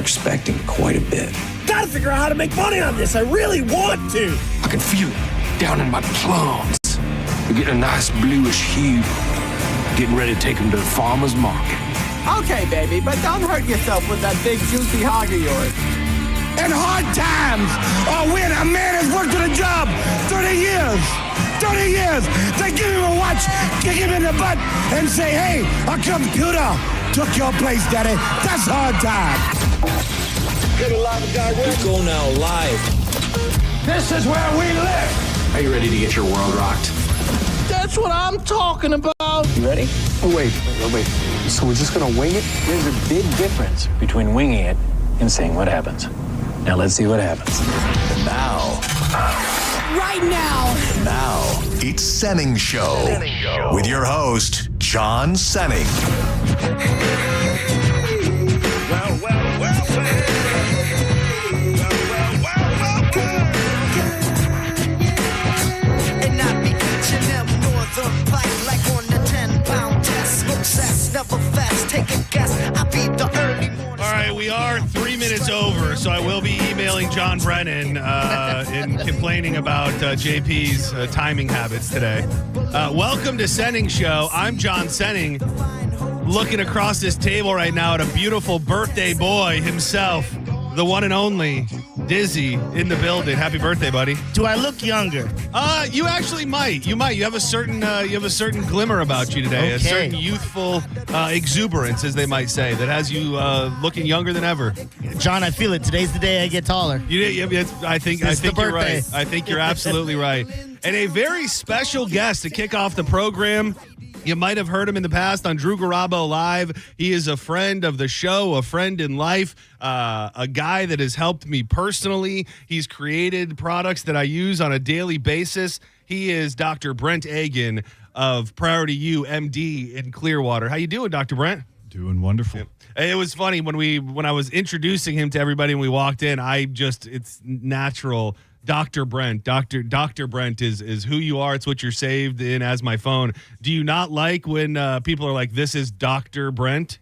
expecting quite a bit. Gotta figure out how to make money on this. I really want to. I can feel it down in my plums. We're getting a nice bluish hue. Getting ready to take them to the farmer's market. Okay, baby, but don't hurt yourself with that big juicy hog of yours. In hard times, or when a man has worked at a job 30 years, they give him a watch, kick him in the butt, and say, hey, a computer took your place, daddy. That's hard time. Let's go now live. This is where we live. Are you ready to get your world rocked? That's what I'm talking about. You ready? Oh, wait. So we're just gonna wing it? There's a big difference between winging it and seeing what happens. Now let's see what happens. Now. Right now. Now. It's Senning Show. With your host, John Senning. And I be catching them northern bite like on the 10-pound test. Success, never fast, take a guess. I be the early morning. All right, we are 3 minutes over, so I will be emailing John Brennan and complaining about JP's timing habits today. Welcome to Senning Show. I'm John Senning, looking across this table right now at a beautiful birthday boy himself, the one and only Dizzy in the building. Happy birthday, buddy. Do I look younger? You actually might. You might. You have a certain glimmer about you today. Okay. A certain youthful exuberance, as they might say, that has you looking younger than ever. John, I feel it. Today's the day I get taller. I think you're right. I think you're absolutely right. And a very special guest to kick off the program. You might have heard him in the past on Drew Garabo Live. He is a friend of the show, a friend in life, a guy that has helped me personally. He's created products that I use on a daily basis. He is Dr. Brent Agan of Priority U, MD in Clearwater. How you doing, Dr. Brent? Doing wonderful. It was funny when I was introducing him to everybody when we walked in. It's natural. Dr. Brent. Dr. Brent is who you are. It's what you're saved in as my phone. Do you not like when people are like, this is Dr. Brent?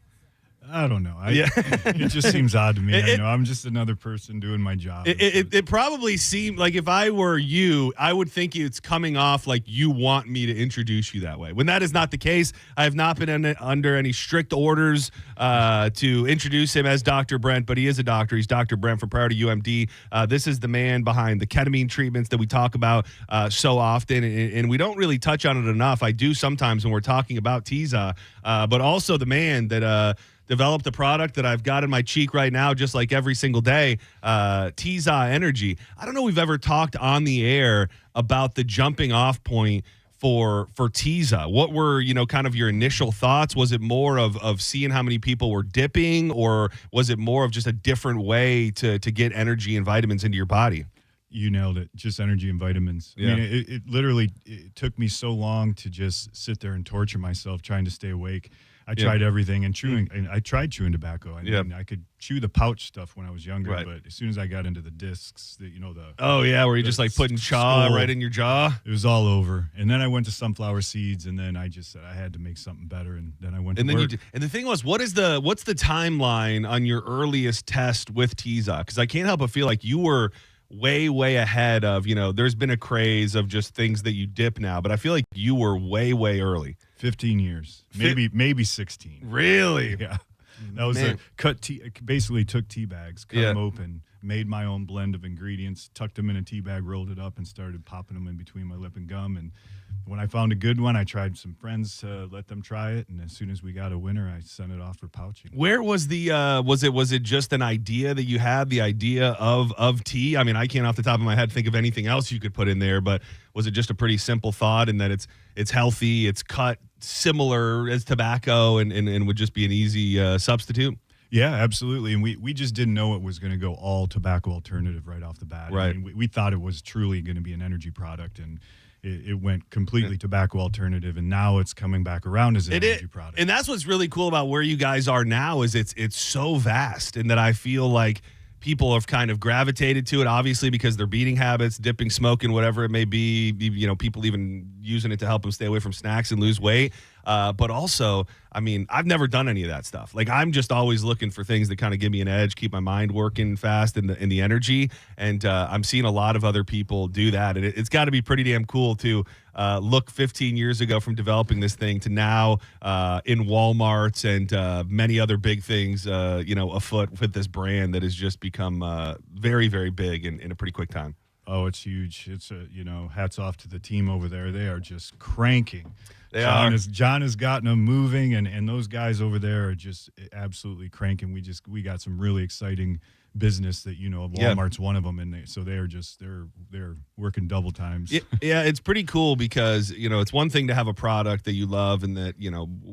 I don't know. It just seems odd to me. I know I'm just another person doing my job. It probably seemed like if I were you, I would think it's coming off like you want me to introduce you that way. When that is not the case, I have not been under any strict orders to introduce him as Dr. Brent, but he is a doctor. He's Dr. Brent from Priority UMD. This is the man behind the ketamine treatments that we talk about so often, and we don't really touch on it enough. I do sometimes when we're talking about Tiza, but also the man that developed a product that I've got in my cheek right now, just like every single day, Tiza Energy. I don't know if we've ever talked on the air about the jumping off point for Tiza. What were, kind of your initial thoughts? Was it more of seeing how many people were dipping, or was it more of just a different way to get energy and vitamins into your body? You nailed it. Just energy and vitamins. Yeah. I mean, it literally took me so long to just sit there and torture myself trying to stay awake. I tried everything and chewing. And I tried chewing tobacco. I mean, I could chew the pouch stuff when I was younger, but as soon as I got into the discs, where you just like putting chaw right in your jaw. It was all over. And then I went to sunflower seeds, and then I just said I had to make something better, and then I went to work. And the thing was, what's the timeline on your earliest test with Tiza? Because I can't help but feel like you were way ahead of, there's been a craze of just things that you dip now, but I feel like you were way early. 15 years, maybe 16. Really? Yeah. That was basically took tea bags, cut them open, made my own blend of ingredients, tucked them in a tea bag, rolled it up, and started popping them in between my lip and gum. And when I found a good one, I tried some friends to let them try it. And as soon as we got a winner, I sent it off for pouching. Where was the, was it just an idea that you had, the idea of tea? I mean, I can't off the top of my head think of anything else you could put in there, but was it just a pretty simple thought in that it's healthy, it's cut similar as tobacco, and would just be an easy substitute? Yeah, absolutely. And we just didn't know it was going to go all tobacco alternative right off the bat. Right. I mean, we thought it was truly going to be an energy product, and it went completely tobacco alternative, and now it's coming back around as an energy product. And that's what's really cool about where you guys are now is it's so vast, and that I feel like people have kind of gravitated to it, obviously, because their eating habits, dipping, smoking, whatever it may be, people even using it to help them stay away from snacks and lose weight. But also, I mean, I've never done any of that stuff. Like, I'm just always looking for things that kind of give me an edge, keep my mind working fast and the energy. And I'm seeing a lot of other people do that. And it's got to be pretty damn cool to look 15 years ago from developing this thing to now in Walmarts and many other big things, afoot with this brand that has just become very, very big in a pretty quick time. Oh, it's huge. It's hats off to the team over there. They are just cranking. John has gotten them moving, and those guys over there are just absolutely cranking. We got some really exciting business that Walmart's one of them, and so they're working double times. Yeah, it's pretty cool because it's one thing to have a product that you love and that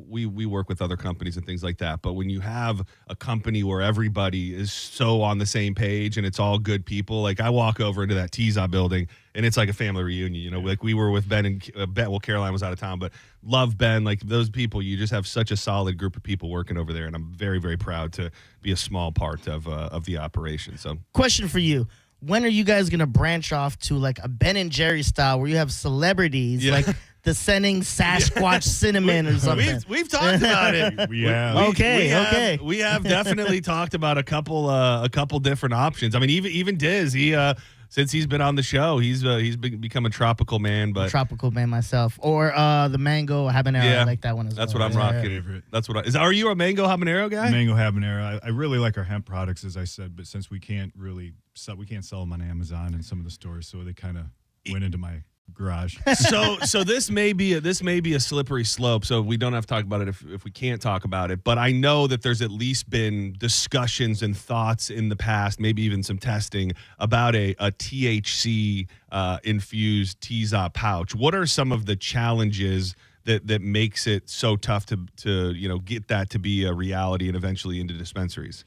we work with other companies and things like that, but when you have a company where everybody is so on the same page and it's all good people, like I walk over into that Teaser building and it's like a family reunion. Like we were with Ben and Ben. Well, Caroline was out of town, but love Ben. Like those people, you just have such a solid group of people working over there, and I'm very, very proud to be a small part of the operation. So, question for you: when are you guys gonna branch off to like a Ben and Jerry style, where you have celebrities like descending Sasquatch Cinnamon or something? We've talked about it. We have. Okay. We have definitely talked about a couple different options. I mean, even Diz, since he's been on the show, he's become a tropical man. But tropical man myself, or the mango habanero. I like that one as that's well. That's what I'm rocking. That's what are you a mango habanero guy? Mango habanero. I really like our hemp products, as I said, but since we can't sell them on Amazon and some of the stores, so they kind of went into my garage. So this may be a slippery slope, so we don't have to talk about it if we can't talk about it, but I know that there's at least been discussions and thoughts in the past, maybe even some testing about a THC infused Teaser pouch. What are some of the challenges that makes it so tough to get that to be a reality and eventually into dispensaries?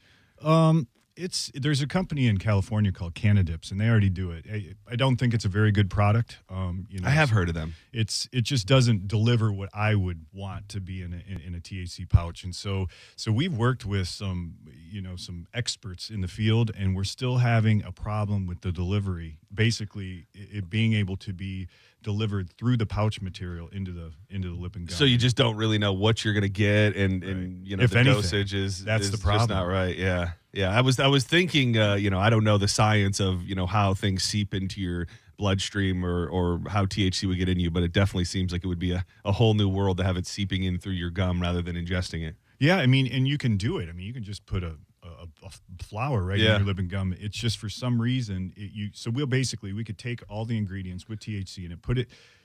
There's a company in California called Cannadips, and they already do it. I don't think it's a very good product. I have heard of them. It just doesn't deliver what I would want to be in a THC pouch, and so we've worked with some experts in the field, and we're still having a problem with the delivery. Basically, it being able to be delivered through the pouch material into the lip and gum. So you just don't really know what you're going to get, and if the anything, dosage is the problem. Just not right. Yeah. I was thinking, I don't know the science of how things seep into your bloodstream or how THC would get in you, but it definitely seems like it would be a whole new world to have it seeping in through your gum rather than ingesting it. Yeah, I mean, and you can do it. I mean, you can just put a flower in your lip and gum. It's just for some reason we could take all the ingredients with THC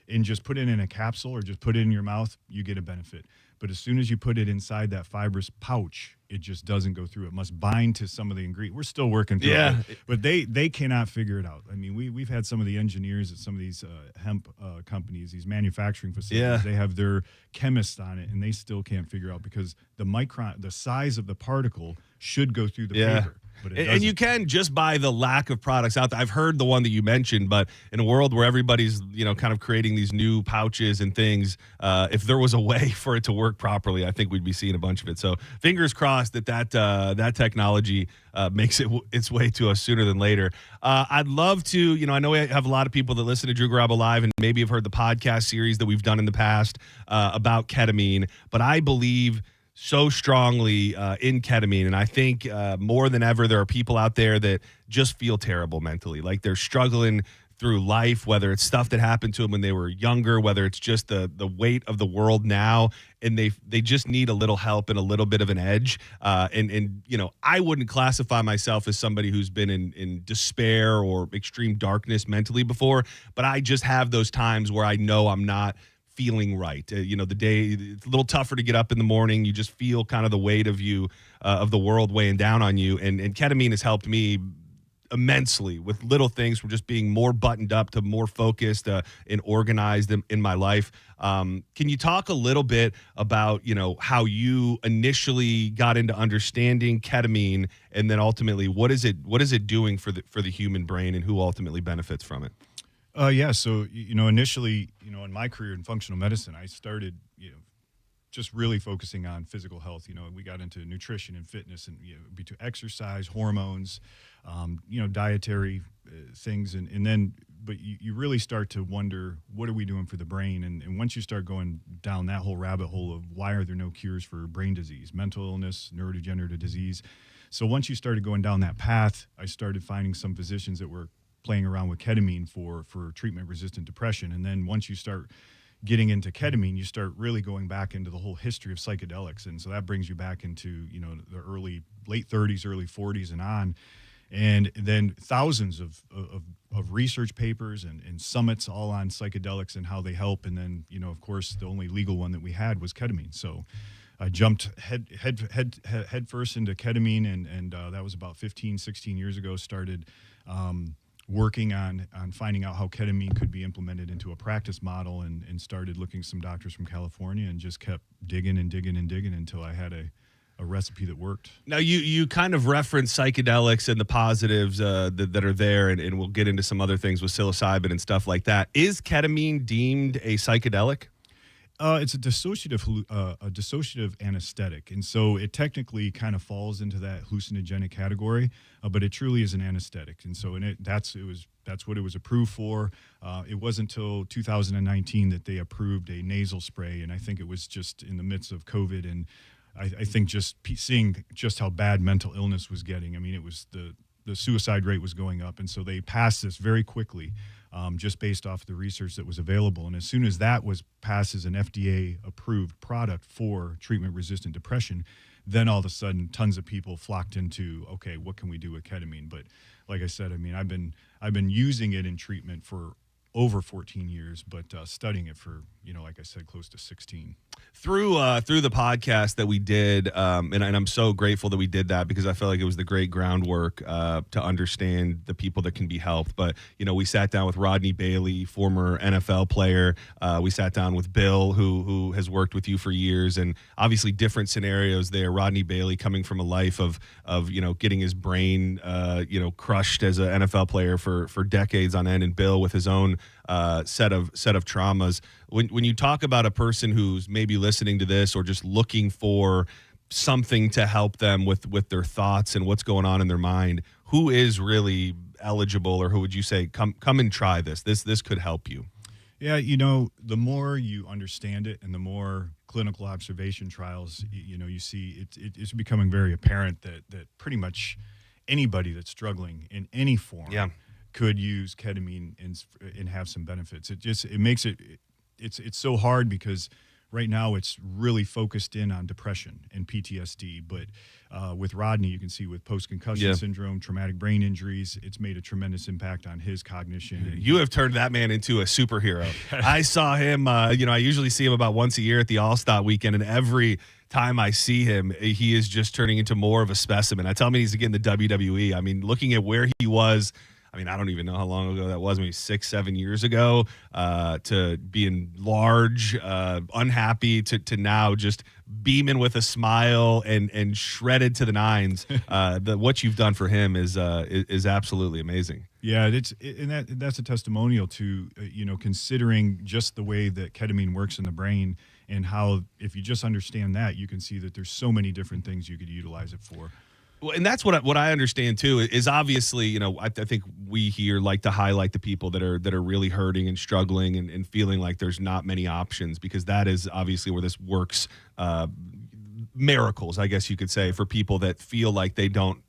and just put it in a capsule or just put it in your mouth. You get a benefit. But as soon as you put it inside that fibrous pouch, it just doesn't go through. It must bind to some of the ingredients. We're still working through it, but they cannot figure it out. I mean, we've had some of the engineers at some of these hemp companies, these manufacturing facilities. They have their chemists on it, and they still can't figure out because the size of the particle should go through the paper. But and you can just by the lack of products out there. I've heard the one that you mentioned, but in a world where everybody's kind of creating these new pouches and things, if there was a way for it to work properly, I think we'd be seeing a bunch of it. So fingers crossed that technology makes its way to us sooner than later. I'd love to, I know we have a lot of people that listen to Drew Garabo Live and maybe have heard the podcast series that we've done in the past about ketamine, but I believe so strongly in ketamine, and I think more than ever there are people out there that just feel terrible mentally, like they're struggling through life, whether it's stuff that happened to them when they were younger, whether it's just the weight of the world now, and they just need a little help and a little bit of an edge. And I wouldn't classify myself as somebody who's been in despair or extreme darkness mentally before, but I just have those times where I know I'm not feeling right. The day, it's a little tougher to get up in the morning. You just feel kind of the weight of the world weighing down on you. And ketamine has helped me immensely with little things from just being more buttoned up to more focused and organized in my life. Can you talk a little bit about, how you initially got into understanding ketamine, and then ultimately what is it doing for the human brain, and who ultimately benefits from it? So, initially, in my career in functional medicine, I started, just really focusing on physical health. We got into nutrition and fitness and between exercise, hormones, dietary things, and then. But you really start to wonder, what are we doing for the brain? And once you start going down that whole rabbit hole of why are there no cures for brain disease, mental illness, neurodegenerative disease. So once you started going down that path, I started finding some physicians that were playing around with ketamine for treatment-resistant depression. And then once you start getting into ketamine, you start really going back into the whole history of psychedelics. And so that brings you back into, the late 30s, early 40s and on. And then thousands of research papers and summits all on psychedelics and how they help. And then, of course, the only legal one that we had was ketamine. So I jumped head first into ketamine, and that was about 15, 16 years ago. Started working on finding out how ketamine could be implemented into a practice model, and started looking at some doctors from California, and just kept digging until I had a recipe that worked. Now, you kind of reference psychedelics and the positives that are there, and we'll get into some other things with psilocybin and stuff like that. Is ketamine deemed a psychedelic? It's a dissociative anesthetic, and so it technically kind of falls into that hallucinogenic category, but it truly is an anesthetic, and so that's what it was approved for. It wasn't until 2019 that they approved a nasal spray, and I think it was just in the midst of COVID, and I think just seeing just how bad mental illness was getting. I mean, it was the suicide rate was going up, and so they passed this very quickly, just based off the research that was available. And as soon as that was passed as an FDA-approved product for treatment-resistant depression, then all of a sudden, tons of people flocked into, okay, what can we do with ketamine? But like I said, I mean, I've been using it in treatment for over 14 years, but studying it for, like I said, close to 16. Through the podcast that we did, and I'm so grateful that we did that, because I felt like it was the great groundwork to understand the people that can be helped. But, we sat down with Rodney Bailey, former NFL player. We sat down with Bill, who has worked with you for years, and obviously different scenarios there. Rodney Bailey coming from a life of getting his brain, crushed as an NFL player for decades on end, and Bill with his own set of traumas. When you talk about a person who's maybe listening to this or just looking for something to help them with their thoughts and what's going on in their mind, who is really eligible, or who would you say come and try this? This could help you? Yeah, the more you understand it and the more clinical observation trials, you see, it's becoming very apparent that pretty much anybody that's struggling in any form could use ketamine and have some benefits. It makes it's so hard, because right now it's really focused in on depression and PTSD. But with Rodney, you can see with post-concussion syndrome, traumatic brain injuries, it's made a tremendous impact on his cognition. You have turned that man into a superhero. I saw him, I usually see him about once a year at the All-Star weekend, and every time I see him, he is just turning into more of a specimen. I tell him he needs to get in the WWE. I mean, looking at where he was, I don't even know how long ago that was, maybe 6-7 years ago, to being large, unhappy, to now just beaming with a smile and shredded to the nines. What you've done for him is absolutely amazing. Yeah, that's a testimonial to, considering just the way that ketamine works in the brain, and how, if you just understand that, you can see that there's so many different things you could utilize it for. Well, and that's what I understand too, is obviously, I think we here like to highlight the people that are really hurting and struggling and feeling like there's not many options, because that is obviously where this works miracles, I guess you could say, for people that feel like they don't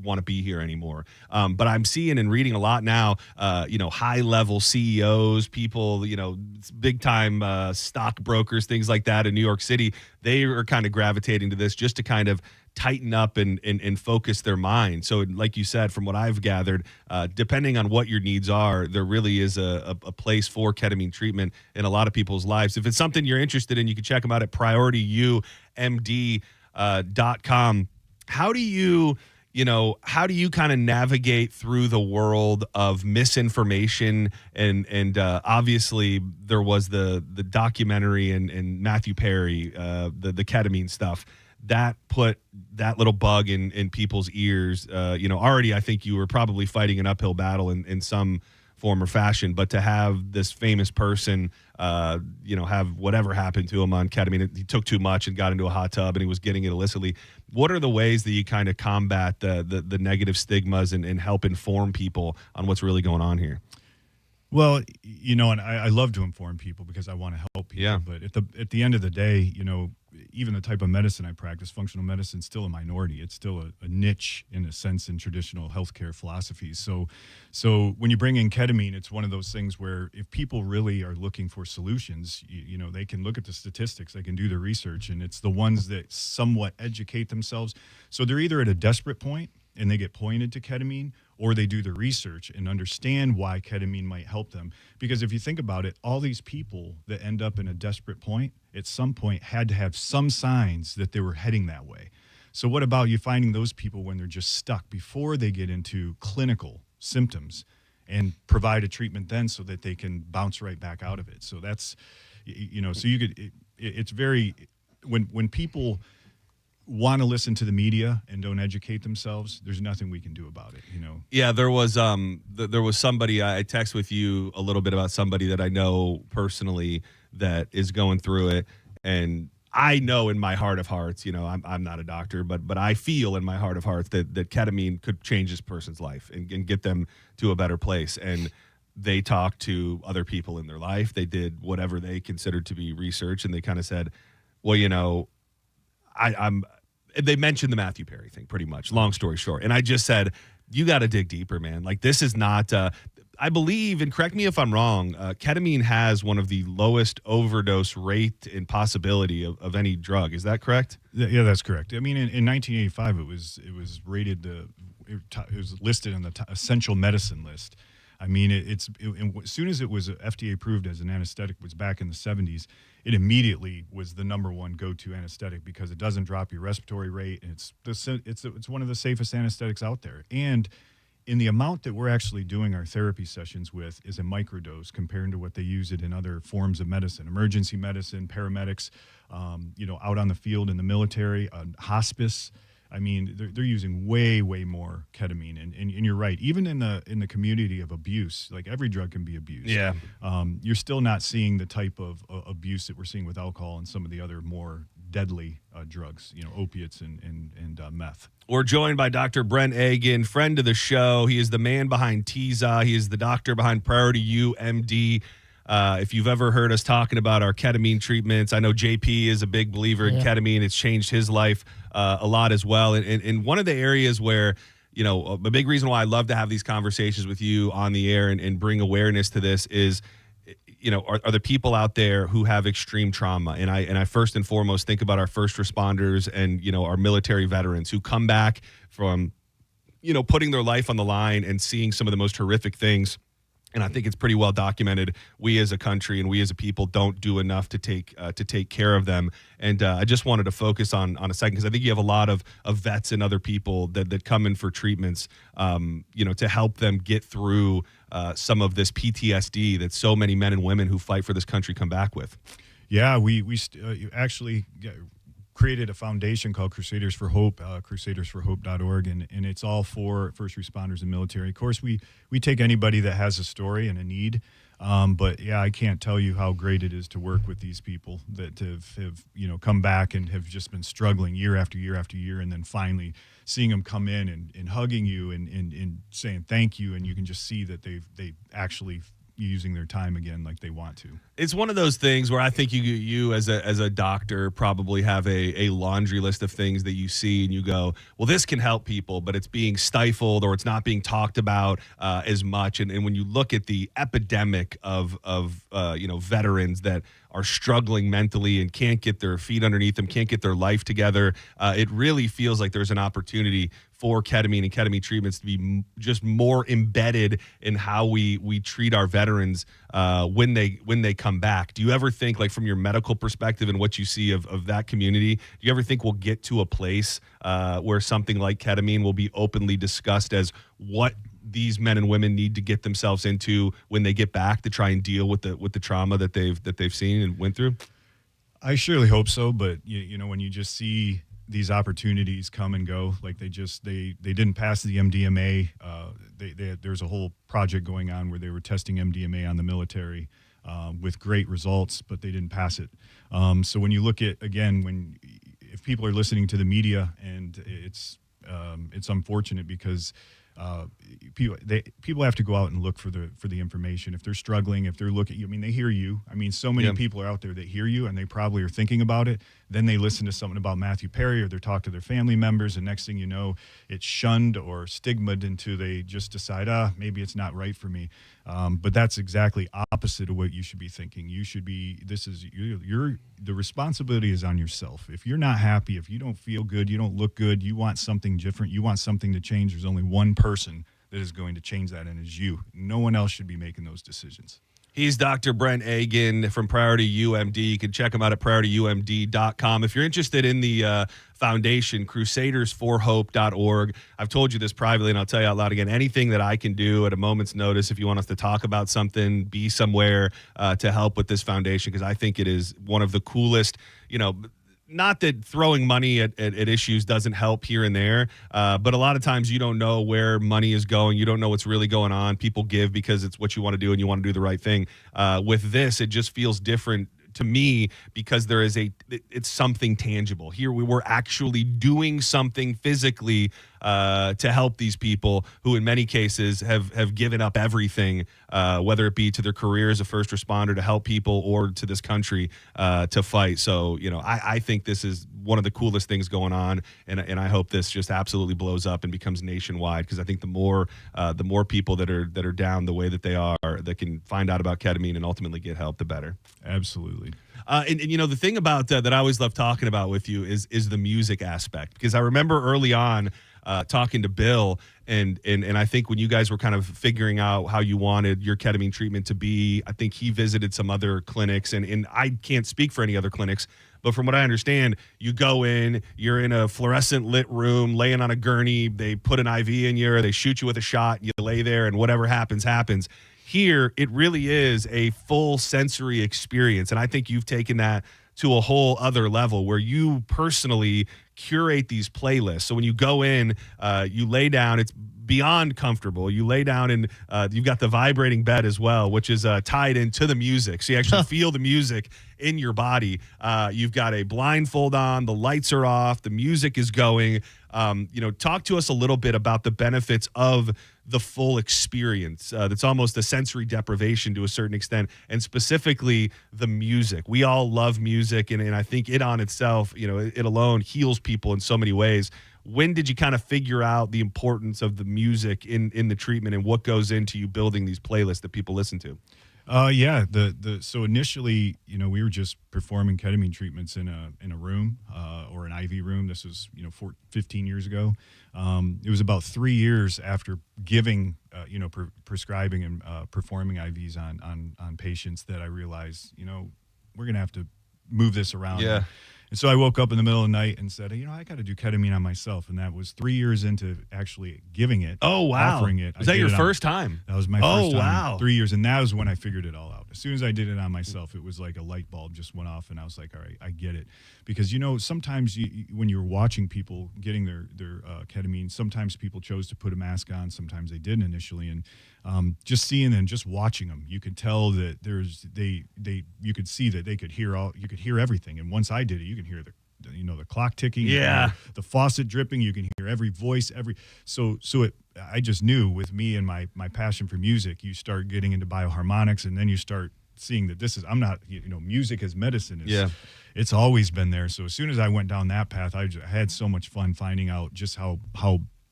want to be here anymore. But I'm seeing and reading a lot now, high level CEOs, people, big time stockbrokers, things like that in New York City, they are kind of gravitating to this just to kind of tighten up and focus their mind. So like you said, from what I've gathered, depending on what your needs are, there really is a place for ketamine treatment in a lot of people's lives. If it's something you're interested in, you can check them out at PriorityUMD.com. How do you kind of navigate through the world of misinformation? And obviously there was the documentary and Matthew Perry, the ketamine stuff that put that little bug in people's ears. Already I think you were probably fighting an uphill battle in some form or fashion, but to have this famous person, have whatever happened to him on ketamine, he took too much and got into a hot tub and he was getting it illicitly. What are the ways that you kind of combat the negative stigmas and help inform people on what's really going on here? Well, and I love to inform people because I want to help people. Yeah. But at the end of the day, even the type of medicine I practice, functional medicine, is still a minority. It's still a niche in a sense in traditional healthcare philosophies. So when you bring in ketamine, it's one of those things where if people really are looking for solutions, they can look at the statistics, they can do the research, and it's the ones that somewhat educate themselves. So they're either at a desperate point and they get pointed to ketamine, or they do the research and understand why ketamine might help them. Because if you think about it, all these people that end up in a desperate point at some point had to have some signs that they were heading that way. So what about you finding those people when they're just stuck before they get into clinical symptoms and provide a treatment then so that they can bounce right back out of it? So that's, so you could, it's very, when people want to listen to the media and don't educate themselves, there's nothing we can do about it, Yeah, there was somebody, I text with you a little bit about somebody that I know personally that is going through it, and I know in my heart of hearts, I'm not a doctor, but I feel in my heart of hearts that ketamine could change this person's life and get them to a better place. And they talked to other people in their life. They did whatever they considered to be research, and they kind of said, well, they mentioned the Matthew Perry thing pretty much, long story short. And I just said, you got to dig deeper, man. Like, this is not, I believe, and correct me if I'm wrong, ketamine has one of the lowest overdose rate and possibility of any drug. Is that correct? Yeah, that's correct. I mean, in 1985, it was rated, it was listed on the essential medicine list. I mean, as soon as it was FDA approved as an anesthetic, was back in the 70s, it immediately was the number one go-to anesthetic because it doesn't drop your respiratory rate. And it's one of the safest anesthetics out there. And in the amount that we're actually doing our therapy sessions with is a microdose compared to what they use it in other forms of medicine, emergency medicine, paramedics, out on the field in the military, hospice. I mean, they're using way, way more ketamine, and you're right. Even in the community of abuse, like every drug can be abused. Yeah, you're still not seeing the type of abuse that we're seeing with alcohol and some of the other more deadly drugs, opiates and meth. We're joined by Dr. Brent Agan, friend of the show. He is the man behind TISA. He is the doctor behind Priority U, MD. If you've ever heard us talking about our ketamine treatments, I know JP is a big believer in ketamine. It's changed his life a lot as well. And one of the areas where, a big reason why I love to have these conversations with you on the air and bring awareness to this is, are the people out there who have extreme trauma. And I first and foremost think about our first responders and, our military veterans who come back from, putting their life on the line and seeing some of the most horrific things. And I think it's pretty well documented. We as a country and we as a people don't do enough to take care of them. And I just wanted to focus on a second because I think you have a lot of vets and other people that come in for treatments, to help them get through some of this PTSD that so many men and women who fight for this country come back with. Yeah, we actually created a foundation called Crusaders for Hope, crusadersforhope.org, and it's all for first responders and military. Of course, we take anybody that has a story and a need, but yeah, I can't tell you how great it is to work with these people that have come back and have just been struggling year after year after year, and then finally seeing them come in and hugging you and saying thank you, and you can just see that they actually using their time again like they want to. It's one of those things where I think you as a doctor probably have a laundry list of things that you see and you go, well, this can help people, but it's being stifled or it's not being talked about as much. And when you look at the epidemic of veterans that are struggling mentally and can't get their feet underneath them, can't get their life together, it really feels like there's an opportunity for ketamine and ketamine treatments to be just more embedded in how we treat our veterans when they come back. Do you ever think, like from your medical perspective and what you see of that community, do you ever think we'll get to a place where something like ketamine will be openly discussed as what these men and women need to get themselves into when they get back to try and deal with the trauma that they've seen and went through? I surely hope so, but when you just see these opportunities come and go. Like they didn't pass the MDMA. There's a whole project going on where they were testing MDMA on the military with great results, but they didn't pass it. So when you look at, again, if people are listening to the media, and it's unfortunate because people have to go out and look for the information. If they're struggling, if they're looking, I mean, they hear you. I mean, so many people are out there that hear you, and they probably are thinking about it. Then they listen to something about Matthew Perry, or they talk to their family members, and next thing you know, it's shunned or stigmatized until they just decide, maybe it's not right for me. But that's exactly opposite of what you should be thinking. You should be, the responsibility is on yourself. If you're not happy, if you don't feel good, you don't look good, you want something different, you want something to change, there's only one person that is going to change that, and it's you. No one else should be making those decisions. He's Dr. Brent Agan from Priority UMD. You can check him out at PriorityUMD.com. If you're interested in the foundation, crusadersforhope.org. I've told you this privately, and I'll tell you out loud again. Anything that I can do at a moment's notice, if you want us to talk about something, be somewhere to help with this foundation, because I think it is one of the coolest, not that throwing money at issues doesn't help here and there, but a lot of times you don't know where money is going. You don't know what's really going on. People give because it's what you want to do and you want to do the right thing. With this, it just feels different to me because it's something tangible. Here we were actually doing something physically to help these people who in many cases have given up everything, whether it be to their career as a first responder to help people or to this country to fight. So, I think this is one of the coolest things going on, and I hope this just absolutely blows up and becomes nationwide, because I think the more people that are down the way that they are, that can find out about ketamine and ultimately get help, the better. Absolutely. And the thing about that I always love talking about with you is the music aspect, because I remember early on talking to Bill, and I think when you guys were kind of figuring out how you wanted your ketamine treatment to be, I think he visited some other clinics, and I can't speak for any other clinics, but from what I understand, you go in, you're in a fluorescent lit room, laying on a gurney, they put an IV in you, or they shoot you with a shot, you lay there, and whatever happens, happens. Here, it really is a full sensory experience, and I think you've taken that to a whole other level where you personally curate these playlists. So when you go in, you lay down, it's beyond comfortable. You lay down and you've got the vibrating bed as well, which is tied into the music. So you actually feel the music in your body. You've got a blindfold on, the lights are off, the music is going. Talk to us a little bit about the benefits of the full experience. That's almost a sensory deprivation to a certain extent, and specifically the music. We all love music, and I think it on itself, it alone heals people in so many ways. When did you kind of figure out the importance of the music in the treatment, and what goes into you building these playlists that people listen to? So initially, we were just performing ketamine treatments in a room or an IV room. This was 15 years ago. It was about 3 years after giving prescribing and performing IVs on patients that I realized we're gonna have to move this around. Yeah. And so I woke up in the middle of the night and said, I got to do ketamine on myself. And that was 3 years into actually giving it. Oh, wow. Offering it. Was that your first time? That was my first time. Oh, wow. 3 years. And that was when I figured it all out. As soon as I did it on myself, it was like a light bulb just went off. And I was like, all right, I get it. Because, sometimes when you're watching people getting their ketamine, sometimes people chose to put a mask on. Sometimes they didn't initially. And just seeing and just watching them, you could tell that you could see that they could hear you could hear everything. And once I did it, you can hear the clock ticking, the faucet dripping, you can hear every voice, I just knew with me and my passion for music, you start getting into bioharmonics, and then you start seeing that music as medicine it's always been there. So as soon as I went down that path, I had so much fun finding out just how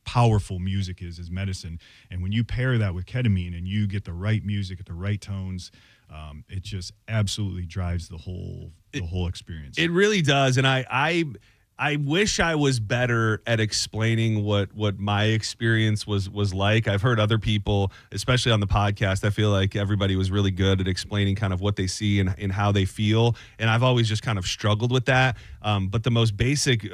powerful music is as medicine. And when you pair that with ketamine and you get the right music at the right tones, it just absolutely drives the whole experience. It really does. And I wish I was better at explaining what my experience was like. I've heard other people, especially on the podcast, I feel like everybody was really good at explaining kind of what they see and how they feel. And I've always just kind of struggled with that. But the most basic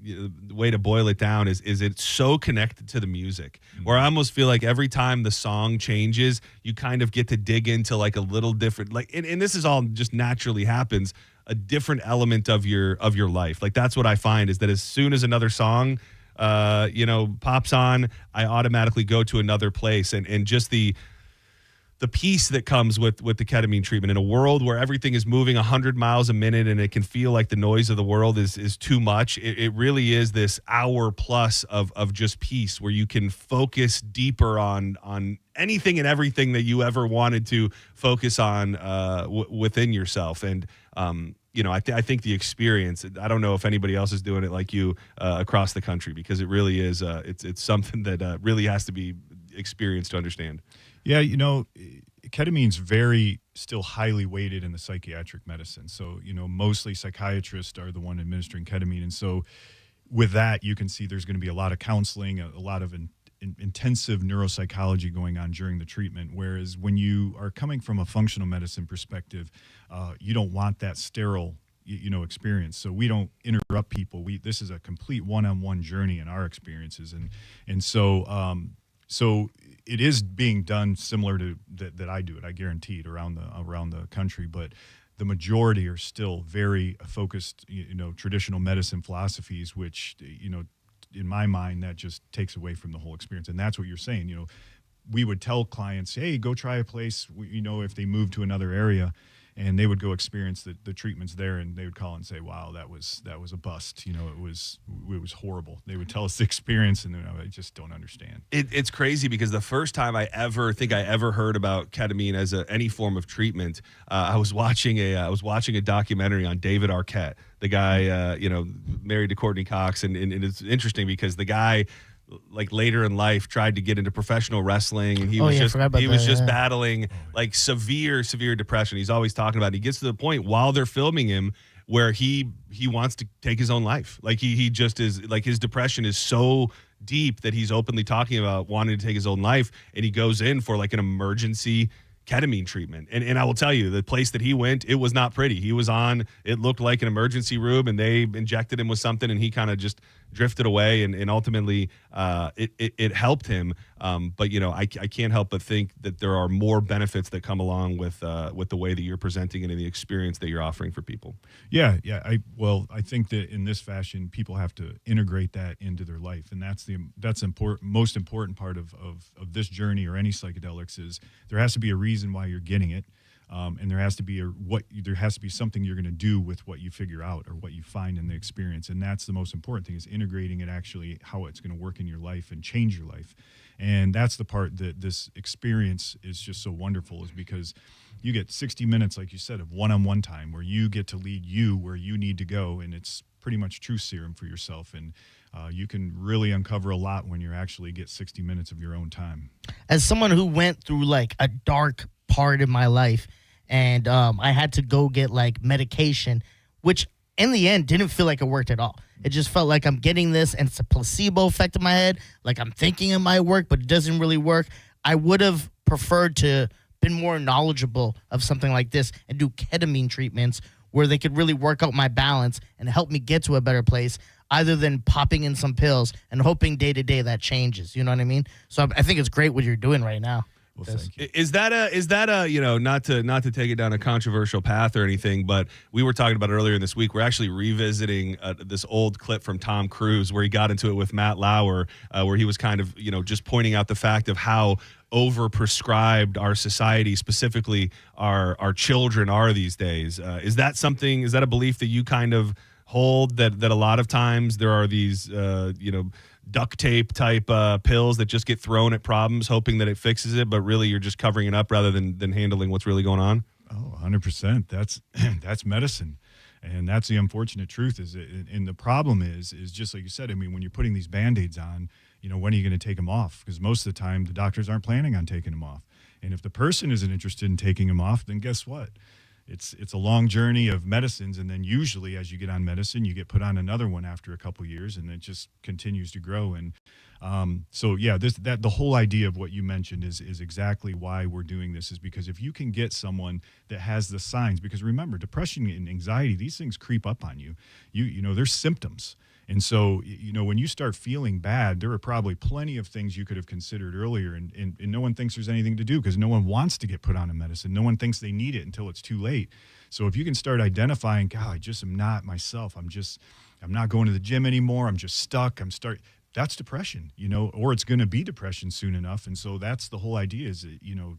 the way to boil it down is it's so connected to the music, where I almost feel like every time the song changes, you kind of get to dig into like a little different, and this is all just naturally happens. a different element of your life. Like that's what I find is that as soon as another song pops on, I automatically go to another place, and just the peace that comes with the ketamine treatment in a world where everything is moving 100 miles a minute and it can feel like the noise of the world is too much. It really is this hour plus of just peace where you can focus deeper on anything and everything that you ever wanted to focus on within yourself. And I think the experience, I don't know if anybody else is doing it like you across the country, because it really is it's something that really has to be experienced to understand. Yeah, ketamine's very still highly weighted in the psychiatric medicine. So, mostly psychiatrists are the one administering ketamine. And so with that, you can see there's going to be a lot of counseling, a lot of intensive neuropsychology going on during the treatment. Whereas when you are coming from a functional medicine perspective, you don't want that sterile experience. So we don't interrupt people. This is a complete one-on-one journey in our experiences. And so it is being done similar to that I do it. I guarantee it around the country, but the majority are still very focused, traditional medicine philosophies, which, in my mind, that just takes away from the whole experience. And that's what you're saying. We would tell clients, hey, go try a place, if they move to another area, and they would go experience the treatments there, and they would call and say, wow, that was a bust. It was horrible. They would tell us the experience, and I just don't understand. It's crazy because the first time I ever heard about ketamine as any form of treatment, I was watching a documentary on David Arquette, the guy married to Courtney Cox, and it's interesting because the guy, like later in life, tried to get into professional wrestling, and he was just battling like severe depression. He's always talking about it. He gets to the point while they're filming him where he wants to take his own life. Like he just is, like, his depression is so deep that he's openly talking about wanting to take his own life, and he goes in for like an emergency ketamine treatment. And I will tell you, the place that he went, it was not pretty. It looked like an emergency room, and they injected him with something, and he kind of just drifted away, and ultimately it helped him. But I can't help but think that there are more benefits that come along with the way that you're presenting it and the experience that you're offering for people. Yeah. I think that in this fashion, people have to integrate that into their life, and that's most important part of this journey or any psychedelics is there has to be a reason why you're getting it. And there has to be something you're going to do with what you figure out or what you find in the experience. And that's the most important thing, is integrating it, actually how it's going to work in your life and change your life. And that's the part that this experience is just so wonderful, is because you get 60 minutes, like you said, of one-on-one time where you get to lead you where you need to go. And it's pretty much truth serum for yourself. And you can really uncover a lot when you actually get 60 minutes of your own time. As someone who went through like a dark part of my life, and I had to go get like medication, which in the end didn't feel like it worked at all. It just felt like I'm getting this and it's a placebo effect in my head. Like I'm thinking it might work, but it doesn't really work. I would have preferred to been more knowledgeable of something like this and do ketamine treatments where they could really work out my balance and help me get to a better place, other than popping in some pills and hoping day to day that changes. You know what I mean? So I think it's great what you're doing right now. Well, thank you. Is that a not to take it down a controversial path or anything, but we were talking about it earlier in this week. We're actually revisiting this old clip from Tom Cruise where he got into it with Matt Lauer, where he was kind of just pointing out the fact of how overprescribed our society, specifically our children, are these days. Is that a belief that you kind of hold, that a lot of times there are these duct tape type pills that just get thrown at problems hoping that it fixes it, but really you're just covering it up rather than handling what's really going on? Oh, 100%. That's medicine. And that's the unfortunate truth, and the problem is just like you said. I mean, when you're putting these Band-Aids on, when are you going to take them off? Because most of the time the doctors aren't planning on taking them off. And if the person isn't interested in taking them off, then guess what? It's a long journey of medicines, and then usually as you get on medicine, you get put on another one after a couple years, and it just continues to grow. And the whole idea of what you mentioned is exactly why we're doing this, is because if you can get someone that has the signs, because remember, depression and anxiety, these things creep up on you. There's symptoms. And so, when you start feeling bad, there are probably plenty of things you could have considered earlier, and no one thinks there's anything to do because no one wants to get put on a medicine. No one thinks they need it until it's too late. So if you can start identifying, God, I just am not myself. I'm not going to the gym anymore. I'm just stuck. That's depression, or it's going to be depression soon enough. And so that's the whole idea is,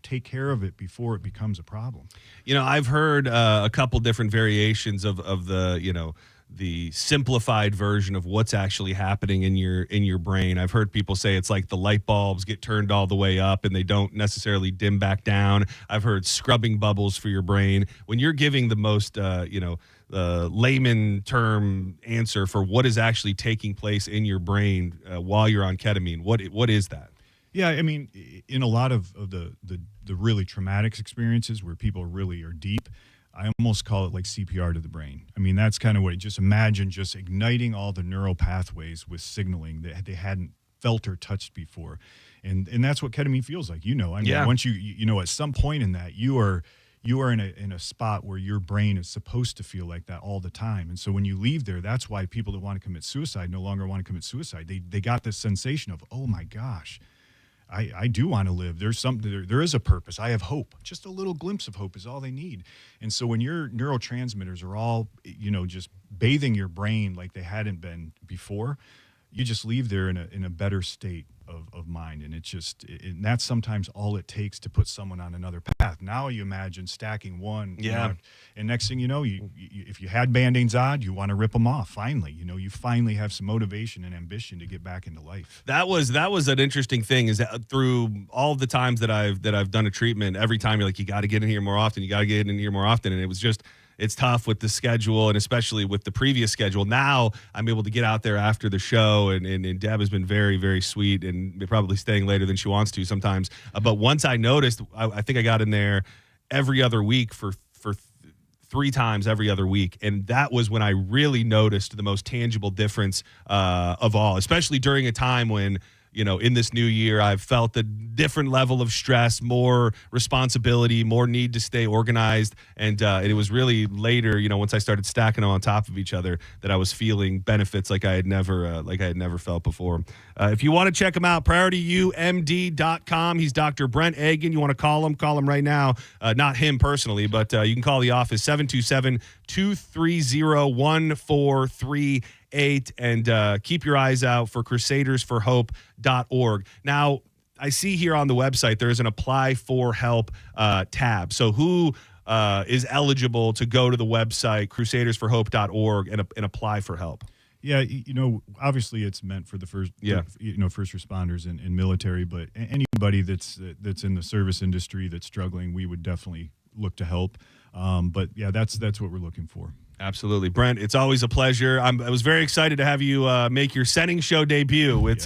take care of it before it becomes a problem. I've heard a couple different variations of the, the simplified version of what's actually happening in your brain. I've heard people say it's like the light bulbs get turned all the way up and they don't necessarily dim back down. I've heard scrubbing bubbles for your brain. When you're giving the most, layman term answer for what is actually taking place in your brain while you're on ketamine, what is that? Yeah, I mean, in a lot of the really traumatic experiences where people really are deep, I almost call it like CPR to the brain. I mean, that's kind of what, just imagine just igniting all the neural pathways with signaling that they hadn't felt or touched before. And that's what ketamine feels like, once you at some point in that, you are in a spot where your brain is supposed to feel like that all the time. And so when you leave there, that's why people that want to commit suicide no longer want to commit suicide. They got this sensation of, oh my gosh, I do want to live. There's something, there is a purpose. I have hope. Just a little glimpse of hope is all they need. And so when your neurotransmitters are all, just bathing your brain like they hadn't been before, you just leave there in a better state of mind. And and that's sometimes all it takes to put someone on another path. Now you imagine stacking one. Yeah. And next thing you know, you if you had Band-Aids on, you want to rip them off. Finally, you finally have some motivation and ambition to get back into life. That was an interesting thing, is that through all the times that I've done a treatment, every time you're like, you got to get in here more often. You got to get in here more often. And it was just, it's tough with the schedule, and especially with the previous schedule. Now I'm able to get out there after the show, and Deb has been very, very sweet and probably staying later than she wants to sometimes. But once I noticed, I think I got in there every other week for 3 times every other week. And that was when I really noticed the most tangible difference of all, especially during a time when, in this new year, I've felt a different level of stress, more responsibility, more need to stay organized. And it was really later, once I started stacking them on top of each other, that I was feeling benefits like I had never felt before. If you want to check him out, PriorityUMD.com. He's Dr. Brent Agan. You want to call him right now. Not him personally, but you can call the office 727-230-1438. And keep your eyes out for crusadersforhope.org. Now, I see here on the website there is an apply for help tab. So who is eligible to go to the website crusadersforhope.org and apply for help? Yeah, obviously it's meant for the first responders and military, but anybody that's in the service industry that's struggling, we would definitely look to help. But yeah, that's what we're looking for. Absolutely. Brent, it's always a pleasure. I was very excited to have you make your Setting Show debut. It's,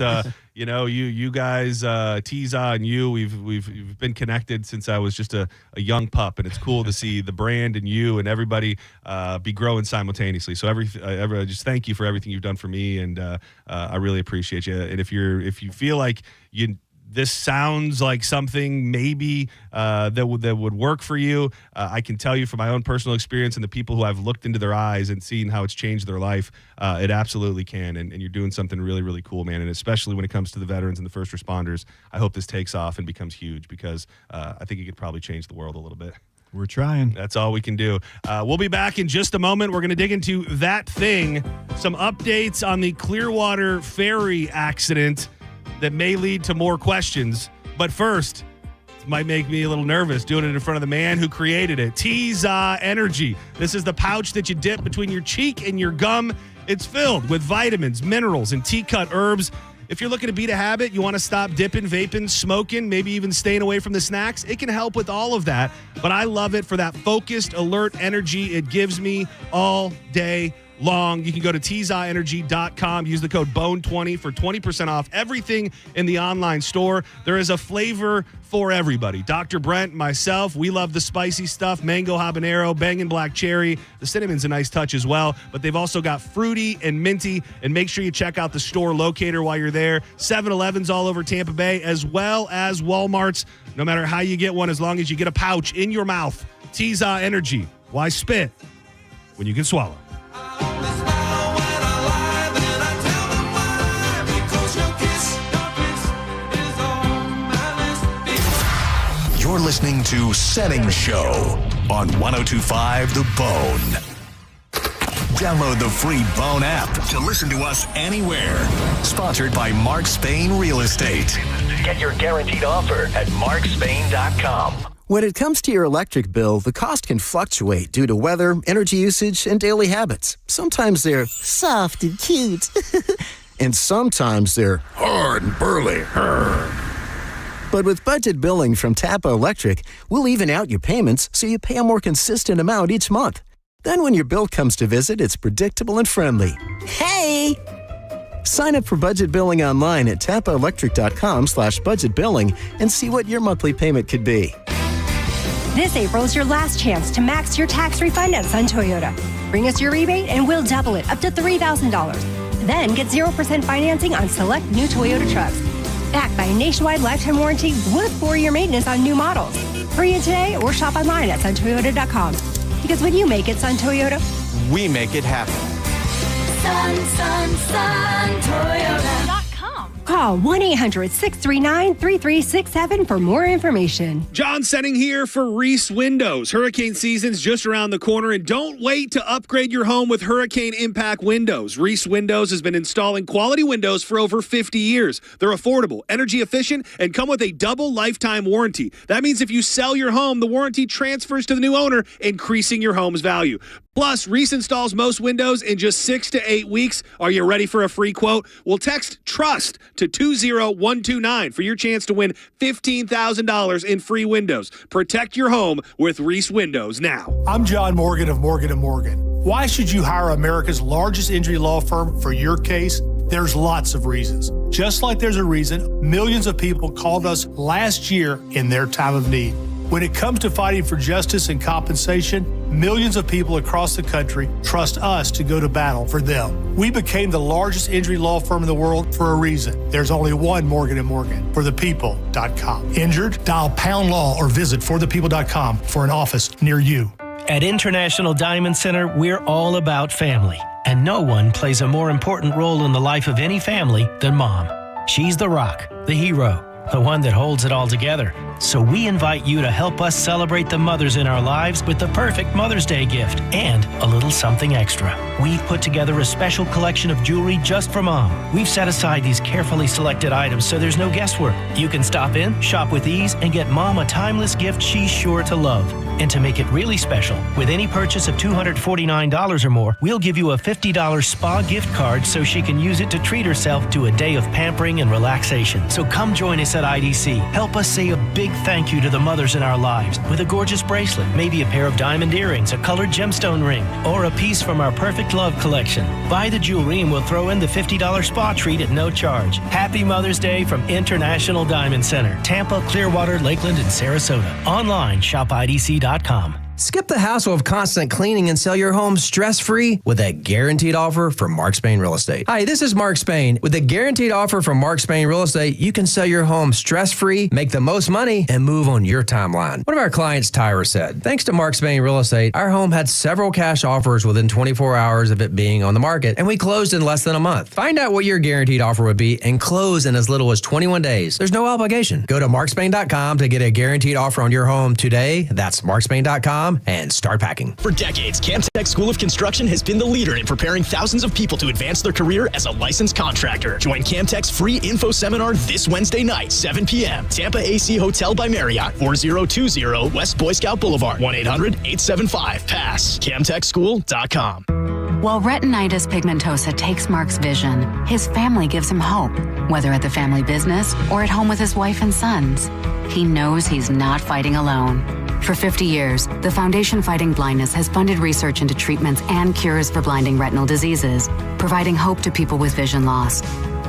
you guys, Tiza and you, we've been connected since I was just a young pup, and it's cool to see the brand and you and everybody be growing simultaneously. So just thank you for everything you've done for me, and I really appreciate you. And if you feel like this sounds like something maybe that would work for you, I can tell you from my own personal experience and the people who I've looked into their eyes and seen how it's changed their life, it absolutely can. And you're doing something really, really cool, man. And especially when it comes to the veterans and the first responders, I hope this takes off and becomes huge, because I think it could probably change the world a little bit. We're trying. That's all we can do. We'll be back in just a moment. We're going to dig into that thing, some updates on the Clearwater Ferry accident that may lead to more questions. But first, it might make me a little nervous doing it in front of the man who created it. Tiza Energy. This is the pouch that you dip between your cheek and your gum. It's filled with vitamins, minerals, and tea-cut herbs. If you're looking to beat a habit, you want to stop dipping, vaping, smoking, maybe even staying away from the snacks, it can help with all of that. But I love it for that focused, alert energy it gives me all day long. You can go to TizaEnergy.com, use the code BONE20 for 20% off everything in the online store. There is a flavor for everybody. Dr. Brent, myself, we love the spicy stuff, mango habanero, bangin' black cherry. The cinnamon's a nice touch as well, but they've also got fruity and minty, and make sure you check out the store locator while you're there. 7-Elevens all over Tampa Bay, as well as Walmart's. No matter how you get one, as long as you get a pouch in your mouth. Tiza Energy. Why spit when you can swallow? When I lie, then I listening to Senning Show on 102.5 The Bone. Download the free Bone app to listen to us anywhere. Sponsored by Mark Spain Real Estate. Get your guaranteed offer at markspain.com. When it comes to your electric bill, the cost can fluctuate due to weather, energy usage, and daily habits. Sometimes they're soft and cute. And sometimes they're hard and burly. But with budget billing from Tampa Electric, we'll even out your payments so you pay a more consistent amount each month. Then when your bill comes to visit, it's predictable and friendly. Hey! Sign up for budget billing online at tampaelectric.com/budget billing and see what your monthly payment could be. This April is your last chance to max your tax refund at Sun Toyota. Bring us your rebate and we'll double it up to $3,000. Then get 0% financing on select new Toyota trucks. Backed by a nationwide lifetime warranty with 4-year maintenance on new models. Hurry in today or shop online at suntoyota.com. Because when you make it Sun Toyota, we make it happen. Toyota.com. Call 1-800-639-3367 for more information. John Senning here for Reese Windows. Hurricane season's just around the corner, and don't wait to upgrade your home with Hurricane Impact Windows. Reese Windows has been installing quality windows for over 50 years. They're affordable, energy efficient, and come with a double lifetime warranty. That means if you sell your home, the warranty transfers to the new owner, increasing your home's value. Plus, Reese installs most windows in just 6 to 8 weeks. Are you ready for a free quote? Well, text TRUST to 20129 for your chance to win $15,000 in free windows. Protect your home with Reese Windows now. I'm John Morgan of Morgan & Morgan. Why should you hire America's largest injury law firm for your case? There's lots of reasons. Just like there's a reason millions of people called us last year in their time of need. When it comes to fighting for justice and compensation, millions of people across the country trust us to go to battle for them. We became the largest injury law firm in the world for a reason. There's only one Morgan & Morgan, forthepeople.com. Injured? Dial pound law or visit forthepeople.com for an office near you. At International Diamond Center, we're all about family. And no one plays a more important role in the life of any family than mom. She's the rock, the hero, the one that holds it all together. So we invite you to help us celebrate the mothers in our lives with the perfect Mother's Day gift and a little something extra. We've put together a special collection of jewelry just for mom. We've set aside these carefully selected items so there's no guesswork. You can stop in, shop with ease, and get mom a timeless gift she's sure to love. And to make it really special, with any purchase of $249 or more, we'll give you a $50 spa gift card so she can use it to treat herself to a day of pampering and relaxation. So come join us at IDC. Help us say a big thank you to the mothers in our lives with a gorgeous bracelet, maybe a pair of diamond earrings, a colored gemstone ring, or a piece from our Perfect Love collection. Buy the jewelry and we'll throw in the $50 spa treat at no charge. Happy Mother's Day from International Diamond Center, Tampa, Clearwater, Lakeland, and Sarasota. Online, shopidc.com. Skip the hassle of constant cleaning and sell your home stress-free with a guaranteed offer from Mark Spain Real Estate. Hi, this is Mark Spain. With a guaranteed offer from Mark Spain Real Estate, you can sell your home stress-free, make the most money, and move on your timeline. One of our clients, Tyra, said, thanks to Mark Spain Real Estate, our home had several cash offers within 24 hours of it being on the market, and we closed in less than a month. Find out what your guaranteed offer would be and close in as little as 21 days. There's no obligation. Go to markspain.com to get a guaranteed offer on your home today. That's markspain.com. And start packing. For decades, Camtech School of Construction has been the leader in preparing thousands of people to advance their career as a licensed contractor. Join Camtech's free info seminar this Wednesday night, 7 p.m. Tampa AC Hotel by Marriott, 4020 West Boy Scout Boulevard, 1-800-875-PASS. CamtechSchool.com. While retinitis pigmentosa takes Mark's vision, his family gives him hope, whether at the family business or at home with his wife and sons. He knows he's not fighting alone. For 50 years, the Foundation Fighting Blindness has funded research into treatments and cures for blinding retinal diseases, providing hope to people with vision loss.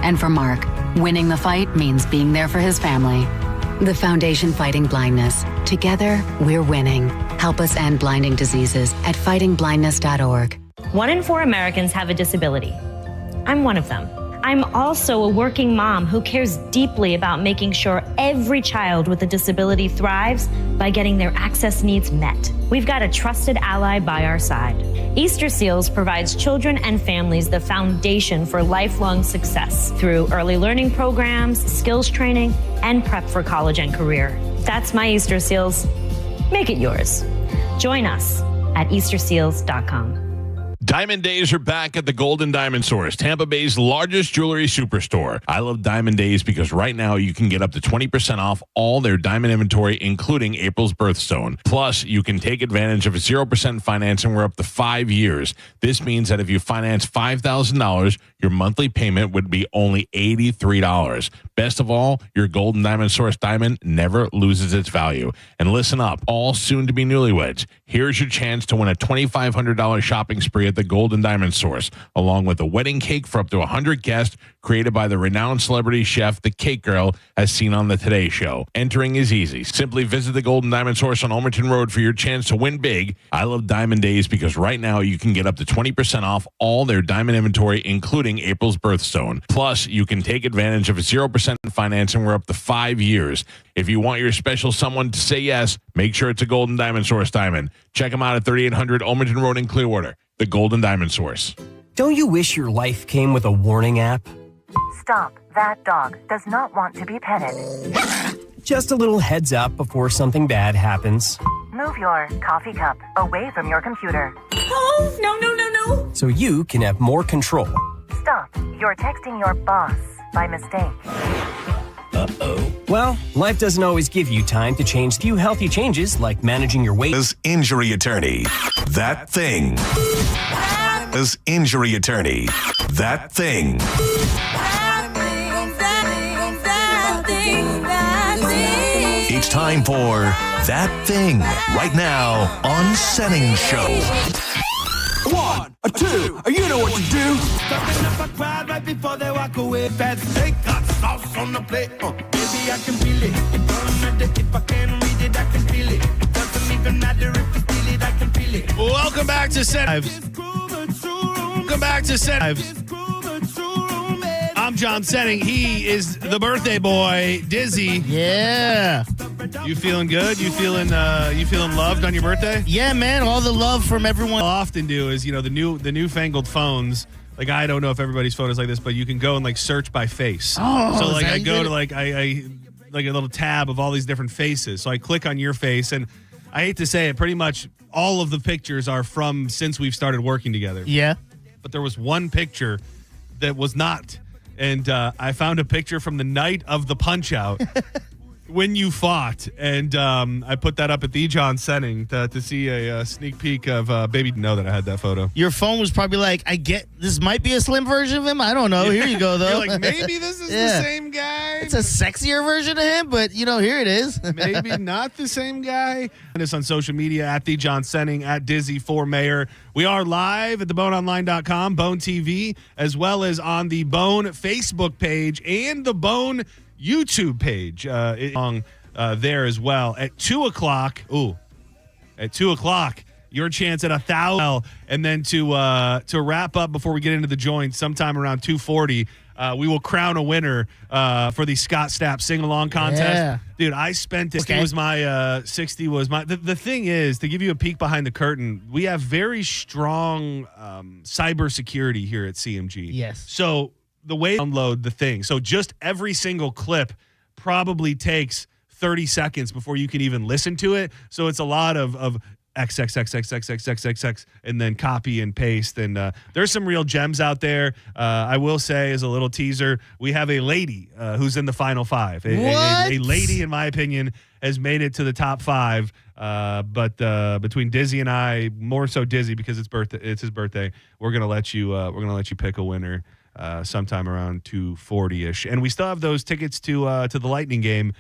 And for Mark, winning the fight means being there for his family. The Foundation Fighting Blindness. Together, we're winning. Help us end blinding diseases at fightingblindness.org. 1 in 4 Americans have a disability. I'm one of them. I'm also a working mom who cares deeply about making sure every child with a disability thrives by getting their access needs met. We've got a trusted ally by our side. Easter Seals provides children and families the foundation for lifelong success through early learning programs, skills training, and prep for college and career. That's my Easter Seals. Make it yours. Join us at easterseals.com. Diamond Days are back at the Golden Diamond Source, Tampa Bay's largest jewelry superstore. I love Diamond Days because right now you can get up to 20% off all their diamond inventory, including April's birthstone. Plus, you can take advantage of 0% financing for up to 5 years. This means that if you finance $5,000, your monthly payment would be only $83. Best of all, your Golden Diamond Source diamond never loses its value. And listen up, all soon-to-be newlyweds. Here's your chance to win a $2,500 shopping spree at the Golden Diamond Source, along with a wedding cake for up to 100 guests created by the renowned celebrity chef, the Cake Girl, as seen on the Today Show. Entering is easy. Simply visit the Golden Diamond Source on Almerton Road for your chance to win big. I love Diamond Days because right now you can get up to 20% off all their diamond inventory, including April's birthstone. Plus, you can take advantage of 0% financing for up to 5 years. If you want your special someone to say yes, make sure it's a Golden Diamond Source diamond. Check them out at 3800 Almerton Road in Clearwater. The Golden Diamond Source. Don't you wish your life came with a warning app? Stop. That dog does not want to be petted. Just a little heads up before something bad happens. Move your coffee cup away from your computer. Oh, no. So you can have more control. Stop. You're texting your boss by mistake. Uh-oh. Well, life doesn't always give you time to change few healthy changes like managing your weight. As injury attorney, that thing. As injury attorney, that thing. It's time for That Thing right now on Setting Show. 1 or 2, you know what to do. Stepping up a crowd right before they walk away. Fast steak, got sauce on the plate. Baby, I can feel it. It don't matter if I can't read it, I can feel it. It doesn't even matter if you feel it, I can feel it. Welcome back to Set. Welcome back to Set. I'm John Senning. He is the birthday boy, Dizzy. Yeah. You feeling good? You feeling loved on your birthday? Yeah, man. All the love from everyone. What I often do is, the newfangled phones. Like, I don't know if everybody's phone is like this, but you can go and search by face. Oh, so I go to I like a little tab of all these different faces. So I click on your face, and I hate to say it, pretty much all of the pictures are from since we've started working together. Yeah. But there was one picture that was not. And I found a picture from the night of the Punch-Out when you fought. And I put that up at the John Senning to see a sneak peek of baby didn't know that I had that photo. Your phone was probably like, this might be a slim version of him. I don't know. Here you go, though. You're like, maybe this is the same guy. It's a sexier version of him, but, here it is. Maybe not the same guy. And it's on social media at the John Senning, at Dizzy for Mayor. We are live at theboneonline.com, Bone TV, as well as on the Bone Facebook page and the Bone YouTube page there as well. At 2 o'clock, your chance at 1,000. And then to wrap up before we get into the joint, sometime around 2:40, we will crown a winner for the Scott Stapp sing-along contest. Yeah. Dude, I spent this. Okay. It was my 60 was my. The thing is, to give you a peek behind the curtain, we have very strong cybersecurity here at CMG. Yes. So the way to download the thing, so just every single clip probably takes 30 seconds before you can even listen to it. So it's a lot of XXXXXXXXX and then copy and paste. And there's some real gems out there. I will say, as a little teaser, we have a lady who's in the final 5. A lady, in my opinion, has made it to the top 5. But between Dizzy and I, more so Dizzy because it's his birthday, we're gonna let you pick a winner sometime around 2:40ish. And we still have those tickets to the Lightning game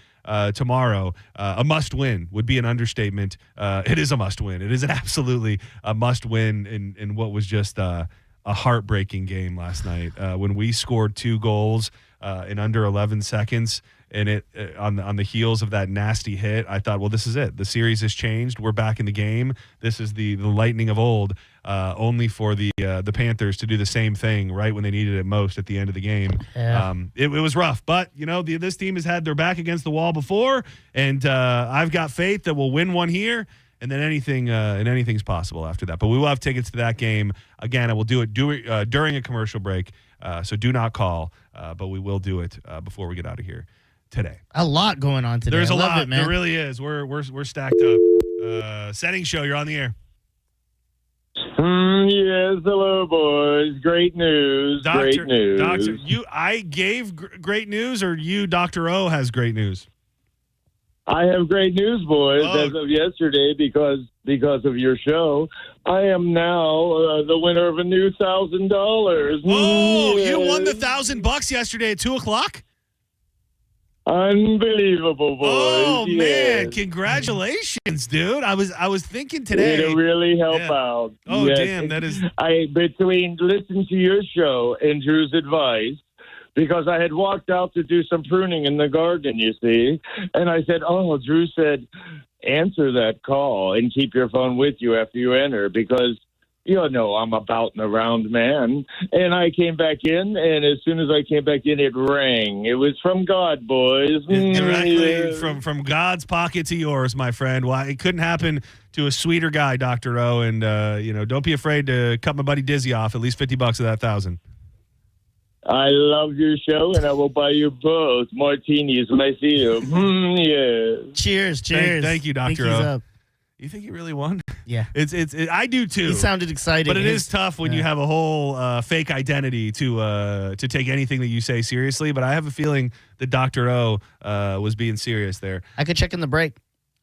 tomorrow. A must win would be an understatement. It is a must win. It is absolutely a must win in what was just a heartbreaking game last night when we scored 2 goals in under 11 seconds. And it on the heels of that nasty hit, I thought, well, this is it. The series has changed. We're back in the game. This is the Lightning of old, only for the Panthers to do the same thing right when they needed it most at the end of the game. Yeah. It was rough, but this team has had their back against the wall before, and I've got faith that we'll win one here. And then anything's possible after that. But we will have tickets to that game. Again, I will do it during a commercial break, so do not call, but we will do it before we get out of here. today. A lot going on today. There's I a love lot. it, man. There really is. We're stacked up. Setting show. You're on the air. Yes, hello, boys. Great news. Great news. Doctor, I gave great news, or you, Dr. O, has great news? I have great news, boys. Oh. As of yesterday, because of your show, I am now the winner of a new $1,000. Oh, Yes. you won the $1,000 yesterday at 2:00. Unbelievable, boys. Oh Yes. man, congratulations, dude. I was thinking today. It'll really help Yeah. out. Oh, Yes. damn, that is. Between listening to your show and Drew's advice, because I had walked out to do some pruning in the garden, you see, and I said, Drew said, answer that call and keep your phone with you after you enter, because I'm a bout and around man. And I came back in, and as soon as I came back in, it rang. It was from God, boys. Directly from God's pocket to yours, my friend. Well, it couldn't happen to a sweeter guy, Dr. O. And, don't be afraid to cut my buddy Dizzy off at least $50 of that 1,000. I love your show, and I will buy you both martinis when I see you. Yeah. Cheers. Thank you, Dr. Think he's O. up. You think he really won? Yeah. I do too. He sounded excited. But it is tough when you have a whole fake identity to take anything that you say seriously. But I have a feeling that Dr. O was being serious there. I could check in the break.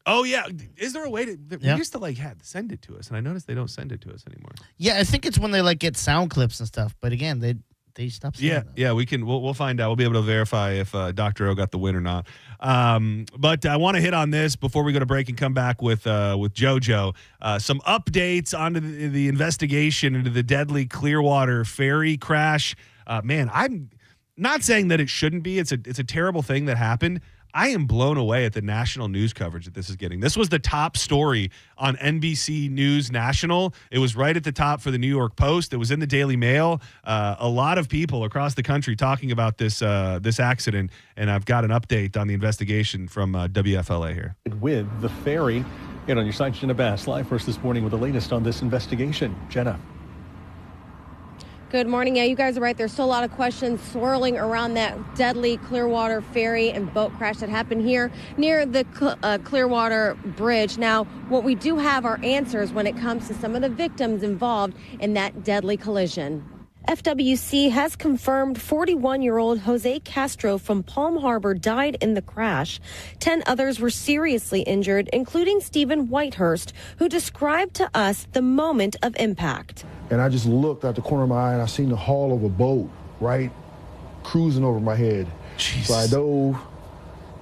Oh, yeah. Is there a way to... Yeah. We used to, send it to us, and I noticed they don't send it to us anymore. Yeah, I think it's when they, get sound clips and stuff. But again, they stopped saying that. Yeah, we'll find out. We'll be able to verify if Dr. O got the win or not. But I want to hit on this before we go to break and come back with JoJo. Some updates onto the investigation into the deadly Clearwater ferry crash. Man, I'm not saying that it shouldn't be. It's a terrible thing that happened. I am blown away at the national news coverage that this is getting. This was the top story on NBC News National. It was right at the top for the New York Post. It was in the Daily Mail. A lot of people across the country talking about this accident, and I've got an update on the investigation from WFLA here. With the ferry, on your side, Jenna Bass, live for us this morning with the latest on this investigation. Jenna. Good morning. Yeah, you guys are right. There's still a lot of questions swirling around that deadly Clearwater ferry and boat crash that happened here near the Clearwater Bridge. Now, what we do have are answers when it comes to some of the victims involved in that deadly collision. FWC has confirmed 41-year-old Jose Castro from Palm Harbor died in the crash. 10 others were seriously injured, including Stephen Whitehurst, who described to us the moment of impact. And I just looked out the corner of my eye and I seen the hull of a boat, right, cruising over my head. Jesus. So I dove.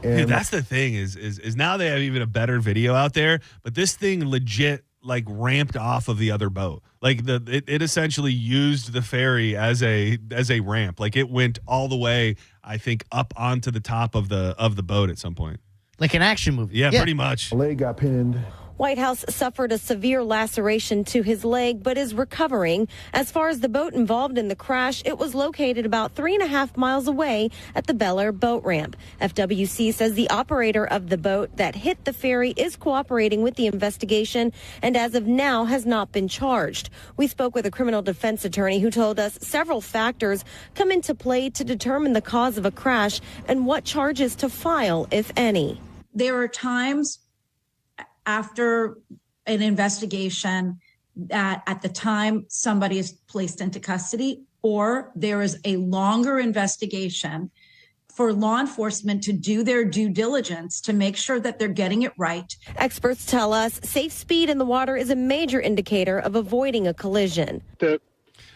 And Dude, that's the thing is now they have even a better video out there, but this thing legit ramped off of the other boat. It essentially used the ferry as a ramp. It went all the way, I think, up onto the top of the boat at some point. Like an action movie. Yeah, pretty much. My leg got pinned. Whitehouse suffered a severe laceration to his leg, but is recovering. As far as the boat involved in the crash, it was located about 3.5 miles away at the Bel Air boat ramp. FWC says the operator of the boat that hit the ferry is cooperating with the investigation and as of now has not been charged. We spoke with a criminal defense attorney who told us several factors come into play to determine the cause of a crash and what charges to file, if any. There are times after an investigation that at the time somebody is placed into custody, or there is a longer investigation for law enforcement to do their due diligence to make sure that they're getting it right. Experts tell us safe speed in the water is a major indicator of avoiding a collision.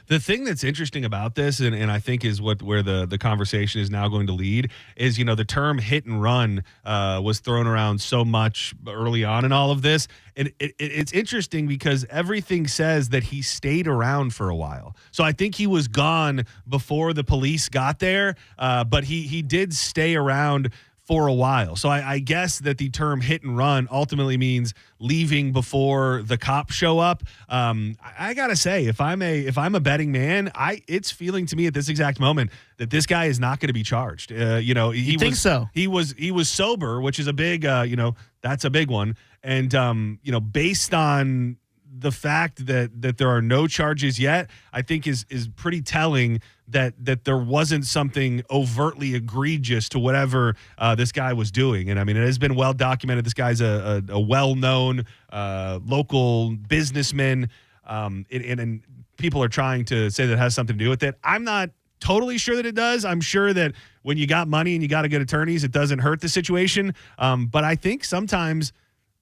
The thing that's interesting about this, and I think is where the conversation is now going to lead, is, the term hit and run was thrown around so much early on in all of this. And it's interesting because everything says that he stayed around for a while. So I think he was gone before the police got there, but he did stay around for a while. So I guess that the term hit and run ultimately means leaving before the cops show up. I gotta say, if I'm a betting man, it's feeling to me at this exact moment that this guy is not going to be charged. He was sober, which is a big, that's a big one. And based on the fact that there are no charges yet, I think is pretty telling that there wasn't something overtly egregious to whatever this guy was doing. And I mean, it has been well documented. This guy's a well-known local businessman, and people are trying to say that it has something to do with it. I'm not totally sure that it does. I'm sure that when you got money and you got to get attorneys, it doesn't hurt the situation. But I think sometimes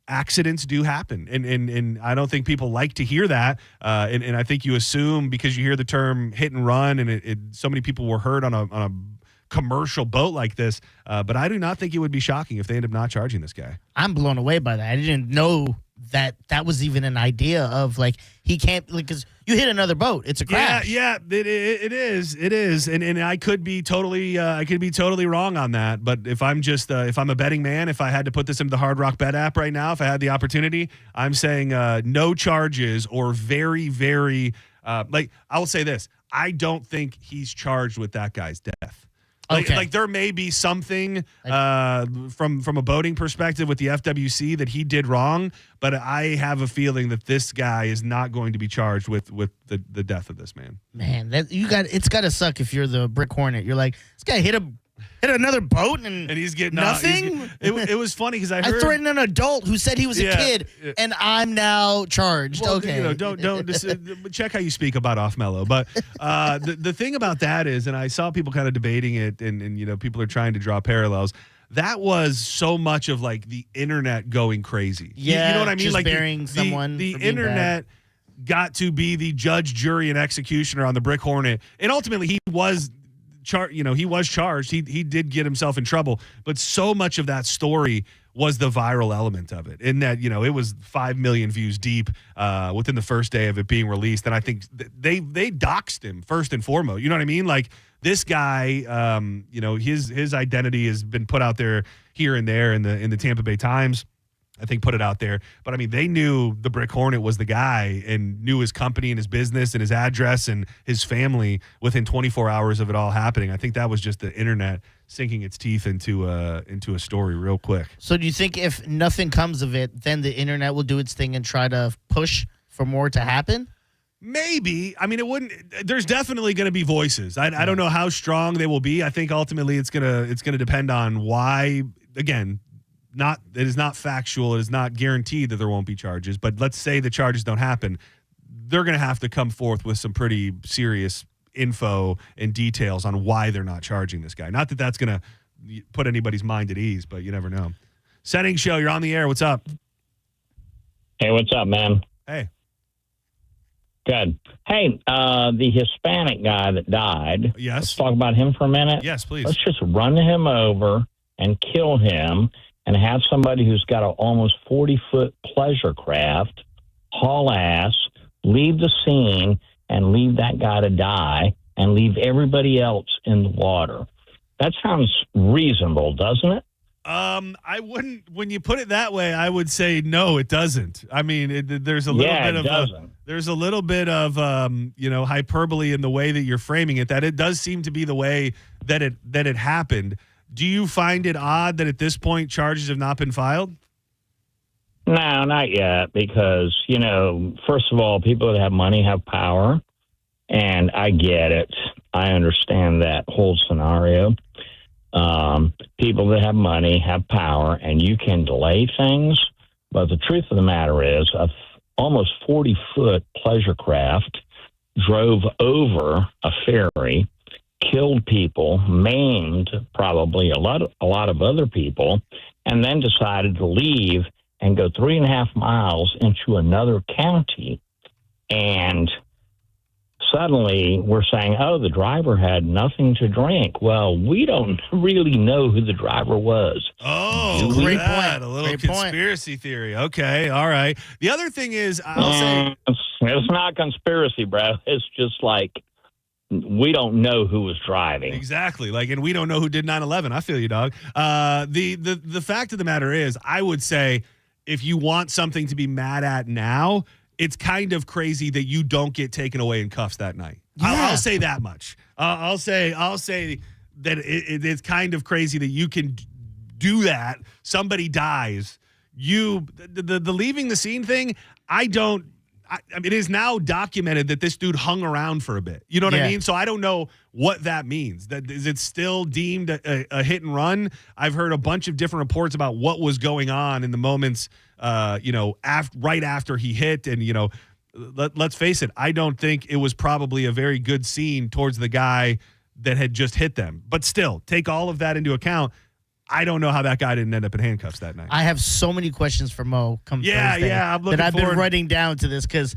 accidents do happen, and I don't think people like to hear that. And I think you assume because you hear the term hit and run, and so many people were hurt on a commercial boat like this. But I do not think it would be shocking if they end up not charging this guy. I'm blown away by that. I didn't know that was even an idea of like he can't, like, because you hit another boat, it's a crash. Yeah, it is, and I could be totally wrong on that. But if I'm just if I'm a betting man, if I had to put this into the Hard Rock Bet app right now, if I had the opportunity, I'm saying no charges or very, very like I will say this: I don't think he's charged with that guy's death. Like there may be something from a boating perspective with the FWC that he did wrong, but I have a feeling that this guy is not going to be charged with the death of this man. Man, it's got to suck if you're the Brick Hornet. You're like, this guy hit another boat and he's getting nothing. It was funny because I heard, I threatened an adult who said he was a kid, and I'm now charged. Well, okay, don't check how you speak about Off Mellow. But the thing about that is, and I saw people kind of debating it, and people are trying to draw parallels. That was so much of like the internet going crazy. Yeah, you know what I mean? just Like burying someone. The internet got to be the judge, jury, and executioner on the Brick Hornet, and ultimately he was. He was charged. He did get himself in trouble, but so much of that story was the viral element of it. In that, it was 5 million views deep within the first day of it being released, and I think they doxed him first and foremost. You know what I mean? Like this guy, his identity has been put out there here and there in the Tampa Bay Times. I think put it out there. But, I mean, they knew the Brick Hornet was the guy and knew his company and his business and his address and his family within 24 hours of it all happening. I think that was just the internet sinking its teeth into a story real quick. So do you think if nothing comes of it, then the internet will do its thing and try to push for more to happen? Maybe. I mean, it wouldn't. There's definitely going to be voices. I don't know how strong they will be. I think ultimately it's gonna depend on why, again, it is not factual. It is not guaranteed that there won't be charges. But let's say the charges don't happen. They're going to have to come forth with some pretty serious info and details on why they're not charging this guy. Not that that's going to put anybody's mind at ease, but you never know. Setting Show, you're on the air. What's up? Hey, what's up, man? Hey. Good. Hey, the Hispanic guy that died. Yes. Let's talk about him for a minute. Yes, please. Let's just run him over and kill him and have somebody who's got an almost 40-foot pleasure craft haul ass, leave the scene, and leave that guy to die and leave everybody else in the water. That sounds reasonable, doesn't it? I wouldn't. When you put it that way, I would say no, it doesn't. I mean, there's a little bit of hyperbole in the way that you're framing it. That it does seem to be the way that it happened. Do you find it odd that at this point charges have not been filed? No, not yet, because, first of all, people that have money have power, and I get it. I understand that whole scenario. People that have money have power, and you can delay things, but the truth of the matter is a almost 40-foot pleasure craft drove over a ferry, killed people, maimed probably a lot of other people, and then decided to leave and go 3.5 miles into another county. And suddenly we're saying, oh, the driver had nothing to drink. Well, we don't really know who the driver was. Oh, great point. A little conspiracy theory. Okay, all right. The other thing is, I'll say it's not conspiracy, bro. It's just like, we don't know who was driving. Exactly. And we don't know who did 9/11. I feel you, dog. The fact of the matter is, I would say if you want something to be mad at now, it's kind of crazy that you don't get taken away in cuffs that night. Yeah. I'll say that much. I'll say that it's kind of crazy that you can do that. Somebody dies. The leaving the scene thing, I don't it is now documented that this dude hung around for a bit. You know what I mean? So I don't know what that means. That is it still deemed a hit and run? I've heard a bunch of different reports about what was going on in the moments, right after he hit. And, let's face it, I don't think it was probably a very good scene towards the guy that had just hit them. But still, take all of that into account. I don't know how that guy didn't end up in handcuffs that night. I have so many questions for Mo Thursday I'm looking that I've forward. been writing down to this because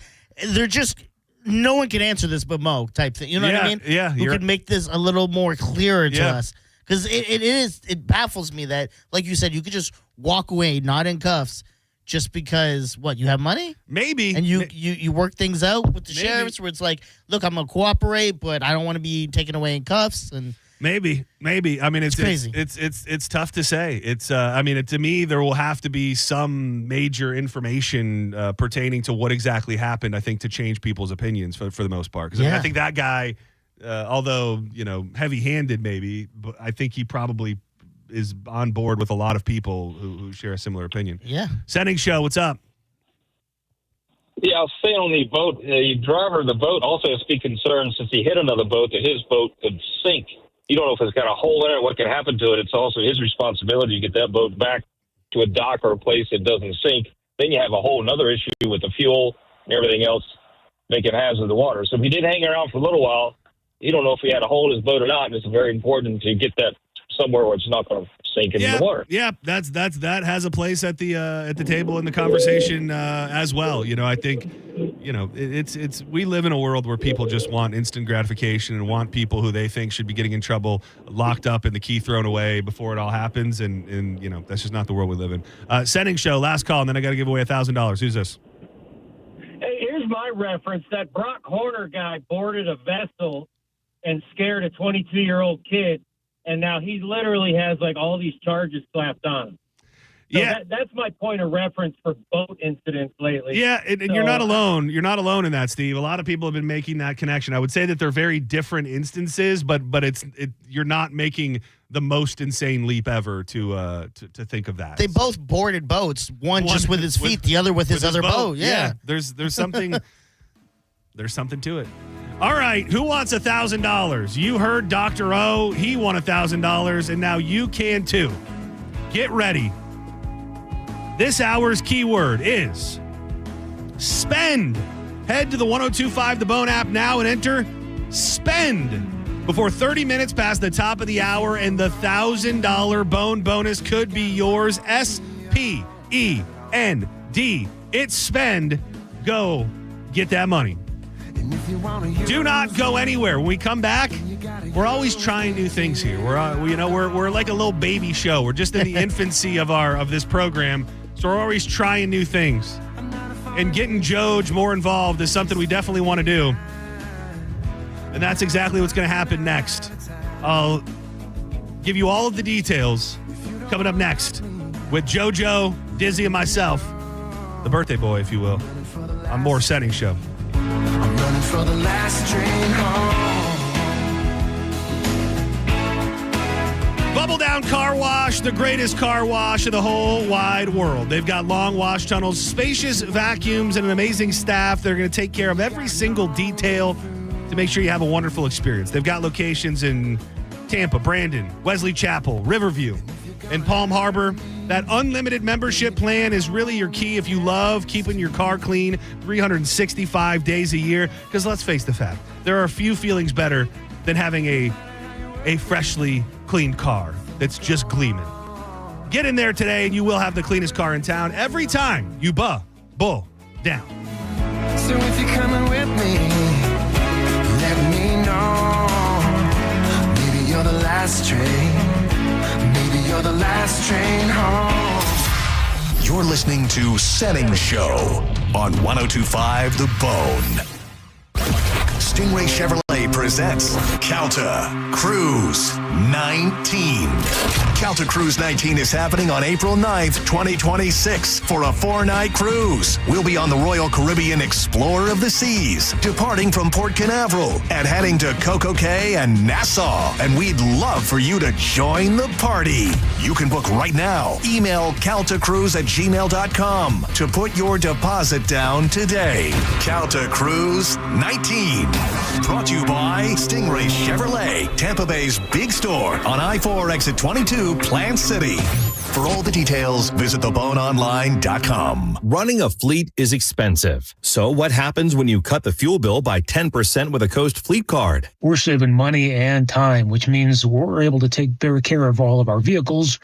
they're just no one can answer this but Mo type thing. You know what I mean? Yeah. Who can make this a little more clearer to us? Because it baffles me that, like you said, you could just walk away not in cuffs just because you have money? Maybe. And you work things out with the sheriffs where it's like, look, I'm gonna cooperate, but I don't want to be taken away in cuffs and. Maybe. I mean, it's crazy. It's tough to say. It's to me, there will have to be some major information pertaining to what exactly happened. I think to change people's opinions for the most part, because I think that guy, although heavy-handed, maybe, but I think he probably is on board with a lot of people who share a similar opinion. Yeah. Sending show. What's up? Yeah, I was saying on the boat, the driver of the boat also has to be concerned since he hit another boat that his boat could sink. You don't know if it's got a hole in it, what could happen to it. It's also his responsibility to get that boat back to a dock or a place that doesn't sink. Then you have a whole other issue with the fuel and everything else making hazard of the water. So if he did hang around for a little while, you don't know if he had a hole in his boat or not, and it's very important to get that somewhere where it's not going to sink into the water. Yeah, that has a place at the table in the conversation as well. I think it's we live in a world where people just want instant gratification and want people who they think should be getting in trouble locked up and the key thrown away before it all happens, and that's just not the world we live in. Sending show, last call, and then I got to give away $1,000. Who's this? Hey, here's my reference. That Brock Horner guy boarded a vessel and scared a 22-year-old kid. And now he literally has all these charges slapped on him. So that's my point of reference for boat incidents lately. Yeah, and you're not alone. You're not alone in that, Steve. A lot of people have been making that connection. I would say that they're very different instances, but you're not making the most insane leap ever to think of that. They both boarded boats. One just with his feet, the other with his other boat. Yeah. There's something. There's something to it. All right, who wants $1,000? You heard Dr. O. He won $1,000, and now you can too. Get ready. This hour's keyword is spend. Head to the 102.5 The Bone app now and enter spend before 30 minutes past the top of the hour, and the $1,000 Bone bonus could be yours. SPEND. It's spend. Go get that money. Do not go anywhere. When we come back, we're always trying new things here. We're like a little baby show. We're just in the infancy of this program, so we're always trying new things. And getting Joj more involved is something we definitely want to do. And that's exactly what's going to happen next. I'll give you all of the details coming up next with JoJo, Dizzy, and myself, the birthday boy, if you will, on more Setting Show. I'm running for the last train home. Bubble Down Car Wash, the greatest car wash in the whole wide world. They've got long wash tunnels, spacious vacuums, and an amazing staff. They're going to take care of every single detail to make sure you have a wonderful experience. They've got locations in Tampa, Brandon, Wesley Chapel, Riverview, and Palm Harbor. That unlimited membership plan is really your key if you love keeping your car clean 365 days a year. Because let's face the fact, there are few feelings better than having a freshly cleaned car that's just gleaming. Get in there today and you will have the cleanest car in town every time you bull down. So if you're coming with me, let me know. Maybe you're the last train. Maybe you're the last train home. You're listening to Setting Show on 102.5 The Bone. Stingray Chevrolet presents Calta Cruise 9 19. Calta Cruise 19 is happening on April 9th, 2026 for a 4-night cruise. We'll be on the Royal Caribbean Explorer of the Seas, departing from Port Canaveral and heading to Coco Cay and Nassau. And we'd love for you to join the party. You can book right now. Email caltacruise@gmail.com to put your deposit down today. Calta Cruise 19. Brought to you by Stingray Chevrolet, Tampa Bay's big store on I-4 exit 22, Plant City. For all the details, visit theboneonline.com. Running a fleet is expensive. So what happens when you cut the fuel bill by 10% with a Coast Fleet Card? We're saving money and time, which means we're able to take better care of all of our vehicles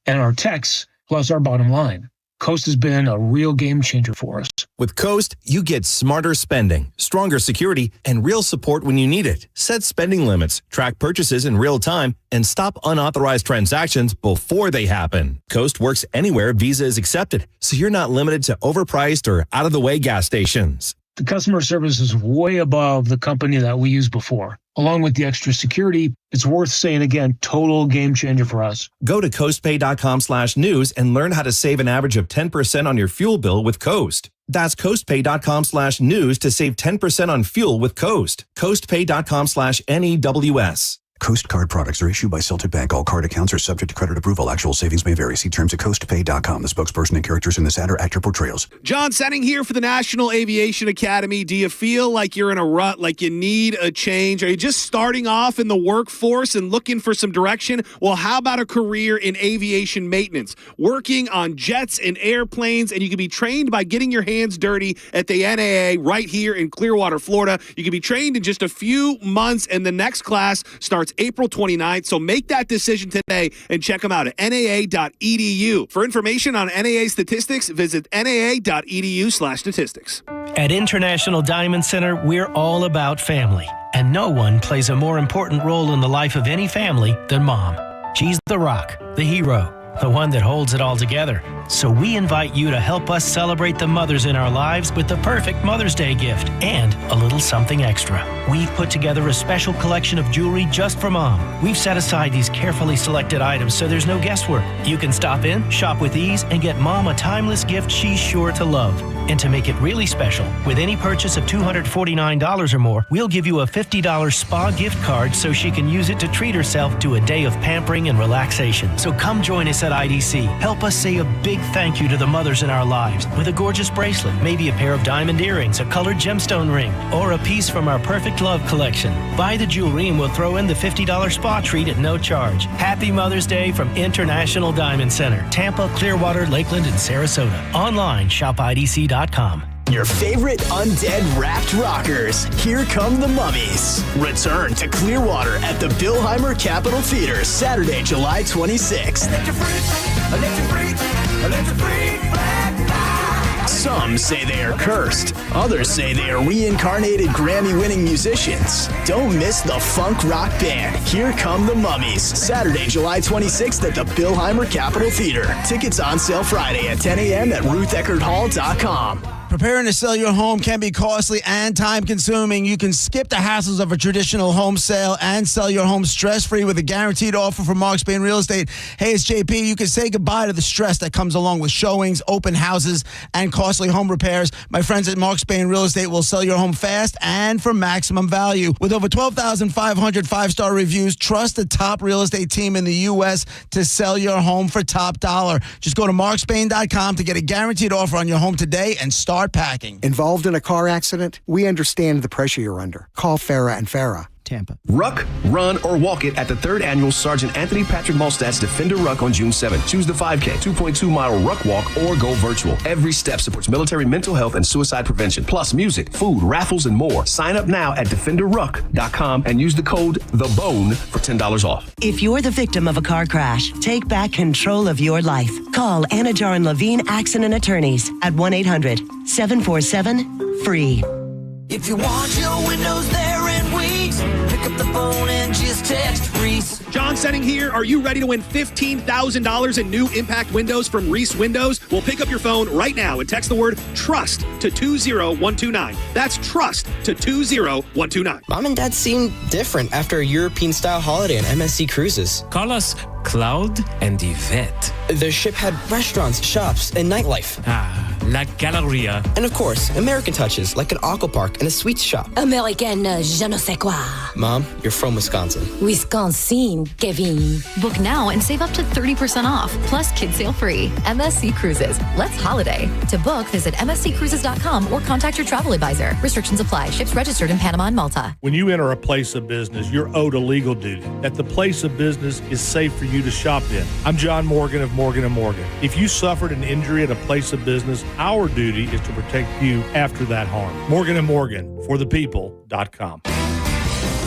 and our techs, plus our bottom line. Coast has been a real game changer for us. With Coast, you get smarter spending, stronger security, and real support when you need it. Set spending limits, track purchases in real time, and stop unauthorized transactions before they happen. Coast works anywhere Visa is accepted, so you're not limited to overpriced or out-of-the-way gas stations. The customer service is way above the company that we used before. Along with the extra security, it's worth saying again, total game changer for us. Go to coastpay.com/news and learn how to save an average of 10% on your fuel bill with Coast. That's coastpay.com/news to save 10% on fuel with Coast. coastpay.com/NEWS. Coast card products are issued by Celtic Bank. All card accounts are subject to credit approval. Actual savings may vary. See terms at coastpay.com. The spokesperson and characters in this ad are actor portrayals. John Senning here for the National Aviation Academy. Do you feel like you're in a rut, like you need a change? Are you just starting off in the workforce and looking for some direction? Well, how about a career in aviation maintenance? Working on jets and airplanes, and you can be trained by getting your hands dirty at the NAA right here in Clearwater, Florida. You can be trained in just a few months, and the next class starts April 29th. So make that decision today and check them out at naa.edu. For information on NAA statistics, visit naa.edu/statistics. At International Diamond Center, we're all about family. And no one plays a more important role in the life of any family than Mom. She's the rock, the hero, the one that holds it all together. So we invite you to help us celebrate the mothers in our lives with the perfect Mother's Day gift and a little something extra. We've put together a special collection of jewelry just for Mom. We've set aside these carefully selected items so there's no guesswork. You can stop in, shop with ease, and get Mom a timeless gift she's sure to love. And to make it really special, with any purchase of $249 or more, we'll give you a $50 spa gift card so she can use it to treat herself to a day of pampering and relaxation. So come join us at IDC. Help us say a big thank you to the mothers in our lives with a gorgeous bracelet, maybe a pair of diamond earrings, a colored gemstone ring, or a piece from our Perfect Love collection. Buy the jewelry and we'll throw in the $50 spa treat at no charge. Happy Mother's Day from International Diamond Center, Tampa, Clearwater, Lakeland, and Sarasota. Online, shopidc.com. Your favorite undead wrapped rockers. Here come the Mummies. Return to Clearwater at the Billheimer Capitol Theater, Saturday, July 26th. Some say they are cursed. Others say they are reincarnated Grammy-winning musicians. Don't miss the funk rock band. Here come the Mummies. Saturday, July 26th at the Billheimer Capitol Theater. Tickets on sale Friday at 10 a.m. at rutheckerdhall.com. Preparing to sell your home can be costly and time-consuming. You can skip the hassles of a traditional home sale and sell your home stress-free with a guaranteed offer from Mark Spain Real Estate. Hey, it's JP. You can say goodbye to the stress that comes along with showings, open houses, and costly home repairs. My friends at Mark Spain Real Estate will sell your home fast and for maximum value. With over 12,500 five-star reviews, trust the top real estate team in the U.S. to sell your home for top dollar. Just go to markspain.com to get a guaranteed offer on your home today and start packing. Involved in a car accident? We understand the pressure you're under. Call Farah and Farah. Tampa. Ruck, run, or walk it at the 3rd Annual Sergeant Anthony Patrick Malstat's Defender Ruck on June 7th. Choose the 5K, 2.2-mile Ruck Walk, or go virtual. Every step supports military mental health and suicide prevention, plus music, food, raffles, and more. Sign up now at DefenderRuck.com and use the code THEBONE for $10 off. If you're the victim of a car crash, take back control of your life. Call Anna Jaron Levine Accident Attorneys at 1-800-747-FREE. If you want your windows there in weeks, pick up the phone and just text free Yes! John Senning here. Are you ready to win $15,000 in new impact windows from Reese Windows? Well, pick up your phone right now and text the word TRUST to 20129. That's TRUST to 20129. Mom and Dad seem different after a European-style holiday on MSC Cruises. Call us Cloud and Yvette. The ship had restaurants, shops, and nightlife. La Galleria. And of course, American touches, like an aqua park and a sweets shop. American je ne sais quoi. Mom, you're from Wisconsin. Wisconsin, Kevin. Book now and save up to 30% off, plus kids sale free. MSC Cruises. Let's holiday. To book, visit msccruises.com or contact your travel advisor. Restrictions apply. Ships registered in Panama and Malta. When you enter a place of business, you're owed a legal duty that the place of business is safe for you to shop in. I'm John Morgan of Morgan & Morgan. If you suffered an injury at a place of business, our duty is to protect you after that harm. Morgan & Morgan, forthepeople.com.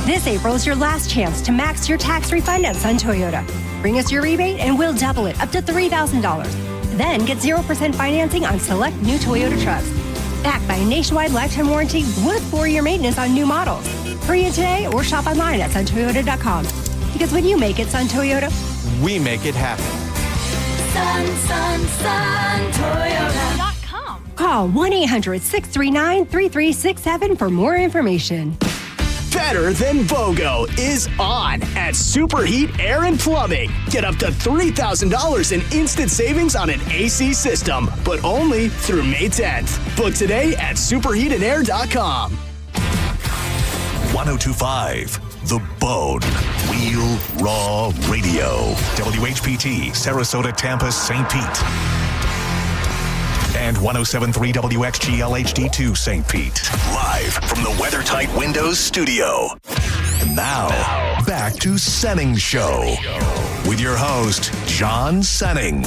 This April is your last chance to max your tax refund at Sun Toyota. Bring us your rebate and we'll double it up to $3,000. Then get 0% financing on select new Toyota trucks. Backed by a nationwide lifetime warranty with 4-year maintenance on new models. Hurry in today or shop online at suntoyota.com. Because when you make it Sun Toyota, we make it happen. Toyota.com. Call 1-800-639-3367 for more information. Better Than BOGO is on at Superheat Air and Plumbing. Get up to $3,000 in instant savings on an AC system, but only through May 10th. Book today at superheatandair.com. 1025 The Bone. Real Raw Radio. WHPT, Sarasota, Tampa, St. Pete. And 107.3 WXGL HD2 St. Pete. Live from the WeatherTight Windows studio. And now, back to Senning Show. With your host, John Senning.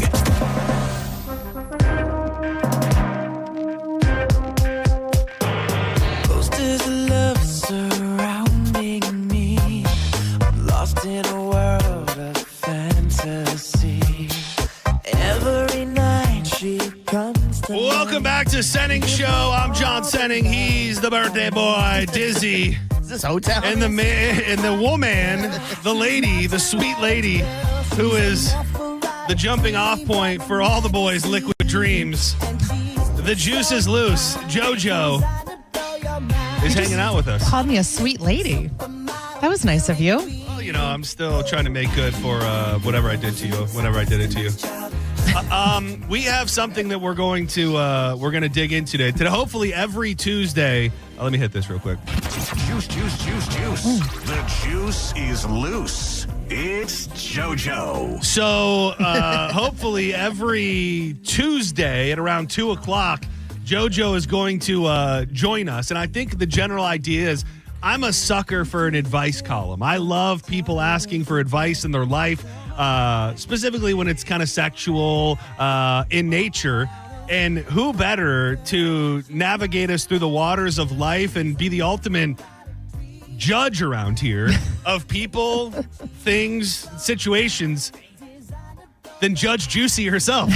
Posters of love surrounding me. I'm lost in a world of fantasy. Every night she comes. Welcome back to Senning Show. I'm John Senning. He's the birthday boy, Dizzy. Is this hotel? And the man, and the woman, the lady, the sweet lady, who is the jumping off point for all the boys' liquid dreams. The juice is loose. JoJo is hanging out with us. Called me a sweet lady. That was nice of you. Well, you know, I'm still trying to make good for whatever I did to you, whenever I did it to you. We have something that we're going to dig into today. Hopefully every Tuesday. Let me hit this real quick. Juice. The juice is loose. It's JoJo. So hopefully every Tuesday at around 2 o'clock, JoJo is going to join us. And I think the general idea is I'm a sucker for an advice column. I love people asking for advice in their life. Specifically when it's kind of sexual in nature. And who better to navigate us through the waters of life and be the ultimate judge around here of people, things, situations than Judge Juicy herself.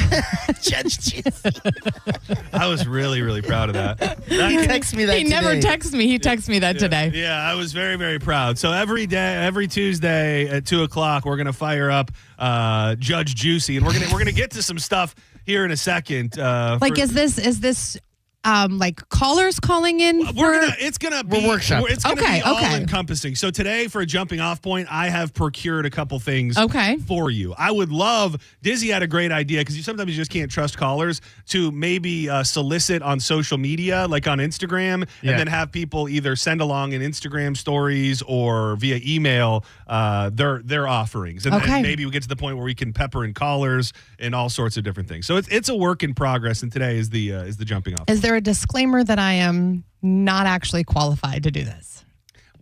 Judge Juicy. I was really, really proud of that. He texted me that He today. never texts me. He texted me that today. Yeah, I was very, very proud. So every Tuesday at 2 o'clock, we're gonna fire up Judge Juicy, and we're gonna get to some stuff here in a second. Is this like callers calling in? It's gonna be Okay. all encompassing. So today, for a jumping off point, I have procured a couple things for you. I would love, Dizzy had a great idea, because sometimes you just can't trust callers, to maybe solicit on social media, like on Instagram, and then have people either send along in Instagram stories or via email their offerings. And then maybe we get to the point where we can pepper in callers and all sorts of different things. So it's a work in progress, and today is the jumping off. Is there a disclaimer that I am not actually qualified to do this?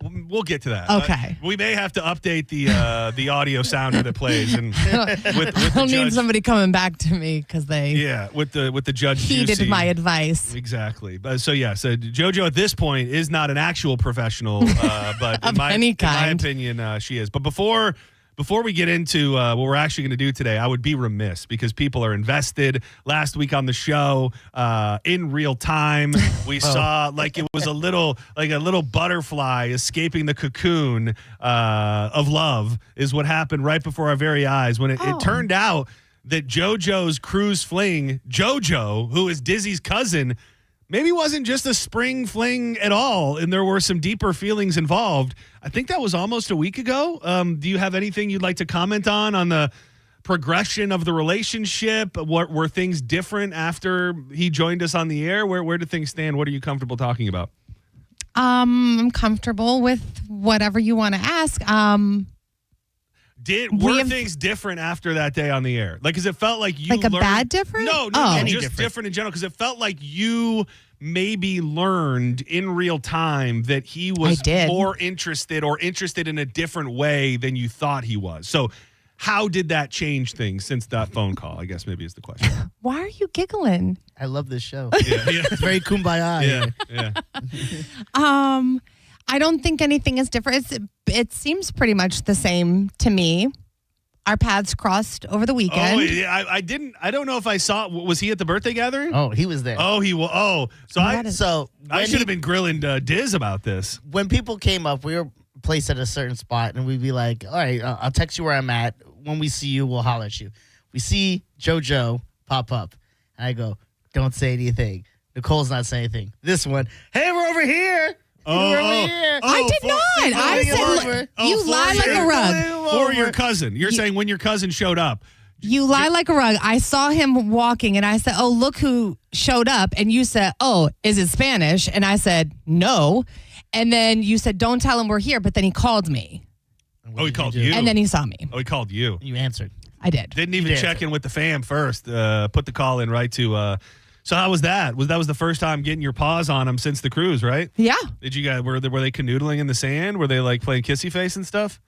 We'll get to that. Okay. We may have to update the audio sounder that plays, and with I'll need somebody coming back to me because they with the Judge heeded Juicy. my advice. Exactly. So JoJo at this point is not an actual professional, but Of in my any kind. opinion, she is. But before before we get into what we're actually going to do today, I would be remiss because people are invested. Last week on the show, in real time, we saw like it was a little butterfly escaping the cocoon of love is what happened right before our very eyes when it turned out that JoJo's cruise fling, JoJo, who is Dizzy's cousin, maybe wasn't just a spring fling at all, and there were some deeper feelings involved. I think that was almost a week ago. Do you have anything you'd like to comment on the progression of the relationship? What were things different after he joined us on the air? Where do things stand? What are you comfortable talking about? I'm comfortable with whatever you want to ask. Were things different after that day on the air? Like, because it felt like you like a learned, bad different? No, just different in general. Because it felt like you maybe learned in real time that he was more interested in a different way than you thought he was. So, how did that change things since that phone call? I guess maybe is the question. Why are you giggling? I love this show. Yeah. It's very kumbaya. Yeah. I don't think anything is different. It seems pretty much the same to me. Our paths crossed over the weekend. Oh, yeah, I didn't. I don't know if I saw. Was he at the birthday gathering? Oh, he was there. Oh, he was. Oh, I should have been grilling Diz about this. When people came up, we were placed at a certain spot, and we'd be like, "All right, I'll text you where I'm at. When we see you, we'll holler at you." We see JoJo pop up, and I go, "Don't say anything." Nicole's not saying anything. This one, "Hey, we're over here." I did not. I said, you lie like a rug. For your cousin. You're saying when your cousin showed up. You lie like a rug. I saw him walking and I said, oh, look who showed up. And you said, oh, is it Spanish? And I said, no. And then you said, don't tell him we're here. But then he called me. Oh, he called you? And then he saw me. Oh, he called you. You answered. I did. Didn't even check in with the fam first. Put the call in right to... So how was that? That was the first time getting your paws on him since the cruise, right? Yeah. Did you guys were they canoodling in the sand? Were they like playing kissy face and stuff?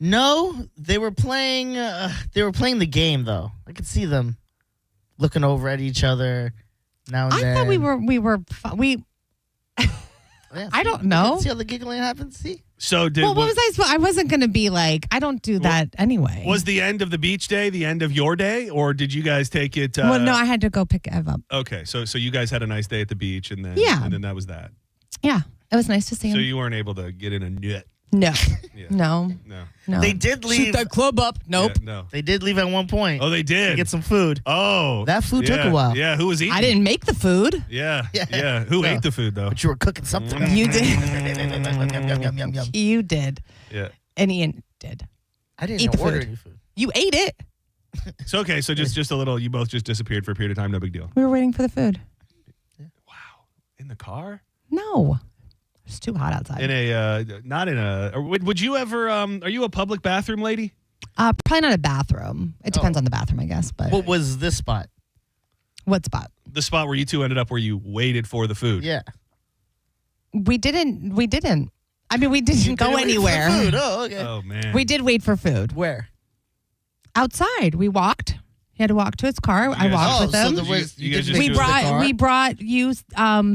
No, they were playing. They were playing the game though. I could see them looking over at each other now and then. I thought we. Yeah, I don't know. See how the giggling happens? See. So what was I supposed? I wasn't going to be like. I don't do that anyway. Was the end of the beach day the end of your day, or did you guys take it? Well, no, I had to go pick Ev up. Okay, so you guys had a nice day at the beach, and then that was that. Yeah, it was nice to see him. So you weren't able to get in a nut. No. Yeah. No. They did leave. Shoot that club up. Nope. Yeah, no. They did leave at one point. Oh, they did. To get some food. Oh. That food took a while. Yeah, who was eating? I didn't make the food. Yeah. Who ate the food, though? But you were cooking something. You did. Yum, yum, yum. You did. Yeah. And Ian did. I didn't Eat the order food. any food. You ate it. So, okay, so just a little, you both just disappeared for a period of time, no big deal. We were waiting for the food. Wow. In the car? No. It's too hot outside. Would you ever, are you a public bathroom lady? Probably not a bathroom. It depends on the bathroom, I guess. But What was this spot? what spot? The spot where you two ended up where you waited for the food. Yeah. We didn't. I mean, we didn't go anywhere. Food. Oh, okay. Oh, man. We did wait for food. Where? Outside. We walked. He had to walk to his car. I walked with him. We brought you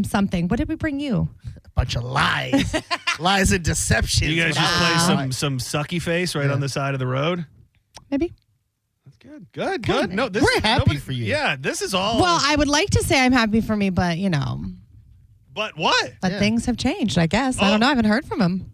something. What did we bring you? Bunch of lies. Lies and deception. You guys just play some sucky face right on the side of the road? Maybe. That's good. Good. No, we're happy for you. Yeah, this is all. Well, I would like to say I'm happy for me, but But what? But things have changed, I guess. I don't know. I haven't heard from him.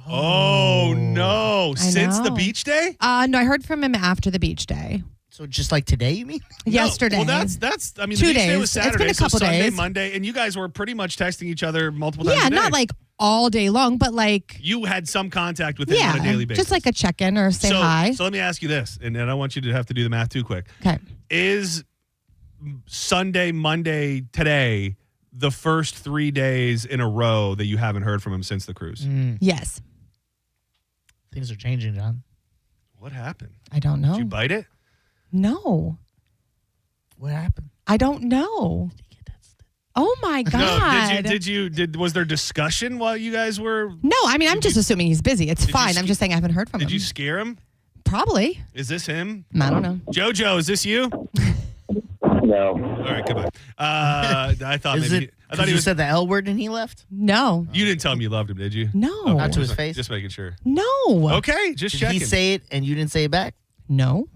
Oh no. Since the beach day? No, I heard from him after the beach day. So just like today, you mean? Yesterday. Well, that's. I mean, 2 the beach day days. was Saturday, It's been a couple Sunday, days. Monday, and you guys were pretty much texting each other multiple times. Yeah, a day. not like all day long, but like you had some contact with him on a daily basis. Just like a check-in or say hi. So let me ask you this, and I want you to have to do the math too quick. Okay. Is Sunday, Monday, today the first 3 days in a row that you haven't heard from him since the cruise? Yes. Things are changing, John. What happened? I don't know. Did you bite it? No. What happened? I don't know. Oh my God. No, was there discussion while you guys were? No, I mean, I'm just assuming he's busy. It's fine. I'm just saying I haven't heard from him. Did you scare him? Probably. Is this him? I don't know. JoJo, is this you? Yeah, So. All right, goodbye. I thought Is maybe. it I thought he you was. said the L word and he left? No. You didn't tell him you loved him, did you? No. Okay, Not to his just- face? Just making sure. No. Okay, just Did checking. he say it and you didn't say it back? No.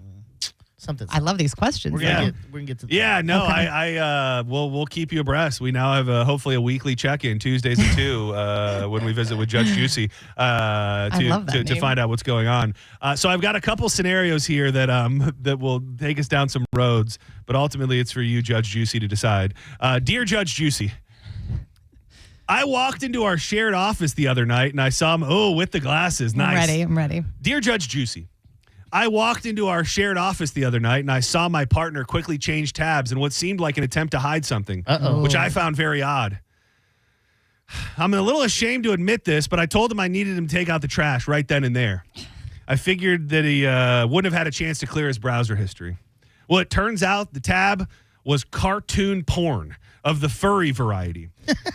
Something. I love these questions. We're gonna get to Yeah, no, Okay. we'll keep you abreast. We now have hopefully a weekly check-in Tuesdays at 2 when we visit with Judge Juicy love that to name. find out what's going on. So I've got a couple scenarios here that that will take us down some roads, but ultimately it's for you, Judge Juicy, to decide. Dear Judge Juicy, I walked into our shared office the other night and I saw him. With the glasses, nice. I'm ready. Dear Judge Juicy, I walked into our shared office the other night and I saw my partner quickly change tabs in what seemed like an attempt to hide something, which I found very odd. I'm a little ashamed to admit this, but I told him I needed him to take out the trash right then and there. I figured that he wouldn't have had a chance to clear his browser history. Well, it turns out the tab was cartoon porn of the furry variety.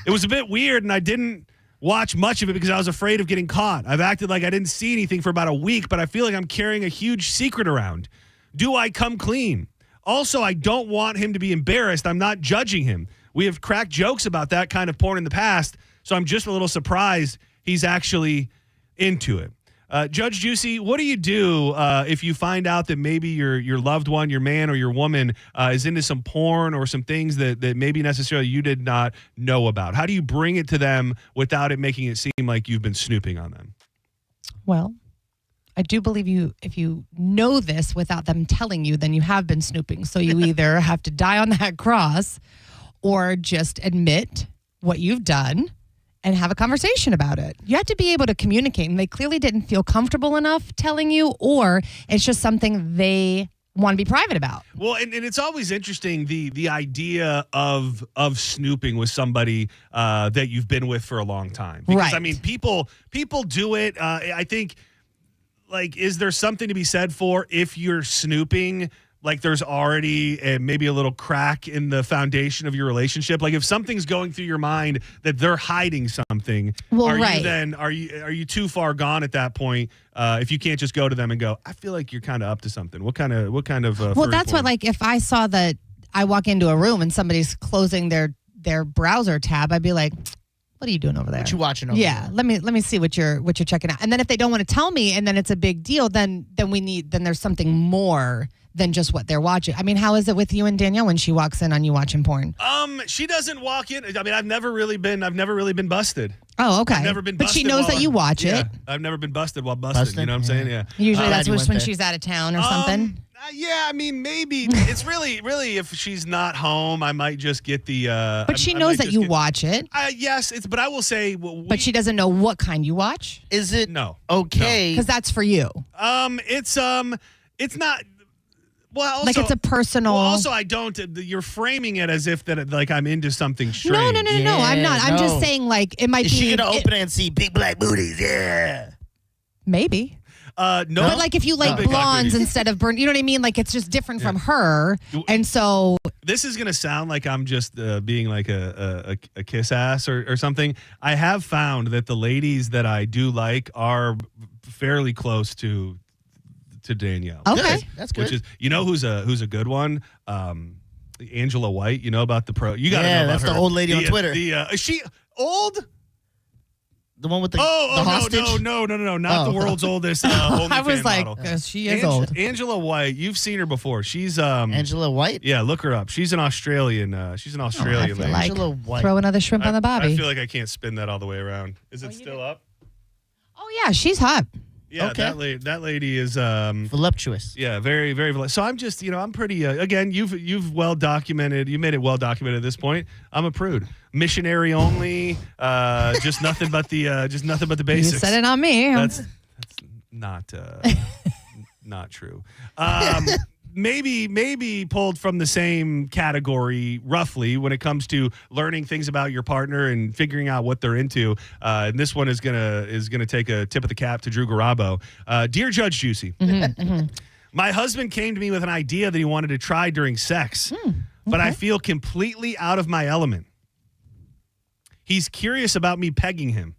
It was a bit weird, and I didn't watch much of it because I was afraid of getting caught. I've acted like I didn't see anything for about a week, but I feel like I'm carrying a huge secret around. Do I come clean? Also, I don't want him to be embarrassed. I'm not judging him. We have cracked jokes about that kind of porn in the past, so I'm just a little surprised he's actually into it. Judge Juicy, what do you do if you find out that maybe your loved one, your man or your woman is into some porn or some things that maybe necessarily you did not know about? How do you bring it to them without it making it seem like you've been snooping on them? Well, I do believe if you know this without them telling you, then you have been snooping. So you either have to die on that cross or just admit what you've done and have a conversation about it. You have to be able to communicate, and they clearly didn't feel comfortable enough telling you, or it's just something they want to be private about. Well, and it's always interesting the idea of snooping with somebody that you've been with for a long time. Because Right. I mean, people do it. I think, like, is there something to be said for if you're snooping? Like there's already maybe a little crack in the foundation of your relationship. Like if something's going through your mind that they're hiding something, Well, are right. you then are you too far gone at that point? If you can't just go to them and go, I feel like you're kind of up to something. What kind of Well, furry that's porn? what, like, if I saw that I walk into a room and somebody's closing their browser tab, I'd be like, what are you doing over there? What you watching over Yeah, let me see what you're checking out. And then if they don't want to tell me, and then it's a big deal, then there's something more than just what they're watching. I mean, how is it with you and Danielle when she walks in on you watching porn? She doesn't walk in. I mean, I've never really been busted. Oh, okay. I've never been but busted. she knows that you watch Yeah, it. I've never been busted while busting. You know what I'm saying? Yeah. Usually that's you when went there. she's out of town or something. Yeah, I mean, maybe it's really if she's not home, I might just get the. But she knows that you watch it. Yes, but I will say. But she doesn't know what kind you watch. Is it no okay? Because that's for you. It's not. Well, also, Like it's a personal. Well, also, I don't. You're framing it as if that like I'm into something strange. No. I'm not. I'm just saying, like, it might Is be. she gonna open it and see big black booties? Yeah. Maybe. No. But like if you like Big black blondes booties. instead of burn, you know what I mean? Like it's just different from her. And so This is gonna sound like I'm just being like a kiss ass or something. I have found that the ladies that I do like are fairly close to Danielle. Okay. That's good. Which is, who's a good one? Angela White. You know about the pro? You gotta Yeah, know about that's her. the old lady on Twitter. Is she old? The one with the no, hostage? not the world's oldest. I was OnlyFans like, model. she is old. Angela White. You've seen her before. She's Angela White? Yeah, look her up. She's an Australian. She's an Australian I feel lady. like Angela White. throw another shrimp on the bobby. I feel like I can't spin that all the way around. Is it still up? Oh yeah, she's hot. Yeah, Okay. that lady is Voluptuous. yeah, very very so I'm just, I'm pretty again, you've well documented, you made it well documented at this point. I'm a prude. Missionary only, just nothing but the basics. You said it on me. That's not not true. Maybe pulled from the same category roughly when it comes to learning things about your partner and figuring out what they're into. And this one is gonna take a tip of the cap to Drew Garabo. Dear Judge Juicy, my husband came to me with an idea that he wanted to try during sex, but I feel completely out of my element. He's curious about me pegging him.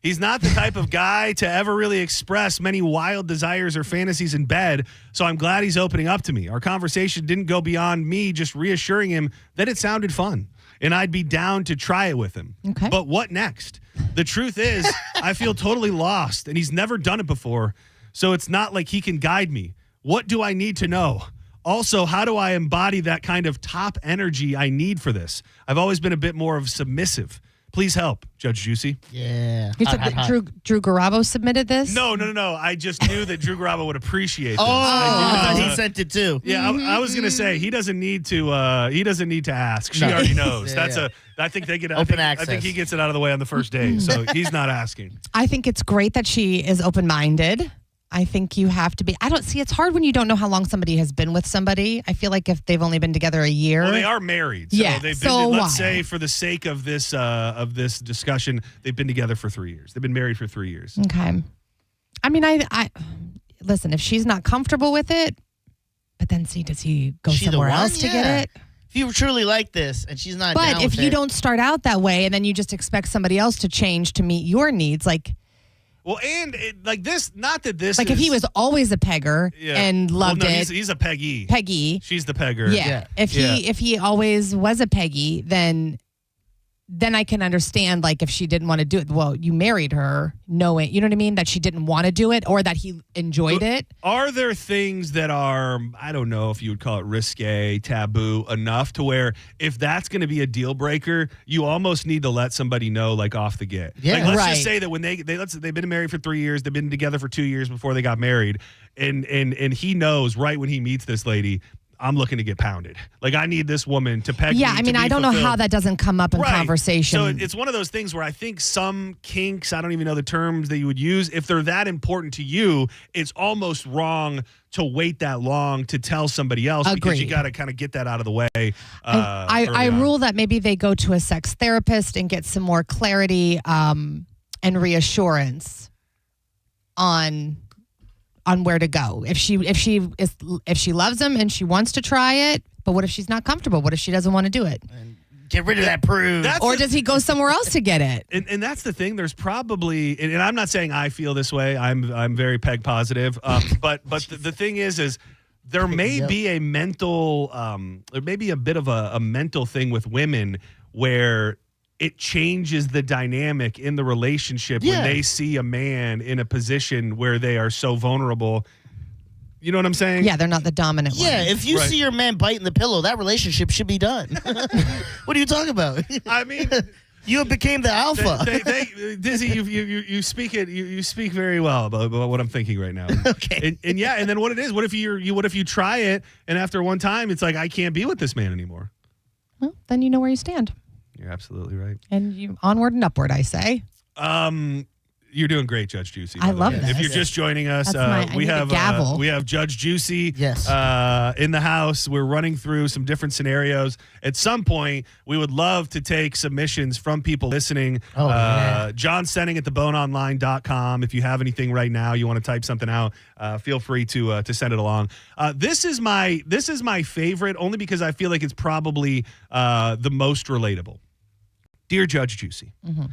He's not the type of guy to ever really express many wild desires or fantasies in bed, so I'm glad he's opening up to me. Our conversation didn't go beyond me just reassuring him that it sounded fun, and I'd be down to try it with him. Okay. But what next? The truth is, I feel totally lost, and he's never done it before, so it's not like he can guide me. What do I need to know? Also, how do I embody that kind of top energy I need for this? I've always been a bit more of submissive. Please help, Judge Juicy. Yeah. You said that Drew Garabo submitted this? No. I just knew that Drew Garabo would appreciate this. I thought he sent it too. Yeah, I was gonna say he doesn't need to ask. She already knows. I think they get open I access. think he gets it out of the way on the first day, so he's not asking. I think it's great that she is open-minded. I think you have to be. I don't see. It's hard when you don't know how long somebody has been with somebody. I feel like if they've only been together a year. Well, they are married. So Yeah, they've so been. why? Let's say, for the sake of this discussion, they've been together for 3 years. They've been married for 3 years. Okay. I mean, I listen. If she's not comfortable with it, but then does he go She the somewhere one? else to get Yeah. it? If you truly like this and she's not But down if with you it, don't start out that way and then you just expect somebody else to change to meet your needs, like. Well, and like this, not that this. Like is, if he was always a pegger and loved well, no, it. He's a Peggy. Peggy. She's the pegger. Yeah. If he always was a Peggy, then I can understand, like, if she didn't want to do it. Well, you married her knowing, you know what I mean, that she didn't want to do it or that he enjoyed it. Are there things that are, I don't know if you would call it risque, taboo enough to where if that's going to be a deal breaker, you almost need to let somebody know, like, off the get. Yeah. Like, let's Right. just say that when they've been married for 3 years, they've been together for 2 years before they got married, and he knows right when he meets this lady, I'm looking to get pounded. Like, I need this woman to peg me. Yeah, I mean, to be I don't know fulfilled. how that doesn't come up in Right. conversation. So it's one of those things where I think some kinks, I don't even know the terms that you would use, if they're that important to you, it's almost wrong to wait that long to tell somebody else because you Agreed. got to kind of get that out of the way. I early on. rule that maybe they go to a sex therapist and get some more clarity and reassurance on where to go. If she loves him and she wants to try it, but what if she's not comfortable? What if she doesn't want to do it? get rid of that prude. Or does he go somewhere else to get it? And that's the thing. There's probably, and I'm not saying I feel this way. I'm very peg positive. But the thing is there may be a mental, there may be a bit of a mental thing with women where it changes the dynamic in the relationship when they see a man in a position where they are so vulnerable. You know what I'm saying? Yeah, they're not the dominant one. Yeah, if you see your man biting the pillow, that relationship should be done. What are you talking about? I mean, you became the alpha. Dizzy, you speak it. You speak very well about what I'm thinking right now. Okay. And then what it is? What if you try it and after one time it's like I can't be with this man anymore? Well, then you know where you stand. You're absolutely right. And you onward and upward, I say. You're doing great, Judge Juicy. I love this. If you're just joining us, I we need a have gavel. we have Judge Juicy yes. In the house. We're running through some different scenarios. At some point, we would love to take submissions from people listening. John Senning at theboneonline.com. If you have anything right now, you want to type something out, feel free to send it along. This is my favorite, only because I feel like it's probably the most relatable. Dear Judge Juicy. Mm-hmm.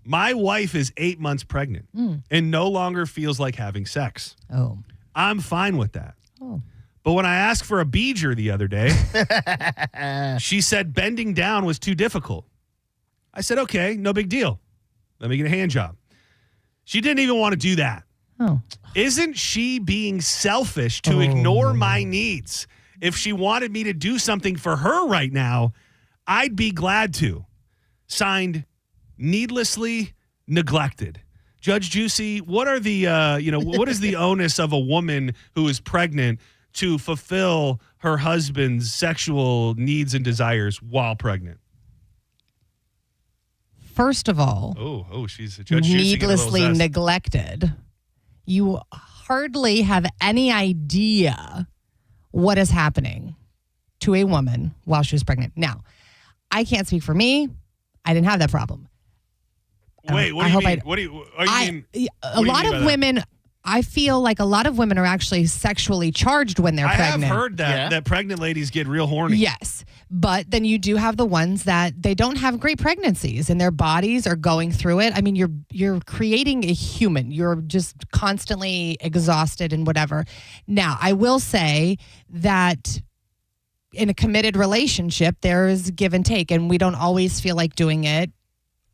My wife is 8 months pregnant and no longer feels like having sex. Oh. I'm fine with that. Oh. But when I asked for a beeger the other day, she said bending down was too difficult. I said, okay, no big deal. Let me get a hand job. She didn't even want to do that. Oh. Isn't she being selfish to ignore my needs? If she wanted me to do something for her right now, I'd be glad to. Signed, Needlessly Neglected. Judge Juicy, what are the what is the onus of a woman who is pregnant to fulfill her husband's sexual needs and desires while pregnant? First of all, she's a Judge Juicy. needlessly neglected. You hardly have any idea what is happening to a woman while she was pregnant. Now, I can't speak for me. I didn't have that problem. Wait, what do you mean? What do you mean? A lot of women I feel like a lot of women are actually sexually charged when they're pregnant. I have heard that pregnant ladies get real horny. Yes. But then you do have the ones that they don't have great pregnancies and their bodies are going through it. I mean, you're creating a human. You're just constantly exhausted and whatever. Now, I will say that in a committed relationship, there's give and take, and we don't always feel like doing it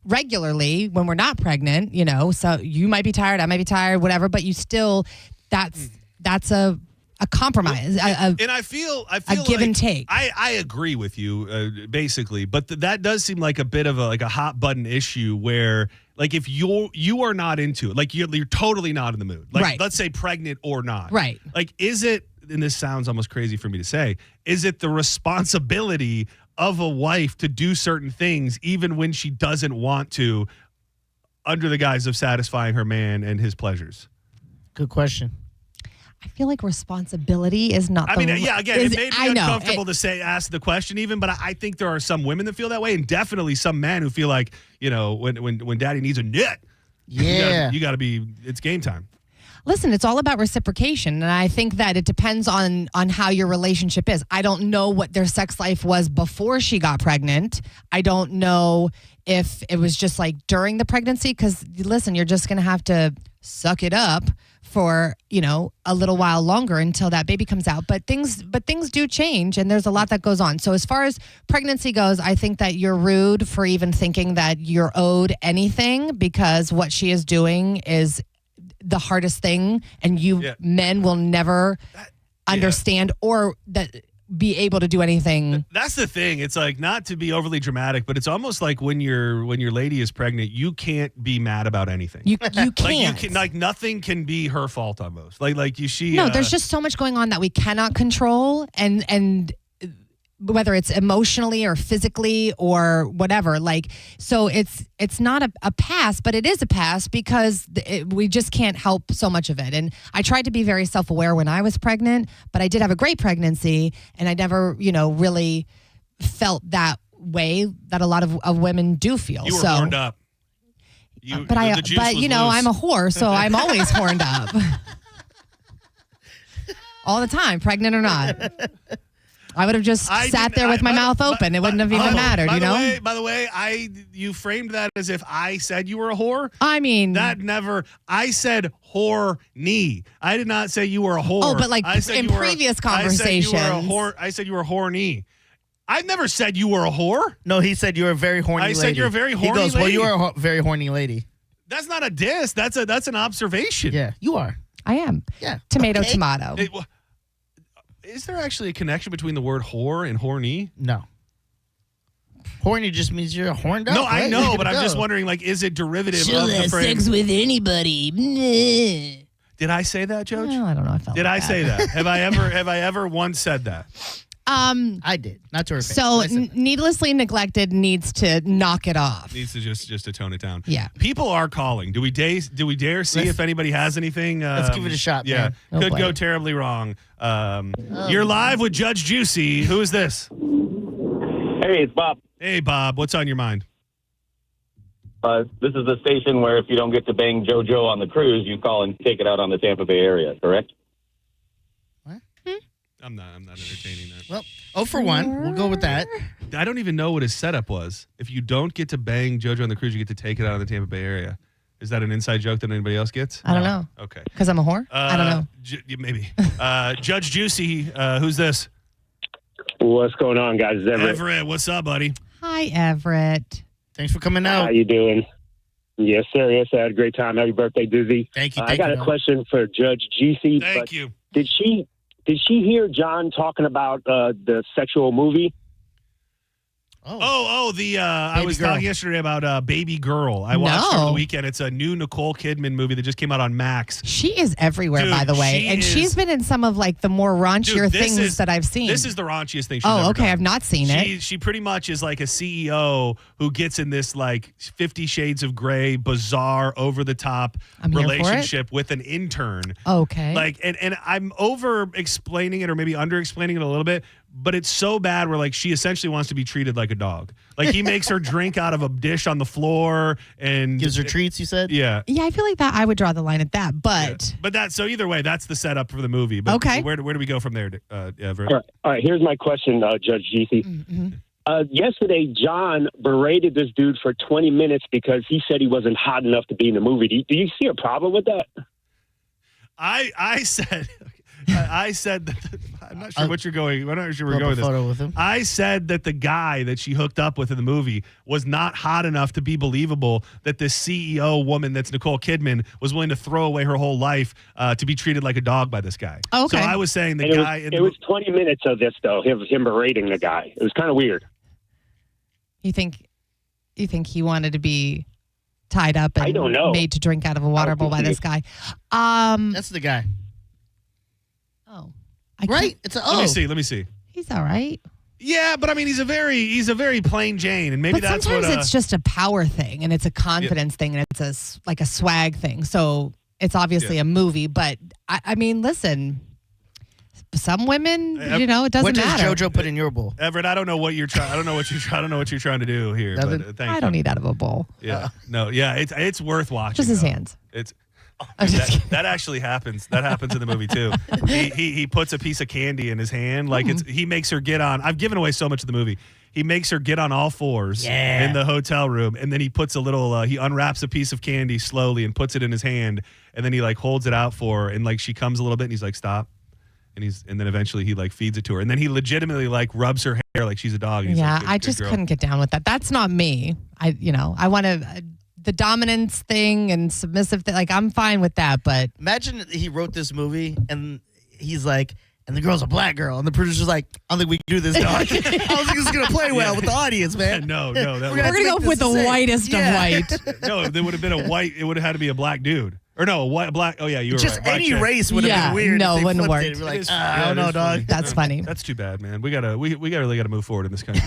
regularly when we're not pregnant, so you might be tired, I might be tired, whatever, but you still, that's a compromise. And I feel a give like and take. I agree with you, basically, but that does seem like a bit of a hot button issue where, like, if you are not into it, like you're totally not in the mood, like, right. Let's say pregnant or not, right? Like, is it? And this sounds almost crazy for me to say, is it the responsibility of a wife to do certain things even when she doesn't want to, under the guise of satisfying her man and his pleasures? Good question. I feel like responsibility is not. It made me uncomfortable to ask the question even, but I think there are some women that feel that way, and definitely some men who feel like, when daddy needs a nut, you got to be. It's game time. Listen, it's all about reciprocation, and I think that it depends on how your relationship is. I don't know what their sex life was before she got pregnant. I don't know if it was just like during the pregnancy, because listen, you're just going to have to suck it up for, a little while longer until that baby comes out. But things do change, and there's a lot that goes on. So as far as pregnancy goes, I think that you're rude for even thinking that you're owed anything, because what she is doing is the hardest thing, and men will never understand or that be able to do anything. That's the thing. It's like, not to be overly dramatic, but it's almost like when your lady is pregnant, you can't be mad about anything. You can't. Like nothing can be her fault almost. There's just so much going on that we cannot control, and whether it's emotionally or physically or whatever, so it's not a pass, but it is a pass because we just can't help so much of it. And I tried to be very self-aware when I was pregnant, but I did have a great pregnancy, and I never, really felt that way that a lot of women do feel. You were horned up. I'm a whore, so I'm always horned up. All the time, pregnant or not. I would have just sat there with my mouth open. It wouldn't have even mattered, By the way, you framed that as if I said you were a whore. I mean, I said horny. I did not say you were a whore. Oh, but in previous conversations. I said you were horny. I've never said you were a whore. No, he said you were a very horny lady. I said you're a very horny lady. He goes, well, you are a very horny lady. That's not a diss. That's an observation. Yeah, you are. I am. Yeah. Tomato. Is there actually a connection between the word whore and horny? No. Horny just means you're horned up. No, right? I know, but I'm just wondering, is it derivative She'll of the have phrase? sex with anybody. Did I say that, Judge? No, I don't know. Did I say that? Have I ever once said that? I did. Not to her face. So needlessly neglected needs to knock it off. Needs to just to tone it down. Yeah. People are calling. Do we dare see if anybody has anything? Let's give it a shot. Yeah. Man. Could go terribly wrong. You're live with Judge Juicy. Who is this? Hey, it's Bob. Hey, Bob. What's on your mind? This is the station where if you don't get to bang JoJo on the cruise, you call and take it out on the Tampa Bay area, correct? I'm not entertaining that. Well, 0 for 1. We'll go with that. I don't even know what his setup was. If you don't get to bang JoJo on the cruise, you get to take it out of the Tampa Bay area. Is that an inside joke that anybody else gets? I don't know. Okay. Because I'm a whore? I don't know. Maybe. Judge Juicy, who's this? What's going on, guys? It's Everett. Everett, what's up, buddy? Hi, Everett. Thanks for coming out. How you doing? Yes, sir. Yes, I had a great time. Happy birthday, Dizzy. Thank you. I got a question for Judge Juicy. Thank you. Did she hear John talking about the sexual movie? I was talking yesterday about Baby Girl. I watched over the weekend. It's a new Nicole Kidman movie that just came out on Max. She is everywhere, by the way. She's been in some of the more raunchier things that I've seen. This is the raunchiest thing she's ever done. I've not seen it. She pretty much is like a CEO who gets in this 50 Shades of Grey, bizarre, over-the-top relationship with an intern. Okay. And I'm over-explaining it or maybe under-explaining it a little bit, but it's so bad where like she essentially wants to be treated like a dog. Like he makes her drink out of a dish on the floor and gives her treats, you said? Yeah. Yeah, I feel like that I would draw the line at that, but But so either way, that's the setup for the movie. But okay. Where do we go from there, Everett? All right. Here's my question, Judge GC. Mm-hmm. Yesterday, John berated this dude for 20 minutes because he said he wasn't hot enough to be in the movie. Do you see a problem with that? I said that I'm not sure what you're going. I'm not sure we're going with this. I said that the guy that she hooked up with in the movie was not hot enough to be believable. That this CEO woman, that's Nicole Kidman, was willing to throw away her whole life to be treated like a dog by this guy. Okay. So I was saying the And guy. It was 20 minutes of this though. Him berating the guy. It was kind of weird. You think he wanted to be tied up and I don't know. made to drink out of a water bowl by this guy? That's the guy. Oh, right. It's Let me see. He's all right. Yeah, but I mean, he's a very plain Jane, and maybe But that's sometimes what. it's just a power thing, and it's a confidence thing, and it's like a swag thing. So it's obviously a movie, but I mean, listen. Some women, it doesn't what matter. What does JoJo put in your bowl? Everett, I don't know what you're trying. I don't know what you're trying to do here. But thank I you. don't eat out of a bowl. Yeah, no, yeah, it's worth watching. Just his though. hands. It's that actually happens. That happens in the movie too. He puts a piece of candy in his hand, like he makes her get on. I've given away so much of the movie. He makes her get on all fours in the hotel room, and then he puts a little. He unwraps a piece of candy slowly and puts it in his hand, and then he like holds it out for her, and like she comes a little bit, and he's like, "Stop." And then eventually he like feeds it to her, and then he legitimately like rubs her hair like she's a dog. And he's Yeah, like, I just couldn't get down with that. That's not me. I want to the dominance thing and submissive thing. Like I'm fine with that, but Imagine he wrote this movie and he's like, and the girl's a black girl, and the producer's like, I don't think we can do this, dog. I don't think this is gonna play well with the audience, man. No, we're gonna go with the whitest of white. No, there would have been a white. It would have had to be a black dude. Or no, a black. Oh yeah, you were Just right. Black any chick. race would have been weird. No, if they wouldn't flipped work. it. We're like, Yeah, I don't know, it is dog. funny. That's funny. That's too bad, man. We really gotta move forward in this country.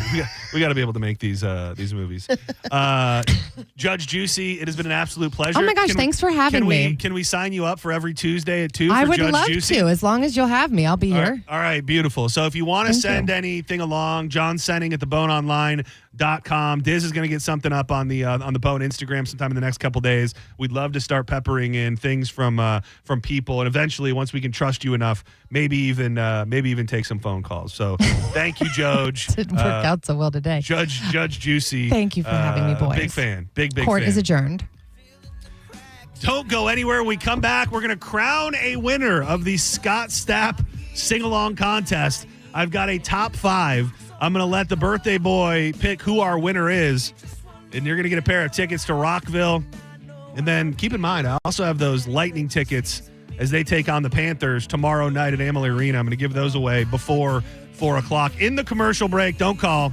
We gotta be able to make these movies. Judge Juicy, it has been an absolute pleasure. Oh my gosh, thanks for having me. Can we sign you up for every Tuesday at 2 I for would Judge love Juicy? to, as long as you'll have me. I'll be here. All right, beautiful. So if you want to send anything along, John's sending at theboneonline.com. Diz is going to get something up on the Bone Instagram sometime in the next couple days. We'd love to start peppering in things from people, and eventually, once we can trust you enough, maybe even take some phone calls. So thank you, Judge. Didn't work out so well today. Judge Juicy. Thank you for having me, boys. Big fan. Big Court fan. is adjourned. Don't go anywhere. When we come back, we're going to crown a winner of the Scott Stapp Sing-Along Contest. I've got a top 5. I'm going to let the birthday boy pick who our winner is, and you're going to get a pair of tickets to Rockville. And then keep in mind, I also have those Lightning tickets as they take on the Panthers tomorrow night at Amalie Arena. I'm going to give those away before 4 o'clock. In the commercial break, don't call.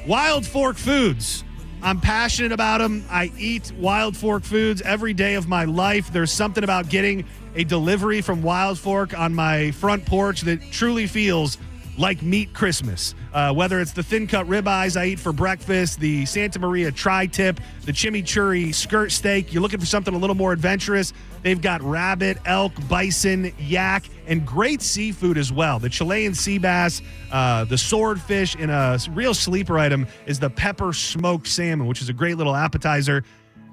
Wild Fork Foods. I'm passionate about them. I eat Wild Fork Foods every day of my life. There's something about getting a delivery from Wild Fork on my front porch that truly feels like meat Christmas. Whether it's the thin-cut ribeyes I eat for breakfast, the Santa Maria tri-tip, the chimichurri skirt steak, you're looking for something a little more adventurous, they've got rabbit, elk, bison, yak, and great seafood as well. The Chilean sea bass, the swordfish, and a real sleeper item is the pepper smoked salmon, which is a great little appetizer.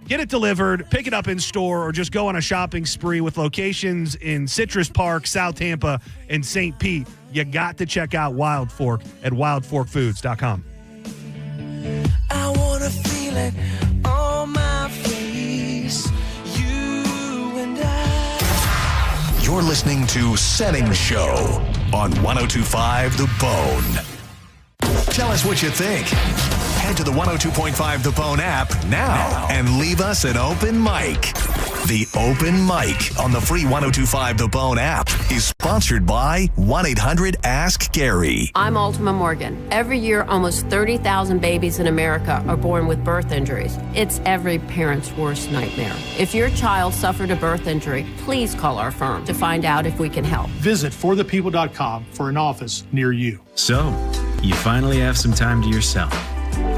Get it delivered, pick it up in store, or just go on a shopping spree with locations in Citrus Park, South Tampa, and St. Pete. You got to check out Wild Fork at wildforkfoods.com. I wanna feel it on my face. You and I. You're listening to Setting Show on 102.5 The Bone. Tell us what you think. Head to the 102.5 The Bone app now and leave us an open mic. The Open Mic on the free 102.5 The Bone app is sponsored by 1-800-ASK-GARY. I'm Ultima Morgan. Every year, almost 30,000 babies in America are born with birth injuries. It's every parent's worst nightmare. If your child suffered a birth injury, please call our firm to find out if we can help. Visit forthepeople.com for an office near you. So, you finally have some time to yourself.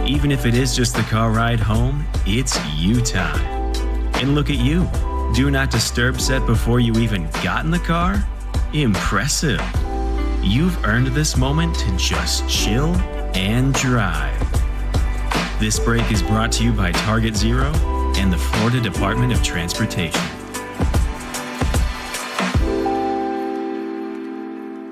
Even if it is just the car ride home, it's you time. And look at you. Do not disturb set before you even got in the car? Impressive. you've earned this moment to just chill and drive. This break is brought to you by Target Zero and the Florida Department of Transportation.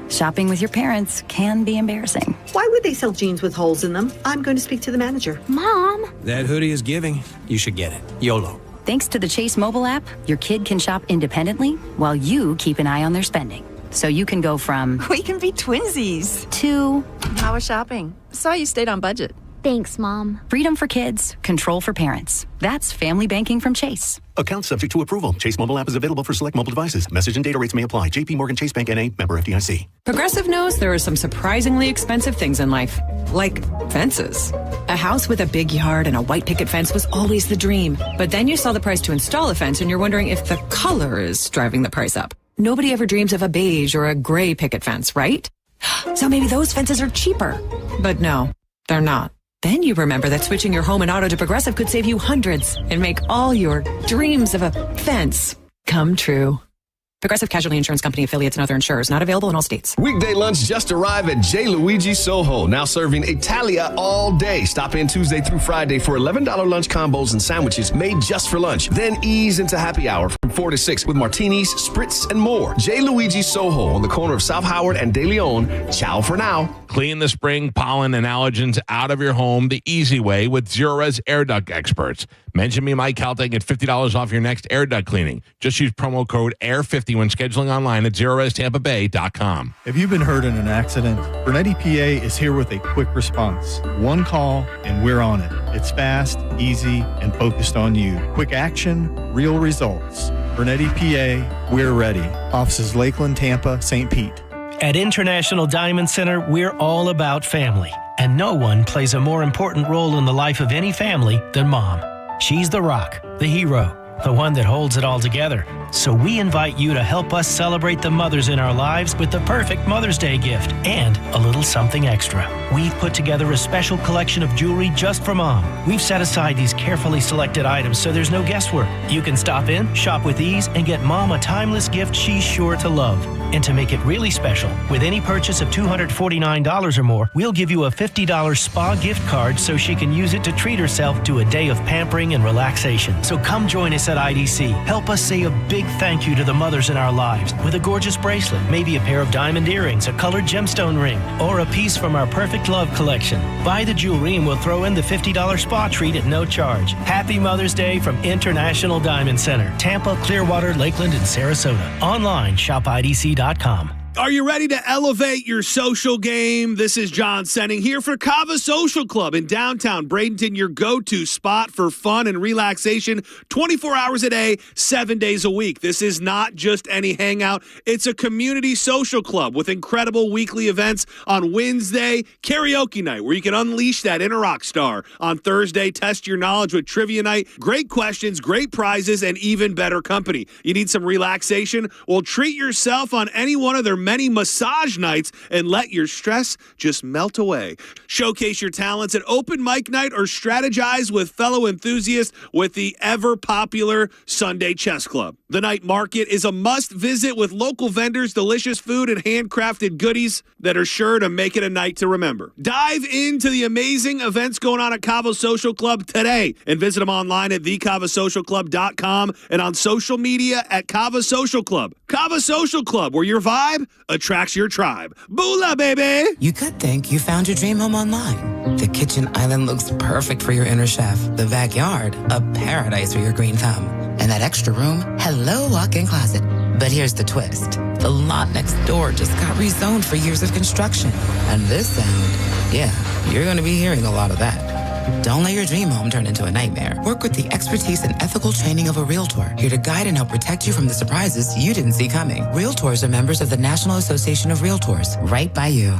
Shopping with your parents can be embarrassing. Why would they sell jeans with holes in them? I'm going to speak to the manager. Mom! That hoodie is giving. You should get it. YOLO. Thanks to the Chase mobile app, your kid can shop independently while you keep an eye on their spending. So you can go from... We can be twinsies. ...to... How was shopping? Saw you stayed on budget. Thanks, Mom. Freedom for kids, control for parents. That's family banking from Chase. Account subject to approval. Chase mobile app is available for select mobile devices. Message and data rates may apply. JP Morgan Chase Bank N.A. member FDIC. Progressive knows there are some surprisingly expensive things in life, like fences. A house with a big yard and a white picket fence was always the dream. But then you saw the price to install a fence and you're wondering if the color is driving the price up. Nobody ever dreams of a beige or a gray picket fence, right? So maybe those fences are cheaper. But no, they're not. Then you remember that switching your home and auto to Progressive could save you hundreds and make all your dreams of a fence come true. Progressive Casualty Insurance Company affiliates and other insurers. Not available in all states. Weekday lunch just arrived at J. Luigi Soho. Now serving Italia all day. Stop in Tuesday through Friday for $11 lunch combos and sandwiches made just for lunch. Then ease into happy hour from 4 to 6 with martinis, spritz, and more. J. Luigi Soho on the corner of South Howard and De Leon. Ciao for now. Clean the spring, pollen, and allergens out of your home the easy way with Zero-Res Air Duct Experts. Mention me, Mike Caltech, get $50 off your next air duct cleaning. Just use promo code AIR50 when scheduling online at ZeroResTampaBay.com. Have you been hurt in an accident? Burnett EPA is here with a quick response. One call and we're on it. It's fast, easy, and focused on you. Quick action, real results. Burnett EPA, we're ready. Offices Lakeland, Tampa, St. Pete. At International Diamond Center, we're all about family. And no one plays a more important role in the life of any family than Mom. She's the rock, the hero, the one that holds it all together. So we invite you to help us celebrate the mothers in our lives with the perfect Mother's Day gift and a little something extra. We've put together a special collection of jewelry just for Mom. We've set aside these carefully selected items so there's no guesswork. You can stop in, shop with ease, and get Mom a timeless gift she's sure to love. And to make it really special, with any purchase of $249 or more, we'll give you a $50 spa gift card so she can use it to treat herself to a day of pampering and relaxation. So come join us at IDC. Help us say a big thank you to the mothers in our lives with a gorgeous bracelet, maybe a pair of diamond earrings, a colored gemstone ring, or a piece from our Perfect Love collection. Buy the jewelry and we'll throw in the $50 spa treat at no charge. Happy Mother's Day from International Diamond Center, Tampa, Clearwater, Lakeland, and Sarasota. Online, shop IDC.com. Are you ready to elevate your social game? This is John Senning here for Kava Social Club in downtown Bradenton, your go-to spot for fun and relaxation 24 hours a day, 7 days a week. This is not just any hangout. It's a community social club with incredible weekly events on Wednesday, karaoke night, where you can unleash that inner rock star. On Thursday, test your knowledge with trivia night, great questions, great prizes, and even better company. You need some relaxation? Well, treat yourself on any one of their many massage nights and let your stress just melt away. Showcase your talents at open mic night or strategize with fellow enthusiasts with the ever popular Sunday Chess Club. The night market is a must visit with local vendors, delicious food, and handcrafted goodies that are sure to make it a night to remember. Dive into the amazing events going on at Cavo Social Club today and visit them online at thecavasocialclub.com and on social media at Cava Social Club. Cava Social Club, where your vibe attracts your tribe. Boola, baby! You could think you found your dream home online. The kitchen island looks perfect for your inner chef. The backyard, a paradise for your green thumb. And that extra room, hello walk-in closet. But here's the twist. The lot next door just got rezoned for years of construction. And this sound, yeah, you're going to be hearing a lot of that. Don't let your dream home turn into a nightmare. Work with the expertise and ethical training of a Realtor, here to guide and help protect you from the surprises you didn't see coming. Realtors are members of the National Association of Realtors, right by you.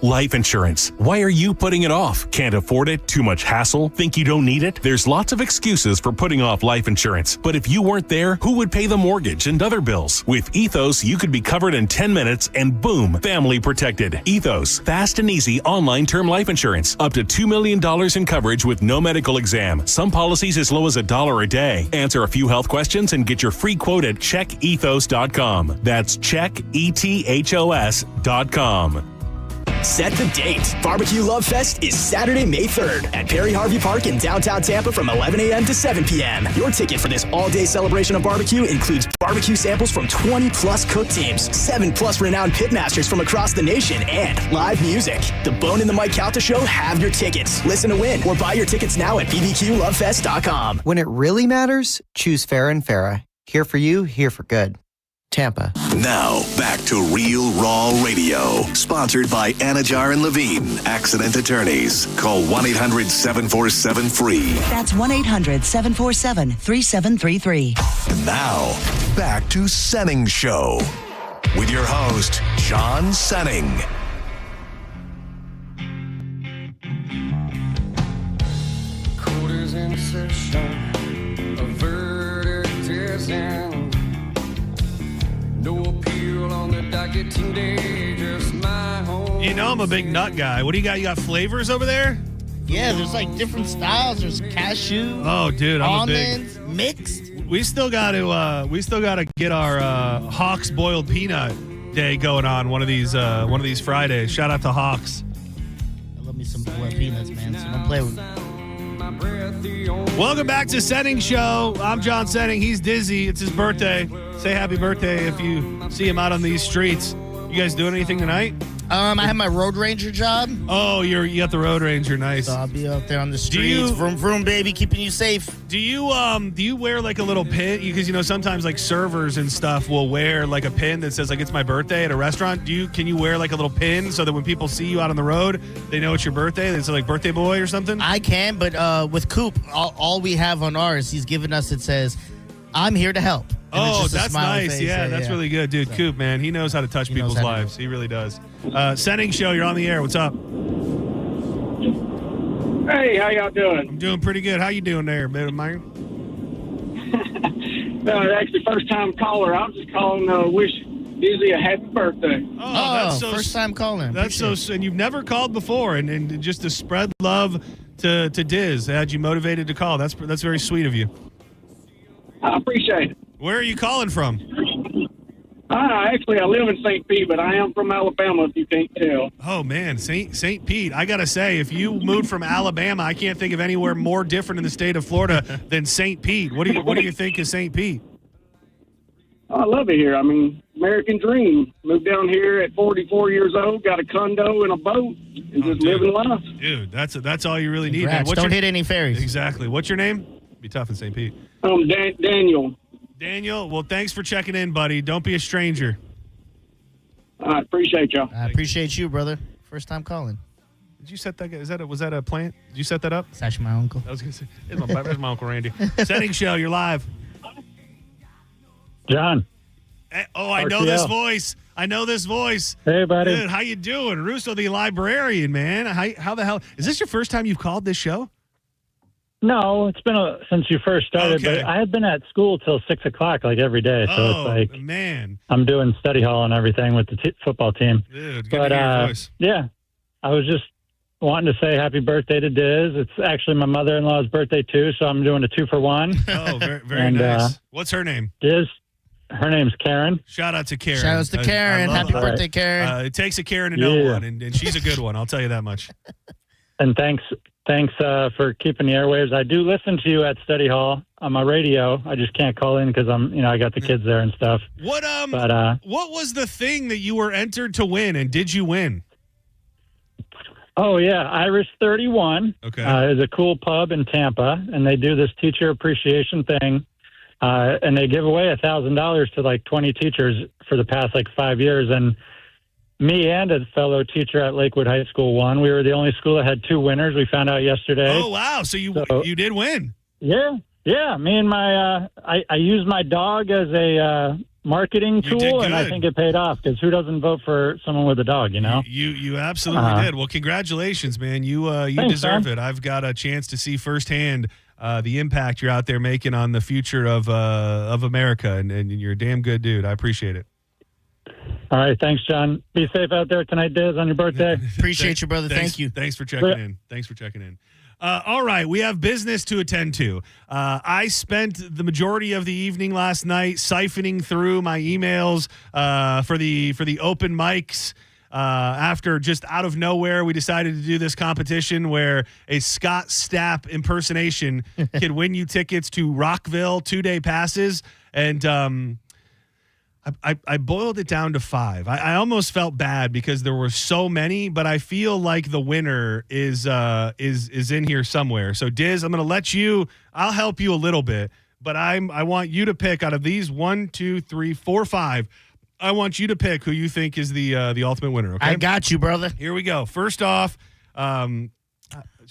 Life insurance. Why are you putting it off? Can't afford it? Too much hassle? Think you don't need it? There's lots of excuses for putting off life insurance. But if you weren't there, who would pay the mortgage and other bills? With Ethos, you could be covered in 10 minutes and boom, family protected. Ethos, fast and easy online term life insurance. Up to $2 million in coverage with no medical exam. Some policies as low as $1 a day. Answer a few health questions and get your free quote at checkethos.com. That's checkethos.com. Set the date. Barbecue Love Fest is Saturday, May 3rd at Perry Harvey Park in downtown Tampa from 11 a.m. to 7 p.m. Your ticket for this all-day celebration of barbecue includes barbecue samples from 20-plus cook teams, 7-plus renowned pitmasters from across the nation, and live music. The Bone and the Mike Calta Show have your tickets. Listen to win or buy your tickets now at bbqlovefest.com. When it really matters, choose Farrah & Farrah. Here for you, here for good. Tampa. Now, back to Real Raw Radio. Sponsored by Anajar and Levine, accident attorneys. Call 1-800-747-FREE. That's 1-800-747-3733. And now, back to Senning Show. With your host, John Senning. Quarters in session, a verdict is in. No appeal on the docket today, just my home. You know I'm a big nut guy. What do you got? You got flavors over there? Yeah, there's like different styles. There's cashew. Oh, dude, I'm almonds, a big mixed. We still got to get our Hawks boiled peanut day going on one of these Fridays. Shout out to Hawks. I love me some boiled peanuts, man. So don't play with me. Welcome back to Senning Show. I'm John Senning. He's Dizzy. It's his birthday. Say happy birthday if you see him out on these streets. You guys doing anything tonight? I have my Road Ranger job. Oh, you got the Road Ranger. Nice. So I'll be out there on the streets. Vroom, vroom, baby, keeping you safe. Do you wear like a little pin? Because sometimes like servers and stuff will wear like a pin that says like it's my birthday at a restaurant. Can you wear like a little pin so that when people see you out on the road, they know it's your birthday? It's like birthday boy or something. I can, but with Coop, all we have on ours, he's given us. It says, "I'm here to help." Oh, that's nice. Yeah, that's really good, dude. So, Coop, man, he knows how to touch people's lives. He really does. Senning Show, you're on the air. What's up? Hey, how y'all doing? I'm doing pretty good. How you doing there, man? No, actually, first time caller. I'm just calling to wish Dizzy a happy birthday. Oh, that's so first time calling. That's so, and you've never called before, and just to spread love to Diz had you motivated to call. That's very sweet of you. I appreciate it. Where are you calling from? Actually, I live in St. Pete, but I am from Alabama, if you can't tell. Oh, man, St. Pete. I got to say, if you moved from Alabama, I can't think of anywhere more different in the state of Florida than St. Pete. What do you think of St. Pete? I love it here. I mean, American dream. Moved down here at 44 years old, got a condo and a boat, and just living life. Dude, that's all you really need. Don't hit any ferries. Exactly. What's your name? Be tough in St. Pete. Daniel. Daniel, well, thanks for checking in, buddy. Don't be a stranger. I appreciate y'all. I appreciate you, brother. First time calling. Did you set that? Was that a plant? Did you set that up? It's actually my uncle. I was gonna say, it's my Uncle Randy. Senning Show, you're live. John. I know this voice. I know this voice. Hey, buddy. Dude, how you doing? Russo the librarian, man. How the hell? Is this your first time you've called this show? No, it's been since you first started, Okay. but I had been at school till 6 o'clock like every day. So it's like, man, I'm doing study hall and everything with the football team. Dude, good to hear your voice. Yeah, I was just wanting to say happy birthday to Diz. It's actually my mother-in-law's birthday too, so I'm doing a 2-for-1. Oh, very nice. What's her name? Diz. Her name's Karen. Shout out to Karen. Shout out to Karen. Happy birthday, Karen. It takes a Karen to know one, and she's a good one. I'll tell you that much. And thanks for keeping the airwaves. I do listen to you at study hall on my radio. I just can't call in because I got the kids there and stuff. What was the thing that you were entered to win, and did you win? Oh yeah, Irish 31. Okay, is a cool pub in Tampa, and they do this teacher appreciation thing, and they give away $1,000 to like 20 teachers for the past like 5 years, and me and a fellow teacher at Lakewood High School won. We were the only school that had 2 winners. We found out yesterday. Oh, wow. So you did win. Yeah. Yeah, me and my I used my dog as a marketing tool, and I think it paid off because who doesn't vote for someone with a dog? You know, you absolutely did. Well, congratulations, man. You Thanks, deserve man. it. I've got a chance to see firsthand the impact you're out there making on the future of America, and you're a damn good dude. I appreciate it. All right, thanks, John. Be safe out there tonight, Diz, on your birthday. Appreciate you, brother. Thanks, Thank you. Thanks for checking in. Thanks for checking in. All right, we have business to attend to. I spent the majority of the evening last night siphoning through my emails for the open mics. After just out of nowhere, we decided to do this competition where a Scott Stapp impersonation could win you tickets to Rockville 2-day passes. And I boiled it down to 5. I almost felt bad because there were so many, but I feel like the winner is in here somewhere. So Diz, I'm going to let you. I'll help you a little bit, but I want you to pick out of these 1, 2, 3, 4, 5. I want you to pick who you think is the ultimate winner. Okay, I got you, brother. Here we go. First off,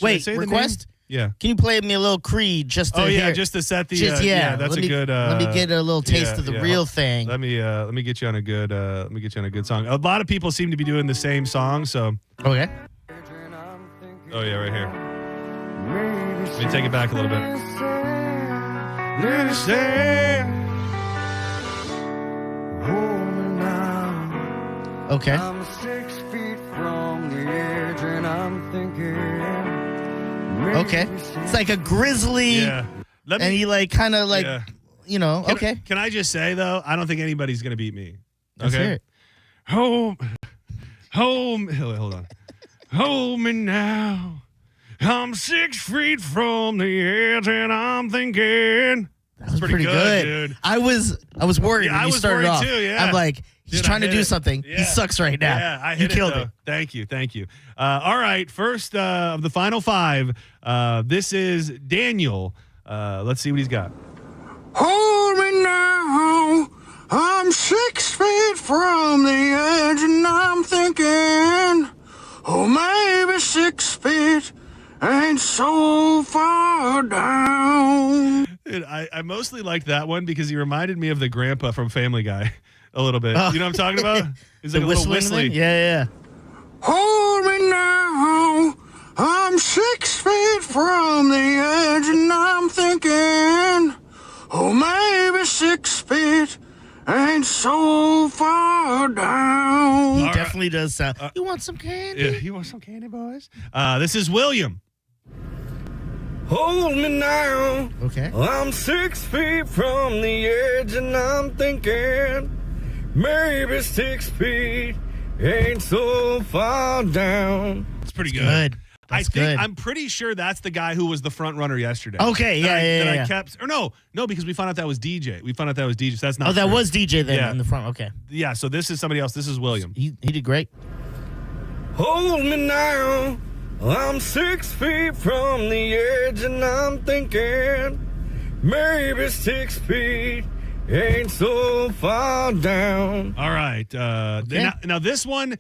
wait, request. Yeah. Can you play me a little Creed just to just to set the that's good. Let me get a little taste of the real thing. Let me get you on a good song. A lot of people seem to be doing the same song, so okay. Oh yeah, right here. Let me take it back a little bit. Okay. I'm 6 feet from the edge and I'm thinking. Okay. It's like a grizzly. Yeah. And he kind of okay. Can I just say though, I don't think anybody's gonna beat me. Let's Okay. hear it. Hold on. Hold me now. I'm 6 feet from the edge and I'm thinking. That's pretty good, dude. I was worried when I you was started worried off. too, yeah. I'm like, he's Dude, trying to I do hit it. something. Yeah. He sucks right now. Yeah, I you hit killed it. it. Thank you. All right, first of the final 5. This is Daniel. Let's see what he's got. Hold me now. I'm 6 feet from the edge and I'm thinking, oh, maybe 6 feet ain't so far down. Dude, I mostly liked that one because he reminded me of the grandpa from Family Guy a little bit. Oh. You know what I'm talking about? He's The like a little whistling whistly. thing? Yeah. Hold me now. I'm 6 feet from the edge and I'm thinking, oh, maybe 6 feet ain't so far down. He definitely does sound. You want some candy? Yeah, you want some candy, boys? This is William. Hold me now. Okay. I'm 6 feet from the edge and I'm thinking, maybe 6 feet ain't so far down. It's pretty Good. That's good. I'm pretty sure that's the guy who was the front runner yesterday. Okay, yeah. I kept, or no, because we found out that was DJ. So that's not. Oh, that true. was DJ then Yeah. in the front. Okay. Yeah, so this is somebody else. This is William. He did great. Hold me now. I'm 6 feet from the edge and I'm thinking, maybe 6 feet ain't so far down. All right. Now this one,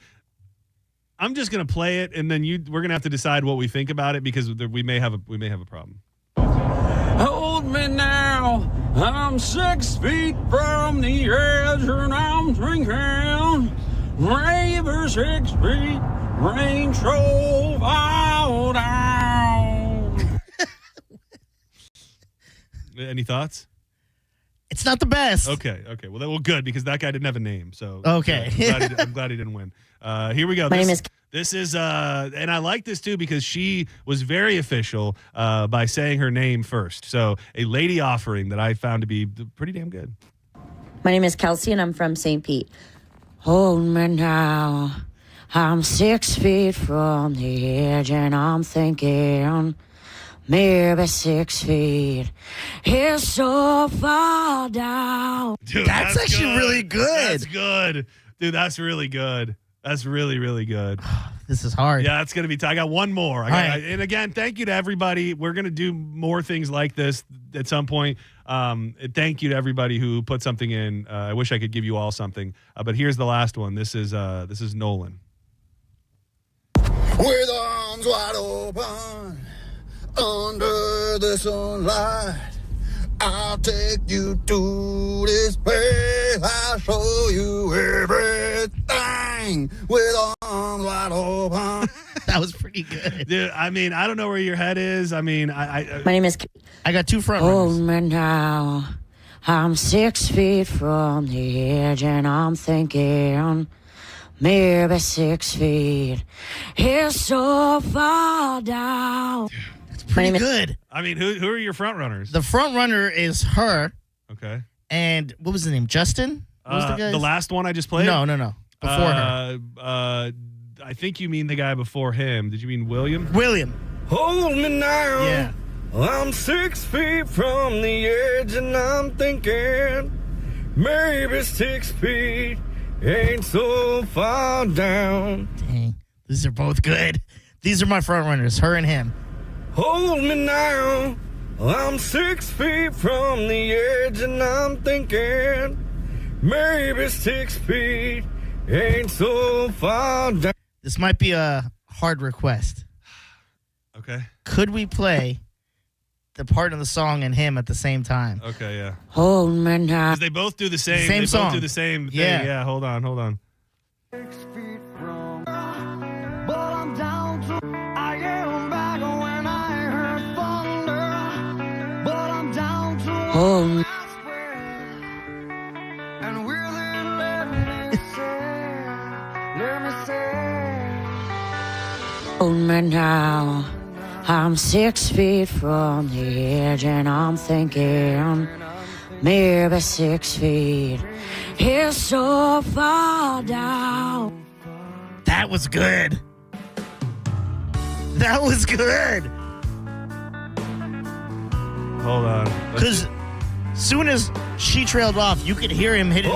I'm just gonna play it, and then we're gonna have to decide what we think about it because we may have a problem. Hold me now. I'm 6 feet from the edge and I'm thinking, maybe 6 feet ain't so far down. Any thoughts? It's not the best. Okay. Well, good because that guy didn't have a name. So okay, I'm glad he didn't win. Here we go. This is and I like this too because she was very official by saying her name first. So a lady offering that I found to be pretty damn good. My name is Kelsey and I'm from St. Pete. Hold me now. I'm 6 feet from the edge and I'm thinking maybe 6 feet is so far down. Dude, that's actually good. really good. That's good. Dude, that's really good. That's really, really good. This is hard. Yeah, it's going to be I got one more. And again, thank you to everybody. We're going to do more things like this at some point. Thank you to everybody who put something in. I wish I could give you all something. But here's the last one. This is Nolan. With arms wide open under the sunlight, I'll take you to this place. I'll show you everything with arms wide open. That was pretty good. Dude, I mean, I don't know where your head is. I mean, My name is. I got two front Hold runners. me now. I'm 6 feet from the edge, and I'm thinking maybe 6 feet is so far down. It's pretty good. I mean, who are your front runners? The front runner is her. Okay. And what was the name? Justin? What was the guy's? The last one I just played? No. Before her. I think you mean the guy before him. Did you mean William? William. Hold me now. Yeah. I'm 6 feet from the edge, and I'm thinking maybe 6 feet ain't so far down. Dang. These are both good. These are my front runners, her and him. Hold me now. I'm 6 feet from the edge, and I'm thinking maybe 6 feet ain't so far down. This might be a hard request. Okay. Could we play the part of the song and him at the same time? Okay, yeah. Hold me now. 'Cause they both do the same. Same they song. both do the same thing. Yeah. Yeah. Hold on. But I'm down to I am back when I heard thunder. But I'm down to Hold me. and will it let me say, Hold me now. I'm 6 feet from the edge, and I'm thinking maybe 6 feet is so far down. That was good. That was good. Hold on. Because soon as she trailed off, you could hear him hitting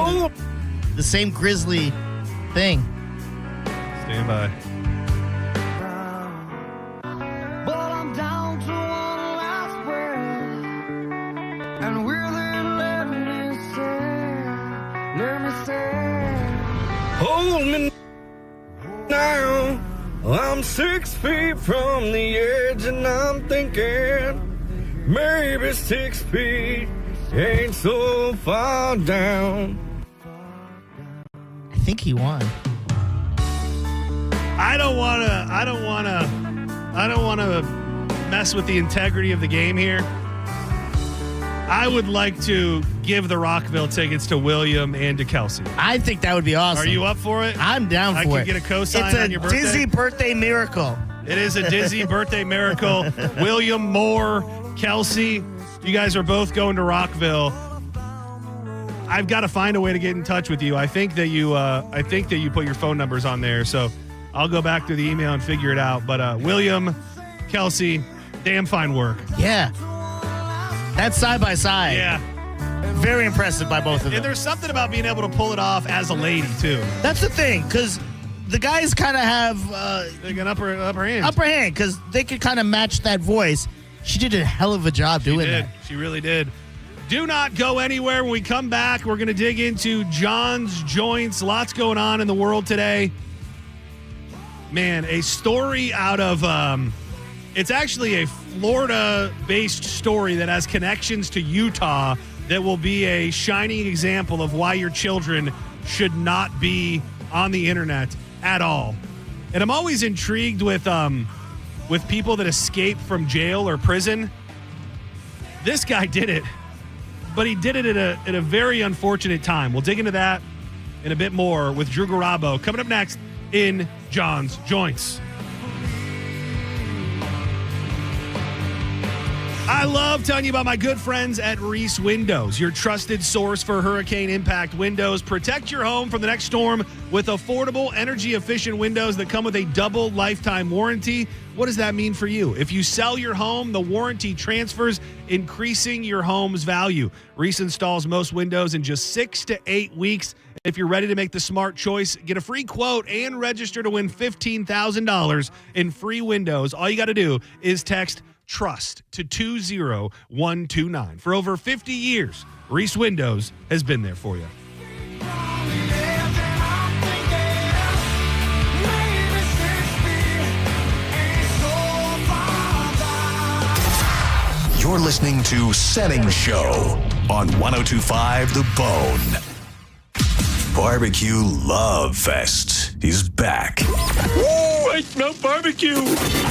the same grisly thing. Stand by. but I'm down to one last breath. And will it let me say, hold me now. I'm 6 feet from the edge, and I'm thinking maybe 6 feet ain't so far down. I think he won. I don't want to mess with the integrity of the game here. I would like to give the Rockville tickets to William and to Kelsey. I think that would be awesome. Are you up for it? I'm down for it. I can get a cosign It's on your birthday. a Dizzy birthday miracle. It is a Dizzy birthday miracle. William, Moore, Kelsey, you guys are both going to Rockville. I've got to find a way to get in touch with you. I think that you put your phone numbers on there, so I'll go back through the email and figure it out. But William, Kelsey, damn fine work. Yeah. That's side by side. Yeah. Very impressive by both of them. And there's something about being able to pull it off as a lady, too. That's the thing, because the guys kind of have like an upper hand. Upper hand, because they could kind of match that voice. She did a hell of a job doing that. She really did. Do not go anywhere. When we come back, we're going to dig into John's Joints. Lots going on in the world today. Man, a story out of, it's actually a Florida-based story that has connections to Utah that will be a shining example of why your children should not be on the internet at all. And I'm always intrigued with people that escape from jail or prison. This guy did it, but he did it at a very unfortunate time. We'll dig into that and a bit more with Drew Garabo coming up next in John's Joints. I love telling you about my good friends at Reese Windows, your trusted source for hurricane impact windows. Protect your home from the next storm with affordable, energy-efficient windows that come with a double lifetime warranty. What does that mean for you? If you sell your home, the warranty transfers, increasing your home's value. Reese installs most windows in just 6 to 8 weeks. If you're ready to make the smart choice, get a free quote and register to win $15,000 in free windows. All you got to do is text TRUST to 20129. For over 50 years, Reese Windows has been there for you. You're listening to Setting Show on 102.5 The Bone. Barbecue Love Fest is back. Woo! I smell barbecue.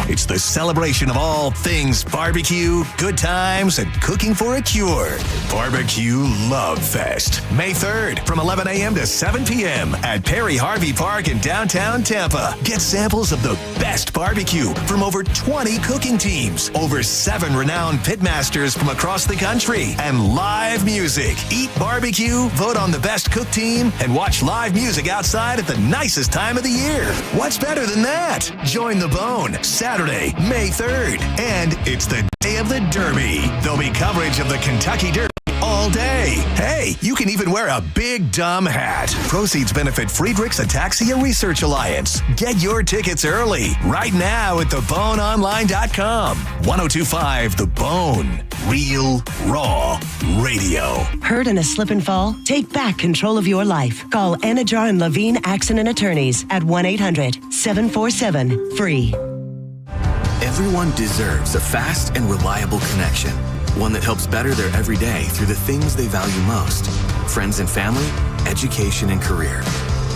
It's the celebration of all things barbecue, good times, and cooking for a cure. Barbecue Love Fest, May 3rd from 11 a.m. to 7 p.m. at Perry Harvey Park in downtown Tampa. Get samples of the best barbecue from over 20 cooking teams, over 7 renowned pitmasters from across the country, and live music. Eat barbecue, vote on the best cook team, and watch live music outside at the nicest time of the year. What's better than that? Join the Bone Saturday, May 3rd. And it's the day of the Derby. There'll be coverage of the Kentucky Derby all day. Hey, you can even wear a big dumb hat. Proceeds benefit Friedrich's Ataxia Research Alliance. Get your tickets early right now at theboneonline.com. 102.5 The Bone. Real, raw radio. Hurt in a slip and fall? Take back control of your life. Call Anajar and Levine Accident Attorneys at 1-800-747-FREE. Everyone deserves a fast and reliable connection. One that helps better their everyday through the things they value most. Friends and family, education and career.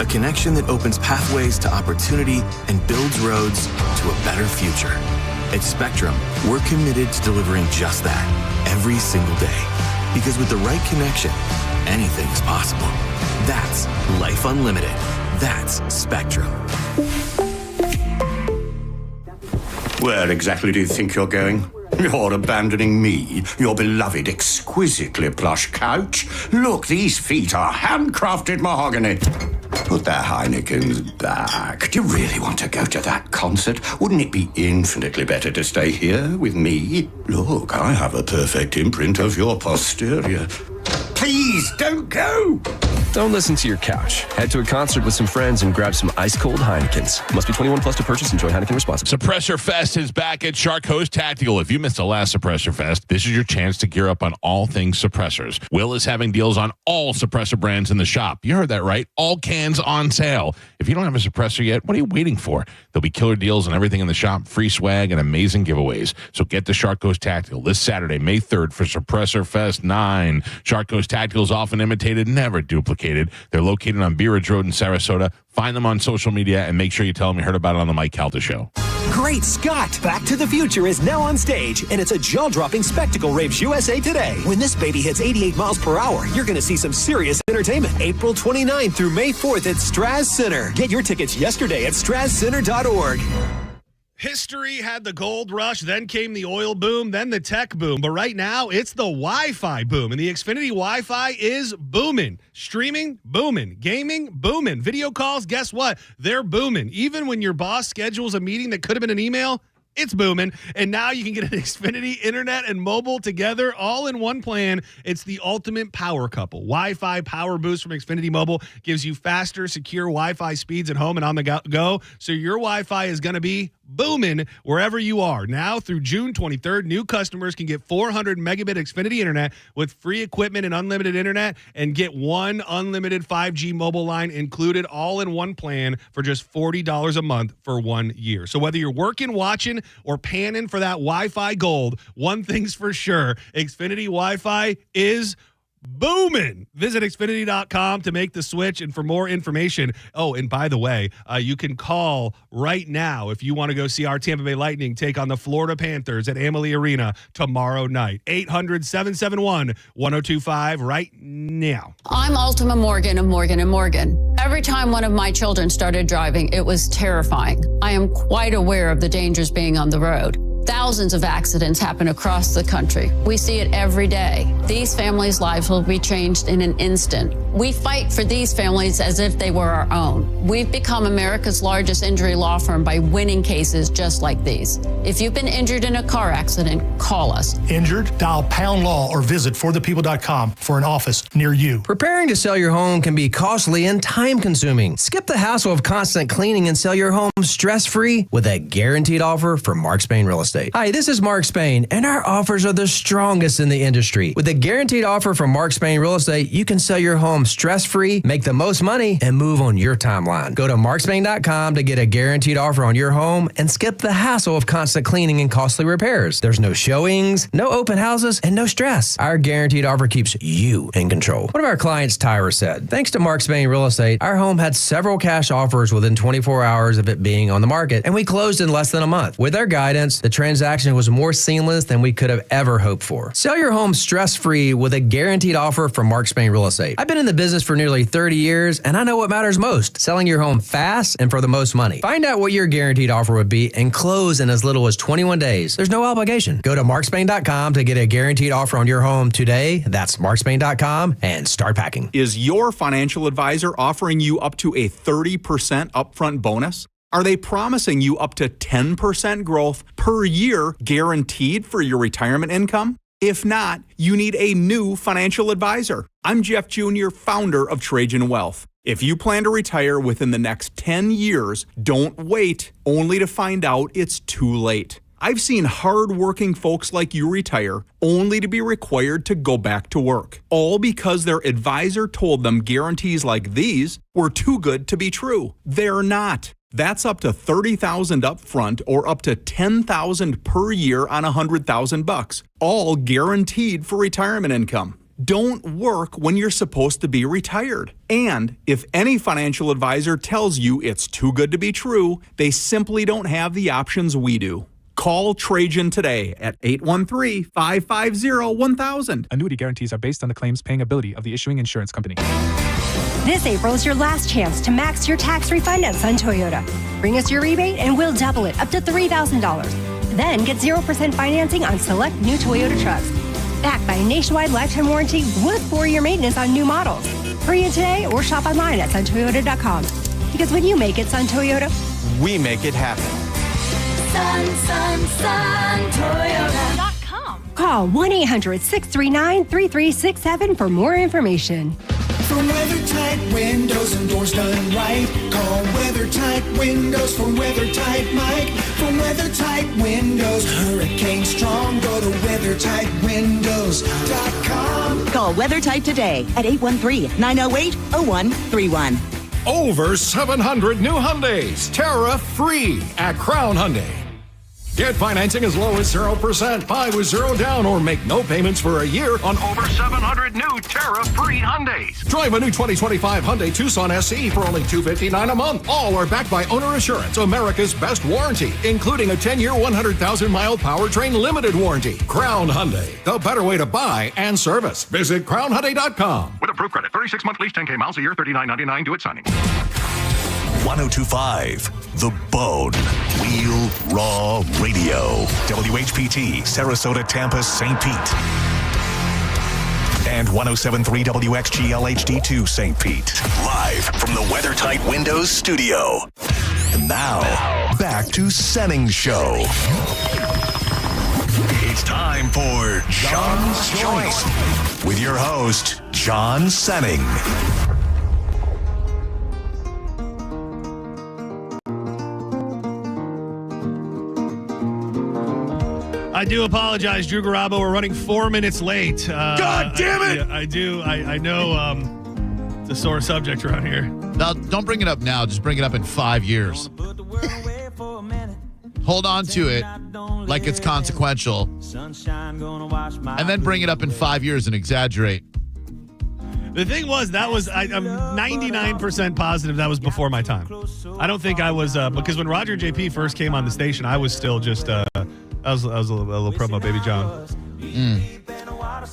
A connection that opens pathways to opportunity and builds roads to a better future. At Spectrum, we're committed to delivering just that every single day. Because with the right connection, anything is possible. That's Life Unlimited. That's Spectrum. Where exactly do you think you're going? You're abandoning me, your beloved, exquisitely plush couch. Look, these feet are handcrafted mahogany. Put their Heinekens back. Do you really want to go to that concert? Wouldn't it be infinitely better to stay here with me? Look, I have a perfect imprint of your posterior. Please, don't go! Don't listen to your couch. Head to a concert with some friends and grab some ice-cold Heinekens. Must be 21 plus to purchase. Enjoy Heineken responsibly. Suppressor Fest is back at Shark Coast Tactical. If you missed the last Suppressor Fest, this is your chance to gear up on all things suppressors. Will is having deals on all suppressor brands in the shop. You heard that right. All cans on sale. If you don't have a suppressor yet, what are you waiting for? There'll be killer deals on everything in the shop, free swag, and amazing giveaways. So get to Shark Coast Tactical this Saturday, May 3rd for Suppressor Fest 9. Shark Coast Tactical is often imitated, never duplicated. They're located on Bee Ridge Road in Sarasota. Find them on social media and make sure you tell them you heard about it on the Mike Calta Show. Great Scott! Back to the Future is now on stage, and it's a jaw-dropping spectacle raves USA Today. When this baby hits 88 miles per hour, you're going to see some serious entertainment. April 29th through May 4th at Straz Center. Get your tickets yesterday at strazcenter.org. History had the gold rush, then came the oil boom, then the tech boom. But right now, it's the Wi-Fi boom, and the Xfinity Wi-Fi is booming. Streaming, booming. Gaming, booming. Video calls, guess what? They're booming. Even when your boss schedules a meeting that could have been an email, it's booming. And now you can get an Xfinity internet and mobile together all in one plan. It's the ultimate power couple. Wi-Fi Power Boost from Xfinity Mobile gives you faster, secure Wi-Fi speeds at home and on the go. So your Wi-Fi is going to be booming wherever you are. Now through June 23rd, new customers can get 400 megabit Xfinity internet with free equipment and unlimited internet and get one unlimited 5G mobile line included all in one plan for just $40 a month for 1 year. So whether you're working, watching, or panning for that Wi-Fi gold, one thing's for sure, Xfinity Wi-Fi is booming. Visit Xfinity.com to make the switch and for more information. Oh, and by the way, you can call right now if you want to go see our Tampa Bay Lightning take on the Florida Panthers at Amalie Arena tomorrow night. 800-771-1025 right now. I'm Ultima Morgan of Morgan & Morgan. Every time one of my children started driving, it was terrifying. I am quite aware of the dangers being on the road. Thousands of accidents happen across the country. We see it every day. These families' lives will be changed in an instant. We fight for these families as if they were our own. We've become America's largest injury law firm by winning cases just like these. If you've been injured in a car accident, call us. Injured? Dial pound law or visit forthepeople.com for an office near you. Preparing to sell your home can be costly and time-consuming. Skip the hassle of constant cleaning and sell your home stress-free with a guaranteed offer from Mark Spain Real Estate. Hi, this is Mark Spain, and our offers are the strongest in the industry. With a guaranteed offer from Mark Spain Real Estate, you can sell your home home stress-free, make the most money, and move on your timeline. Go to markspain.com to get a guaranteed offer on your home and skip the hassle of constant cleaning and costly repairs. There's no showings, no open houses, and no stress. Our guaranteed offer keeps you in control. One of our clients, Tyra, said, thanks to Mark Spain Real Estate, our home had several cash offers within 24 hours of it being on the market, and we closed in less than a month. With their guidance, the transaction was more seamless than we could have ever hoped for. Sell your home stress-free with a guaranteed offer from Mark Spain Real Estate. I've been in the business for nearly 30 years, and I know what matters most, selling your home fast and for the most money. Find out what your guaranteed offer would be and close in as little as 21 days. There's no obligation. Go to markspain.com to get a guaranteed offer on your home today. That's markspain.com and start packing. Is your financial advisor offering you up to a 30% upfront bonus? Are they promising you up to 10% growth per year guaranteed for your retirement income? If not, you need a new financial advisor. I'm Jeff Jr., founder of Trajan Wealth. If you plan to retire within the next 10 years, don't wait only to find out it's too late. I've seen hard-working folks like you retire only to be required to go back to work, all because their advisor told them guarantees like these were too good to be true. They're not. That's up to $30,000 up front or up to $10,000 per year on $100,000, all guaranteed for retirement income. Don't work when you're supposed to be retired. And if any financial advisor tells you it's too good to be true, they simply don't have the options we do. Call Trajan today at 813-550-1000. Annuity guarantees are based on the claims paying ability of the issuing insurance company. This April is your last chance to max your tax refund at Sun Toyota. Bring us your rebate and we'll double it up to $3,000. Then get 0% financing on select new Toyota trucks. Backed by a nationwide lifetime warranty with 4-year maintenance on new models. Hurry in today or shop online at suntoyota.com. Because when you make it Sun Toyota, we make it happen. Toyota.com. Call 1-800-639-3367 for more information. For WeatherTight windows and doors done right, call WeatherTight Windows for WeatherTight Mike. For WeatherTight windows, hurricane strong, go to WeatherTightWindows.com. Call WeatherTight today at 813-908-0131. Over 700 new Hyundais, tariff-free at Crown Hyundai. Get financing as low as 0%, buy with 0 down, or make no payments for a year on over 700 new tariff-free Hyundais. Drive a new 2025 Hyundai Tucson SE for only $259 a month. All are backed by Owner Assurance, America's best warranty, including a 10-year, 100,000-mile powertrain limited warranty. Crown Hyundai, the better way to buy and service. Visit crownhyundai.com. With approved credit, 36-month lease, 10K miles a year, $39.99 due at signing. 1025 The Bone. Wheel Raw Radio. WHPT, Sarasota, Tampa, St. Pete. And 1073 WXGL HD2 St. Pete. Live from the WeatherTight Windows studio. And now, back to Senning's show. It's time for John's Choice with your host, John Senning. I do apologize, Drew Garabo. We're running 4 minutes late. God damn it! I do. I know it's a sore subject around here. Now, don't bring it up now. Just bring it up in 5 years. Hold on to it like it's consequential. And then bring it up in 5 years and exaggerate. The thing was, I'm 99% positive that was before my time. I don't think I was, because when Roger JP first came on the station, I was still just... I was a little promo, Baby John.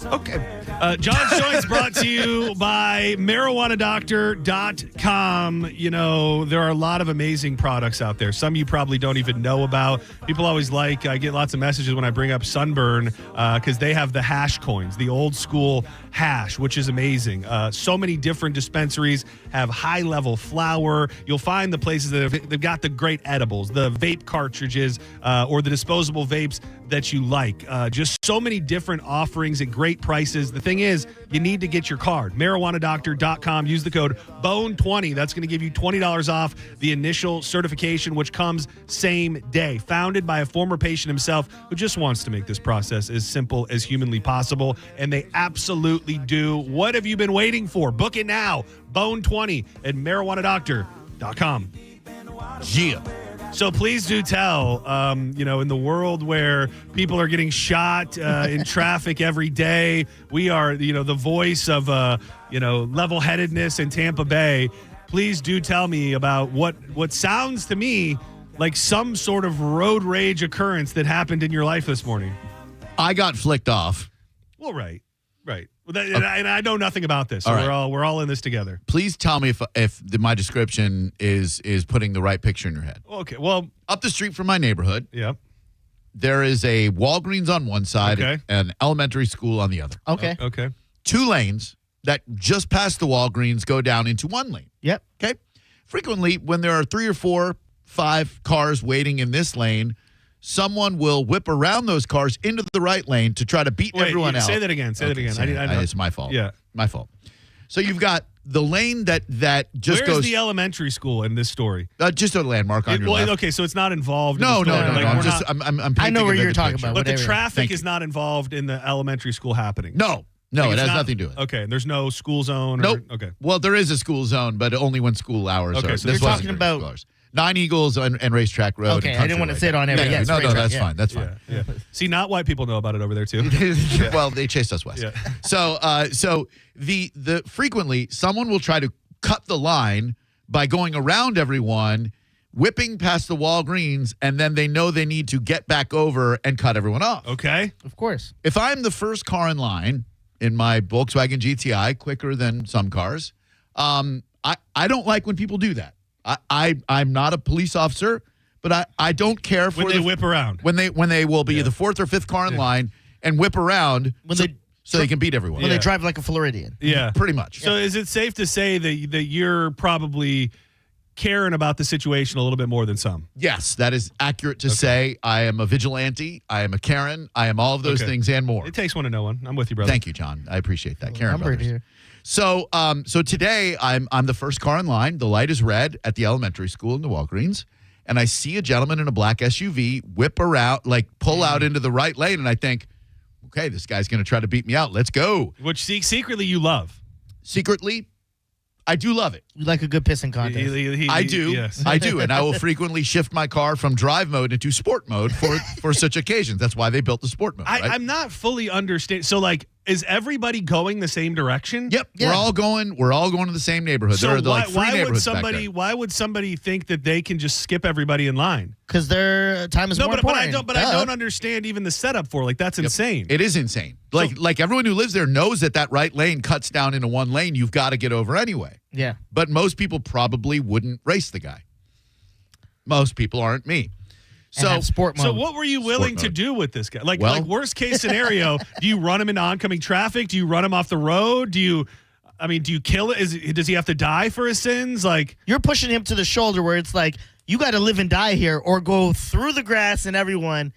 Okay. John's Choice brought to you by marijuanadoctor.com. You know, there are a lot of amazing products out there. Some you probably don't even know about. People always I get lots of messages when I bring up Sunburn because they have the hash coins, the old school hash, which is amazing. So many different dispensaries have high-level flower. You'll find the places that they've got the great edibles, the vape cartridges, or the disposable vapes that you like. Just so many different offerings at great prices. The thing is, you need to get your card. MarijuanaDoctor.com. Use the code BONE20. That's going to give you $20 off the initial certification, which comes same day. Founded by a former patient himself who just wants to make this process as simple as humanly possible, and they absolutely do. What have you been waiting for? Book it now. BONE20 at MarijuanaDoctor.com. Yeah. So please do tell, in the world where people are getting shot in traffic every day, we are, the voice of, level-headedness in Tampa Bay. Please do tell me about what sounds to me like some sort of road rage occurrence that happened in your life this morning. I got flicked off. Well, right. And I know nothing about this. So we're all in this together. Please tell me if my description is putting the right picture in your head. Okay. Well, up the street from my neighborhood, there is a Walgreens on one side and an elementary school on the other. Okay. Okay. 2 lanes that just past the Walgreens go down into 1 lane. Yep. Okay. Frequently, when there are 3 or 4, 5 cars waiting in this lane, someone will whip around those cars into the right lane to try to beat everyone out. Say that again. Say that again. I know. It's my fault. Yeah. My fault. So you've got the lane that just Where's goes. the elementary school in this story? Just a landmark on your left. Okay, so it's not involved. No. in the story. I'm I know where you're talking picture. about. But the whatever. traffic is not involved in the elementary school happening. No, it has nothing to do with it. Okay, and there's no school zone. Nope. Okay. Well, there is a school zone, but only when school hours are. Okay, so this you're wasn't talking during about- school hours. 9 Eagles and Racetrack Road. Okay, and I didn't want to Country sit on Road. every. Yeah, yes, no, Racetrack, that's yeah. fine. That's fine. Yeah. See, not white people know about it over there too. Well, they chased us west. Yeah. So the frequently someone will try to cut the line by going around everyone, whipping past the Walgreens, and then they know they need to get back over and cut everyone off. Okay. Of course. If I'm the first car in line in my Volkswagen GTI, quicker than some cars, I don't like when people do that. I'm not a police officer, but I don't care for when they whip around. When they will be the 4th or 5th car in line and whip around so they can beat everyone. When they drive like a Floridian. Yeah. Pretty much. So is it safe to say that you're probably caring about the situation a little bit more than some? Yes, that is accurate to say. I am a vigilante. I am a Karen. I am all of those things and more. It takes one to know one. I'm with you, brother. Thank you, John. I appreciate that. Karen Numbered brothers. here. So today I'm the first car in line. The light is red at the elementary school in the Walgreens, and I see a gentleman in a black SUV whip around, pull out into the right lane, and I think, okay, this guy's going to try to beat me out. Let's go. Which secretly you love. Secretly, I do love it. You like a good pissing contest. I do. Yes. I do. And I will frequently shift my car from drive mode into sport mode for such occasions. That's why they built the sport mode. Right? I'm not fully understanding. So, is everybody going the same direction? Yep. Yeah. We're all going to the same neighborhood. So there are three why would neighborhoods back there. why would somebody think that they can just skip everybody in line? Because their time is more But important. I don't understand even the setup for that's insane. It is insane. Like everyone who lives there knows that right lane cuts down into 1 lane. You've got to get over anyway. Yeah. But most people probably wouldn't race the guy. Most people aren't me. So sport mode. So what were you willing to do with this guy? Like worst case scenario, do you run him into oncoming traffic? Do you run him off the road? Do you kill it? Does he have to die for his sins? You're pushing him to the shoulder where it's like, you got to live and die here or go through the grass and everyone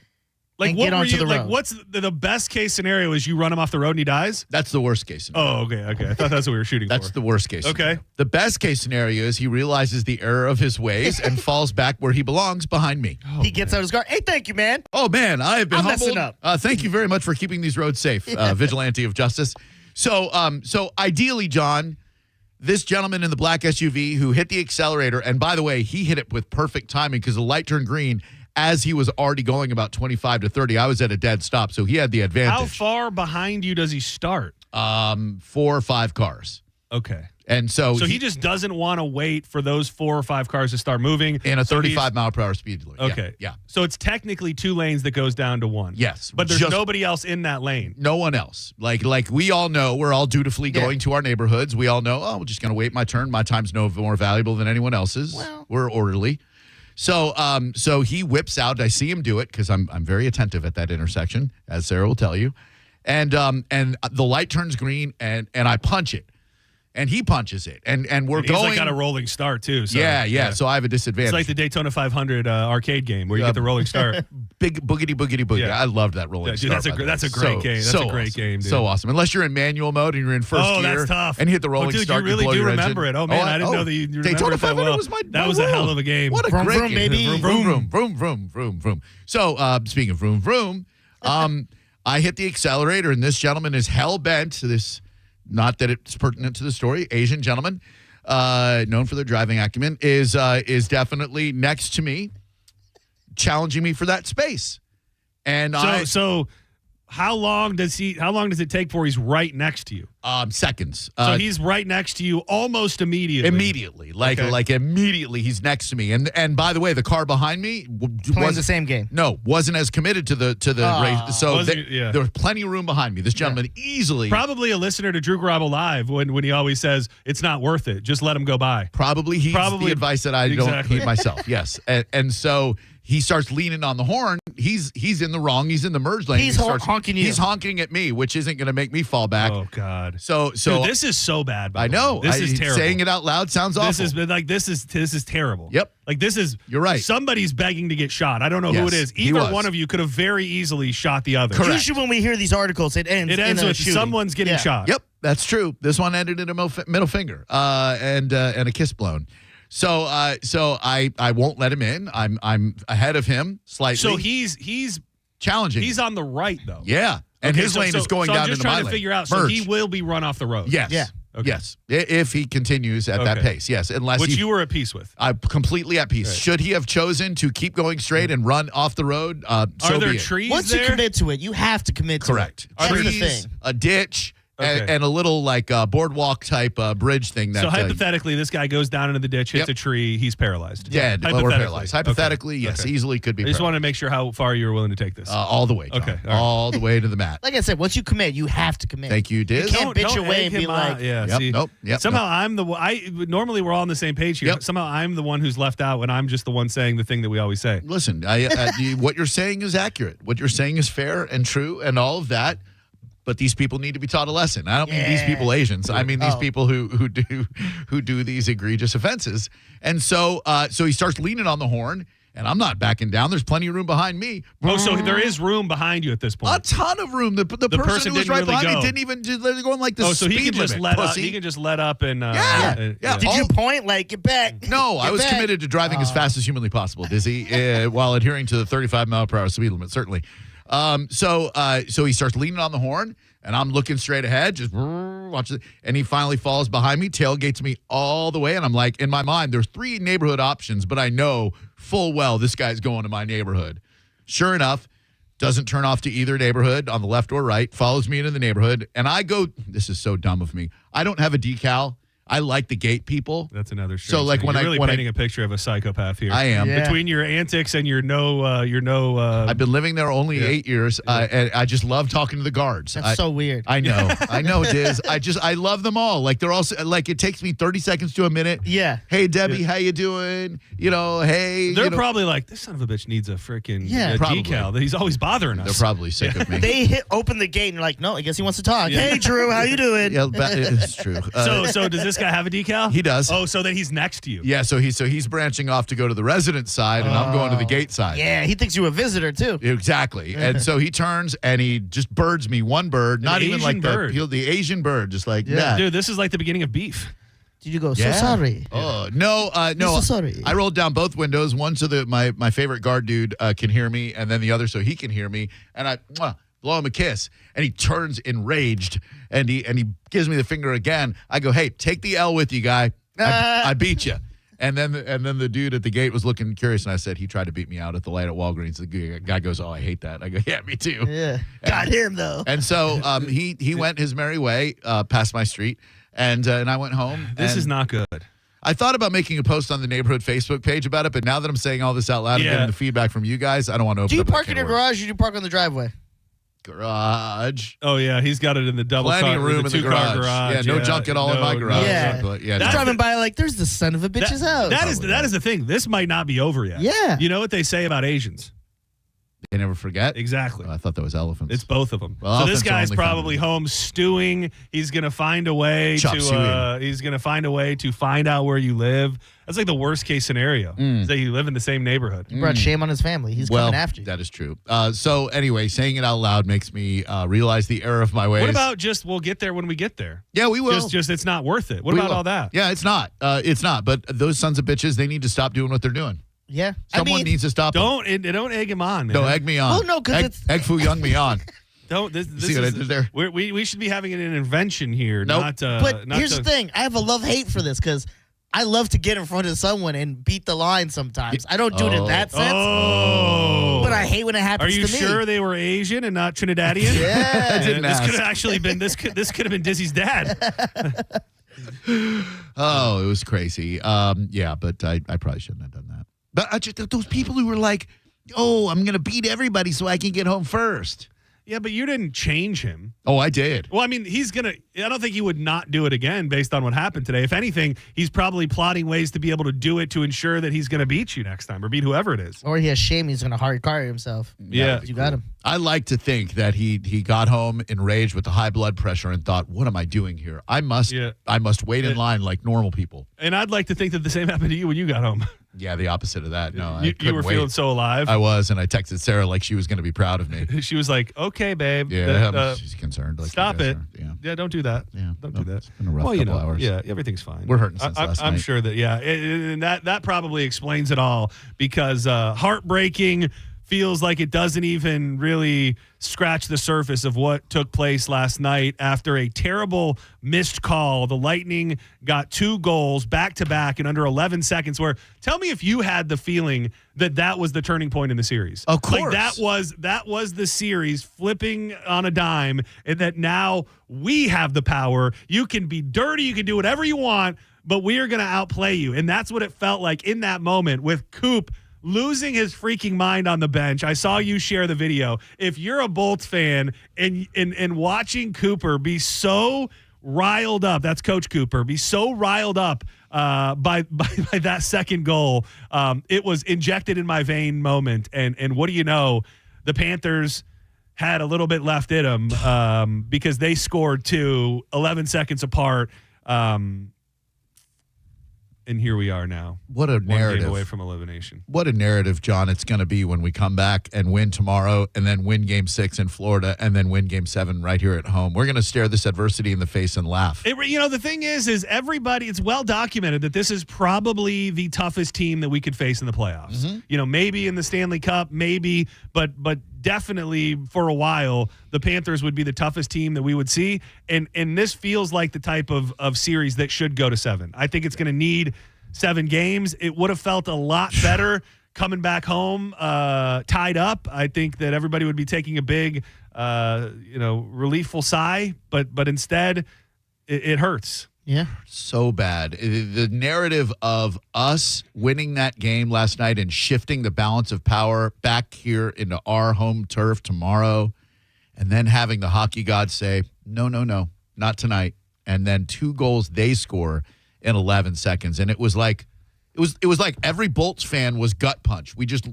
and what get onto the road. What's the best case scenario is you run him off the road and he dies? That's the worst case scenario. Oh, okay. I thought that's what we were shooting That's for. the worst case scenario. Okay. The best case scenario is he realizes the error of his ways and falls back where he belongs behind me. He gets out of his car. Hey, thank you, man. Oh, man, I have been I'm humbled. messing up. Thank you very much for keeping these roads safe, vigilante of justice. So ideally, John, this gentleman in the black SUV who hit the accelerator, and by the way, he hit it with perfect timing because the light turned green as he was already going about 25 to 30. I was at a dead stop, so he had the advantage. How far behind you does he start? 4 or 5 cars. Okay. And so he just doesn't want to wait for those 4 or 5 cars to start moving. In a 35-mile-per-hour speed limit. Okay. Yeah. So it's technically 2 lanes that goes down to 1. Yes. But there's nobody else in that lane. No one else. Like we all know, we're all dutifully going to our neighborhoods. We all know, we're just going to wait my turn. My time's no more valuable than anyone else's. Well, we're orderly. So he whips out. I see him do it because I'm very attentive at that intersection, as Sarah will tell you. And the light turns green, and I punch it. and he punches it, and we're He's going. like got a rolling start too. So, yeah. So I have a disadvantage. It's like the Daytona 500 arcade game where you get the rolling start. Big boogity. Yeah. I loved that rolling start. That's a great game. That's a great awesome. game, dude. So awesome. Unless you're in manual mode and you're in first gear. That's tough. And you hit the rolling dude, start. You really blow do your remember engine. it. Oh man, I didn't know that you remember Daytona it that 500 well. was my. That was a hell of a game. What a Vroom, great vroom, game. baby. Vroom. So speaking of vroom, I hit the accelerator, and this gentleman is hell bent. Not that it's pertinent to the story. Asian gentleman, known for their driving acumen, is definitely next to me, challenging me for that space. And so how long does it take before he's right next to you? Seconds. So he's right next to you almost immediately. Like immediately he's next to me. And by the way, the car behind me Playing the same game. No, wasn't as committed to the race. So there was plenty of room behind me. This gentleman easily probably a listener to Drew Garabo Live when he always says it's not worth it. Just let him go by. Probably heeds the advice that I don't heed myself. Yes. And so he starts leaning on the horn. He's in the wrong. He's in the merge lane. He's honking you. He's honking at me, which isn't going to make me fall back. Oh God. So Dude, this is so bad. I know. This is terrible. Saying it out loud sounds awful. This is terrible. Yep. Like this is. You're right. Somebody's begging to get shot. I don't know who it is. Either one of you could have very easily shot the other. Correct. Usually when we hear these articles, it ends with shooting. someone's getting shot. Yep, that's true. This one ended in a middle finger and a kiss blown. So I won't let him in. I'm ahead of him slightly. So he's challenging. He's on the right though. Yeah. And his lane is going down into my lane. I'm just trying to figure out. So he will be run off the road. Yes. Yeah. Okay. Yes. If he continues at that pace. Yes. Which you were at peace with. I'm completely at peace. Right. Should he have chosen to keep going straight and run off the road? Are there be it. trees Once there? you commit to it, you have to commit to Correct. it. That's the Trees, thing. a ditch, Okay. and a little like boardwalk type bridge thing. That, So hypothetically, this guy goes down into the ditch, hits a tree, he's paralyzed. Dead or paralyzed. Hypothetically, yes, easily could be. I just wanted to make sure how far you were willing to take this. All the way. John. Okay. All the way to the mat. Like I said, once you commit, you have to commit. Thank you, Diz. You can't bitch away and be like, Somehow I'm the one. Normally we're all on the same page here. Yep. Somehow I'm the one who's left out when I'm just the one saying the thing that we always say. Listen, what you're saying is accurate. What you're saying is fair and true and all of that. But these people need to be taught a lesson. I don't mean these people Asians. I mean these people who do these egregious offenses. And so he starts leaning on the horn, and I'm not backing down. There's plenty of room behind me. Oh, so there is room behind you at this point. A ton of room. The person who was didn't right really behind go. me didn't even just let it go on like the so he speed can just limit. let up. Pussy. He can just let up and yeah. Did you point like get back? No, I Get was back. committed to driving as fast as humanly possible, Dizzy, while adhering to the 35 mile per hour speed limit. Certainly. So he starts leaning on the horn, and I'm looking straight ahead, just watching, and he finally falls behind me, tailgates me all the way, and I'm like, in my mind, there's 3 neighborhood options, but I know full well this guy's going to my neighborhood. Sure enough, doesn't turn off to either neighborhood on the left or right, follows me into the neighborhood, and I go, this is so dumb of me. I don't have a decal. I like the gate people. That's another. So like thing. when You're I really when painting a picture of a psychopath here. I am. Yeah. Between your antics and your no. I've been living there only 8 years, and I just love talking to the guards. That's so weird. I know, Diz. I love them all. Like they're also like it takes me 30 seconds to a minute. Yeah. Hey Debbie, how you doing? Hey. They're probably like, this son of a bitch needs a freaking Probably. decal. He's always bothering us. They're probably sick of me. They open the gate and you're like, no, I guess he wants to talk. Yeah. Hey, Drew, how you doing? Yeah, it's true. So does this guy have a decal? He does. Oh, so then he's next to you. Yeah, so he's branching off to go to the resident side, and I'm going to the gate side. Yeah, he thinks you're a visitor too. Exactly. And so he turns and he just birds me one bird, not even Asian like bird. the Asian bird, just like that. Dude, this is like the beginning of Beef. Did you go, Yeah. so sorry? Oh, no. So sorry. I rolled down both windows, one so that my favorite guard dude can hear me, and then the other so he can hear me. And I blow him a kiss, and he turns enraged, and he gives me the finger again. I go, hey, take the L with you, guy. I beat you. And then the dude at the gate was looking curious, and I said, he tried to beat me out at the light at Walgreens. The guy goes, oh, I hate that. I go, yeah, me too. Yeah. Got him, though. And so he went his merry way past my street, and I went home. This and is not good. I thought about making a post on the neighborhood Facebook page about it, but now that I'm saying all this out loud and Yeah. getting the feedback from you guys, I don't want to open Do you up that park can in your of worms. garage or do you park on the driveway? Garage. Oh yeah, he's got it in the double Plenty car, of room in the two-car garage. Yeah, no junk at all in my garage. Yeah. Yeah, Just driving by like, there's the son of a bitch's house. That is the thing. This might not be over yet. Yeah. You know what they say about Asians? They never forget? Exactly. Oh, I thought that was elephants. It's both of them. Well, so this elephants are guy's only found probably in- home stewing. He's gonna find a way Chop suey. he's gonna find a way to find out where you live. That's like the worst case scenario. Is that you live in the same neighborhood. He brought shame on his family. He's coming after you. That is true. So anyway, saying it out loud makes me realize the error of my ways. What about just we'll get there when we get there? Yeah, we will. Just it's not worth it. What We about will. all that? Yeah, it's not. It's not. But those sons of bitches, they need to stop doing what they're doing. Yeah. Someone needs to stop them. Don't egg him on, man. No, egg me on. Well, no, 'cause it's- egg foo young me on. Don't. This See what I is, did there? We should be having an intervention here. Nope. Not. But not here's to- the thing. I have a love-hate for this because I love to get in front of someone and beat the line sometimes. I don't do it in that sense. Oh. But I hate when it Are happens you to me. sure they were Asian and not Trinidadian? Yeah. I didn't This ask. could have actually been this could have been Dizzy's dad. Oh, it was crazy. Yeah, but I probably shouldn't have done that. But I just, those people who were like, "Oh, I'm gonna beat everybody so I can get home first." Yeah, but you didn't change him. Oh, I did. Well, I mean, I don't think he would not do it again based on what happened today. If anything, he's probably plotting ways to be able to do it to ensure that he's going to beat you next time or beat whoever it is. Or he has shame. He's going to hard carry himself. Yeah. You got him. I like to think that he got home enraged with the high blood pressure and thought, "What am I doing here? I must wait in line like normal people." And I'd like to think that the same happened to you when you got home. Yeah, the opposite of that. No, I You couldn't were wait. feeling so alive. I was, and I texted Sarah like she was going to be proud of me. She was like, "Okay, babe. Yeah, she's concerned. Like Stop you it. guys are. Yeah, don't do that. Yeah, don't do that. It's been a rough well, couple hours. Yeah, everything's fine. We're hurting since last I'm night. sure that. Yeah, and that probably explains it all because heartbreaking feels like it doesn't even really scratch the surface of what took place last night after a terrible missed call. The Lightning got 2 goals back to back in under 11 seconds. Where tell me if you had the feeling that was the turning point in the series. Of course, like that was the series flipping on a dime, and that now we have the power. You can be dirty, you can do whatever you want, but we are going to outplay you. And that's what it felt like in that moment with Coop losing his freaking mind on the bench. I saw you share the video. If you're a Bolts fan and watching Cooper be so riled up, that's Coach Cooper, be so riled up by that second goal, it was injected in my vein moment. And what do you know? The Panthers had a little bit left in them because they scored 2, 11 seconds apart. And here we are now. What a 1 narrative. game away from elimination. What a narrative, John, it's going to be when we come back and win tomorrow and then win Game 6 in Florida and then win Game 7 right here at home. We're going to stare this adversity in the face and laugh. The thing is everybody, it's well documented that this is probably the toughest team that we could face in the playoffs. Mm-hmm. Maybe in the Stanley Cup, maybe, but definitely for a while, the Panthers would be the toughest team that we would see. And this feels like the type of series that should go to 7. I think it's going to need 7 games. It would have felt a lot better coming back home tied up. I think that everybody would be taking a big, reliefful sigh, but instead it hurts. Yeah. So bad. The narrative of us winning that game last night and shifting the balance of power back here into our home turf tomorrow, and then having the hockey gods say, no, not tonight. And then 2 goals they score in 11 seconds. And it was like every Bolts fan was gut punch. We just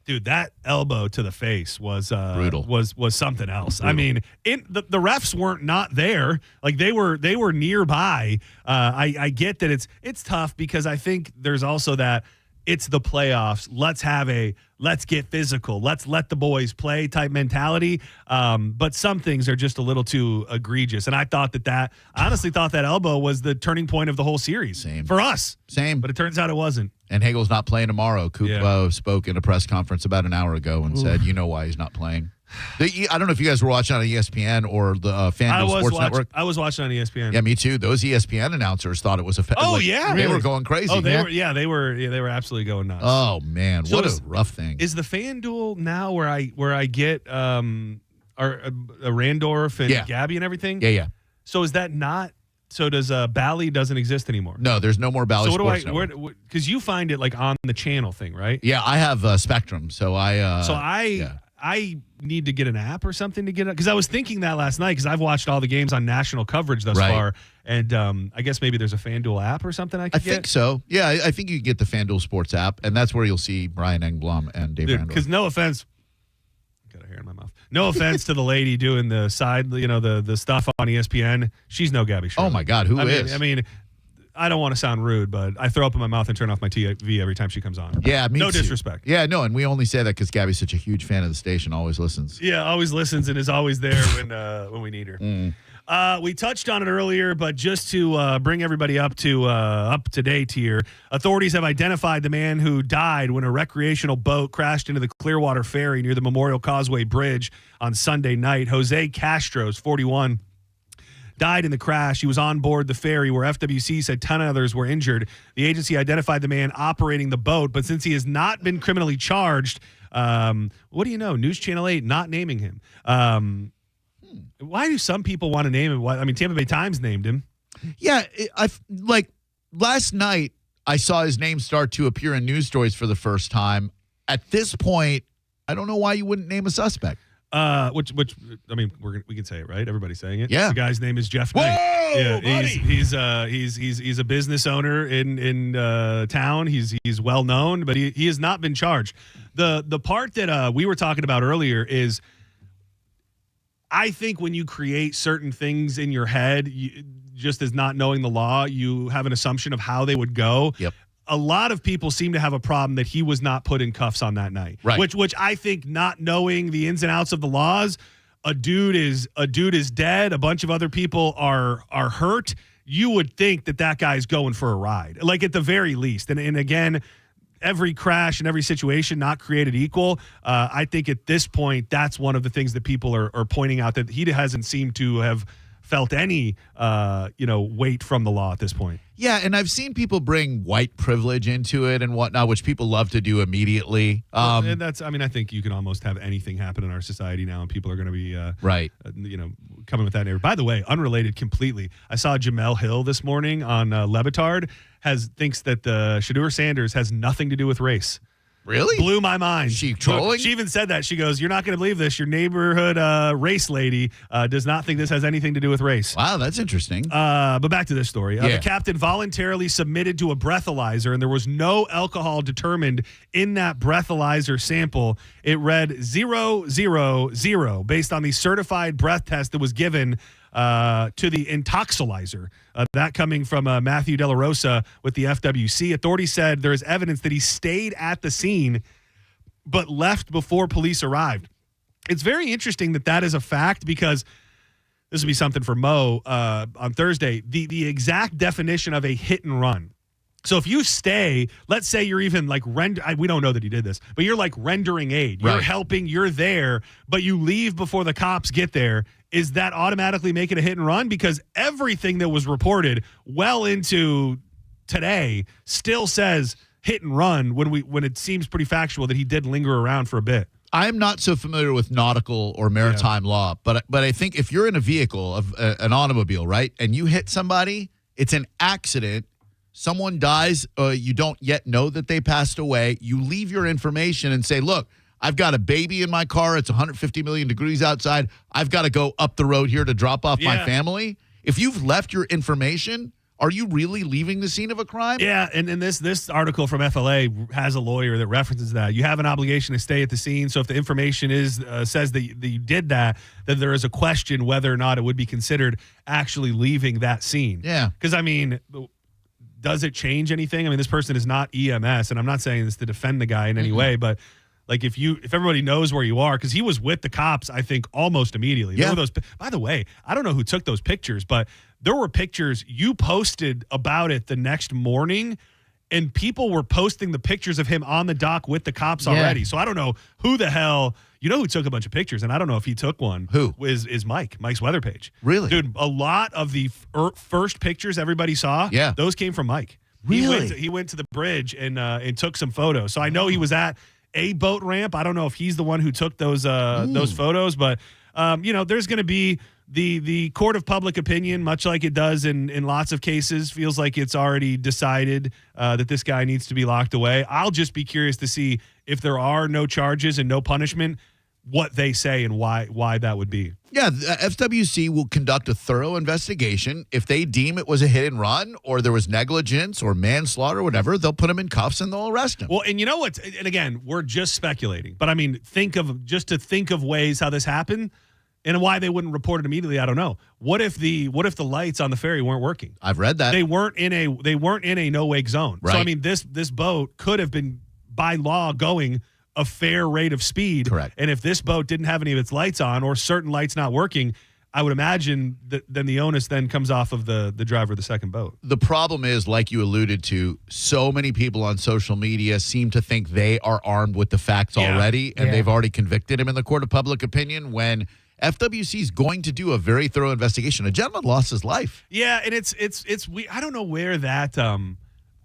Dude, that elbow to the face was brutal. Was something else. Brutal. I mean, the refs weren't not there. Like they were nearby. I get that it's tough because I think there's also that it's the playoffs. Let's get physical. Let's let the boys play type mentality. But some things are just a little too egregious. And I honestly thought that elbow was the turning point of the whole series. Same. For us. Same. But it turns out it wasn't. And Hagel's not playing tomorrow. Coop spoke in a press conference about an hour ago and said, you know why he's not playing. I don't know if you guys were watching on ESPN or the FanDuel Sports Network. I was watching on ESPN. Yeah, me too. Those ESPN announcers thought it was they were going crazy. Oh, they were absolutely going nuts. Oh man, So what a rough thing. Is the FanDuel now where I get Randorf and Gabby and everything? Yeah. So is that not? So does Bally doesn't exist anymore? No, there's no more Bally Sports Network. Because you find it like on the channel thing, right? Yeah, I have Spectrum, so I I need to get an app or something to get it, because I was thinking that last night, because I've watched all the games on national coverage thus far, and I guess maybe there's a FanDuel app or something I could get. I think so. Yeah, I think you can get the FanDuel Sports app, and that's where you'll see Brian Engblom and Dave Randall. Because no offense, got a hair in my mouth. No offense to the lady doing the side, the stuff on ESPN. She's no Gabby Shirley. Oh my God, who is? I mean, I don't want to sound rude, but I throw up in my mouth and turn off my TV every time she comes on. Yeah, me no too. disrespect. Yeah, no, and we only say that because Gabby's such a huge fan of the station, always listens. Yeah, always listens and is always there when we need her. We touched on it earlier, but just to bring everybody up to date here, authorities have identified the man who died when a recreational boat crashed into the Clearwater Ferry near the Memorial Causeway Bridge on Sunday night. Jose Castros, 41. Died in the crash. He was on board the ferry where FWC said 10 others were injured. The agency identified the man operating the boat, but since he has not been criminally charged, what do you know? News Channel 8 not naming him. Why do some people want to name him? I mean, Tampa Bay Times named him. Yeah, last night I saw his name start to appear in news stories for the first time. At this point, I don't know why you wouldn't name a suspect. Which I mean, we can say it, right? Everybody's saying it. Yeah. The guy's name is Jeff Whoa, Knight. Yeah, buddy. he's a business owner in town. He's well known, but he has not been charged. The part that we were talking about earlier is, I think when you create certain things in your head, just as not knowing the law, you have an assumption of how they would go. Yep. A lot of people seem to have a problem that he was not put in cuffs on that night. Right. Which I think, not knowing the ins and outs of the laws, a dude is dead. A bunch of other people are hurt. You would think that guy's going for a ride, like at the very least. And again, every crash and every situation not created equal. I think at this point, that's one of the things that people are pointing out, that he hasn't seemed to have felt any weight from the law at this point. Yeah, and I've seen people bring white privilege into it and whatnot, which people love to do immediately. And I think you can almost have anything happen in our society now, and people are going to be coming with that narrative. By the way, unrelated completely, I saw Jamel Hill this morning on Levitard thinks that Shedeur Sanders has nothing to do with race. Really? Blew my mind. She trolling? She even said that. She goes, "You're not going to believe this. Your neighborhood race lady does not think this has anything to do with race." Wow, that's interesting. But back to this story. Yeah. The captain voluntarily submitted to a breathalyzer, and there was no alcohol determined in that breathalyzer sample. It read 000 based on the certified breath test that was given to the intoxilizer. That coming from Matthew De La Rosa with the FWC. Authorities said there is evidence that he stayed at the scene but left before police arrived. It's very interesting that is a fact, because this will be something for Mo on Thursday. The exact definition of a hit and run. So if you stay, let's say you're even like we don't know that he did this, but you're like rendering aid. You're helping, you're there, but you leave before the cops get there. Is that automatically make it a hit and run? Because everything that was reported well into today still says hit and run when it seems pretty factual that he did linger around for a bit. I'm not so familiar with nautical or maritime law, but I think if you're in a vehicle, of an automobile, right, and you hit somebody, it's an accident. Someone dies, you don't yet know that they passed away. You leave your information and say, look, I've got a baby in my car. It's 150 million degrees outside. I've got to go up the road here to drop off my family. If you've left your information, are you really leaving the scene of a crime? Yeah, and this article from FLA has a lawyer that references that. You have an obligation to stay at the scene, so if the information says that you did that, then there is a question whether or not it would be considered actually leaving that scene. Yeah. Because, I mean, does it change anything? I mean, this person is not EMS, and I'm not saying this to defend the guy in any way, but like if everybody knows where you are, because he was with the cops, I think almost immediately. Yeah. There were those. By the way, I don't know who took those pictures, but there were pictures you posted about it the next morning, and people were posting the pictures of him on the dock with the cops already. So I don't know who the hell. You know who took a bunch of pictures, and I don't know if he took one. Who? Is Mike's weather page. Really? Dude, a lot of the first pictures everybody saw, those came from Mike. Really? He went to the bridge and took some photos. So I know he was at a boat ramp. I don't know if he's the one who took those photos, but there's going to be the court of public opinion, much like it does in lots of cases, feels like it's already decided that this guy needs to be locked away. I'll just be curious to see if there are no charges and no punishment. what they say and why that would be. Yeah, the FWC will conduct a thorough investigation. If they deem it was a hit and run or there was negligence or manslaughter or whatever, they'll put him in cuffs and they'll arrest him. Well, and you know what? And again, we're just speculating. But I mean, think of ways how this happened and why they wouldn't report it immediately. I don't know. What if the lights on the ferry weren't working? I've read that. They weren't in a no wake zone. Right. So I mean, this boat could have been by law going a fair rate of speed. Correct. And if this boat didn't have any of its lights on or certain lights not working, I would imagine that then the onus then comes off of the driver of the second boat. The problem is, like you alluded to, so many people on social media seem to think they are armed with the facts already, and they've already convicted him in the court of public opinion when FWC is going to do a very thorough investigation. A gentleman lost his life. Yeah, and it's I don't know where that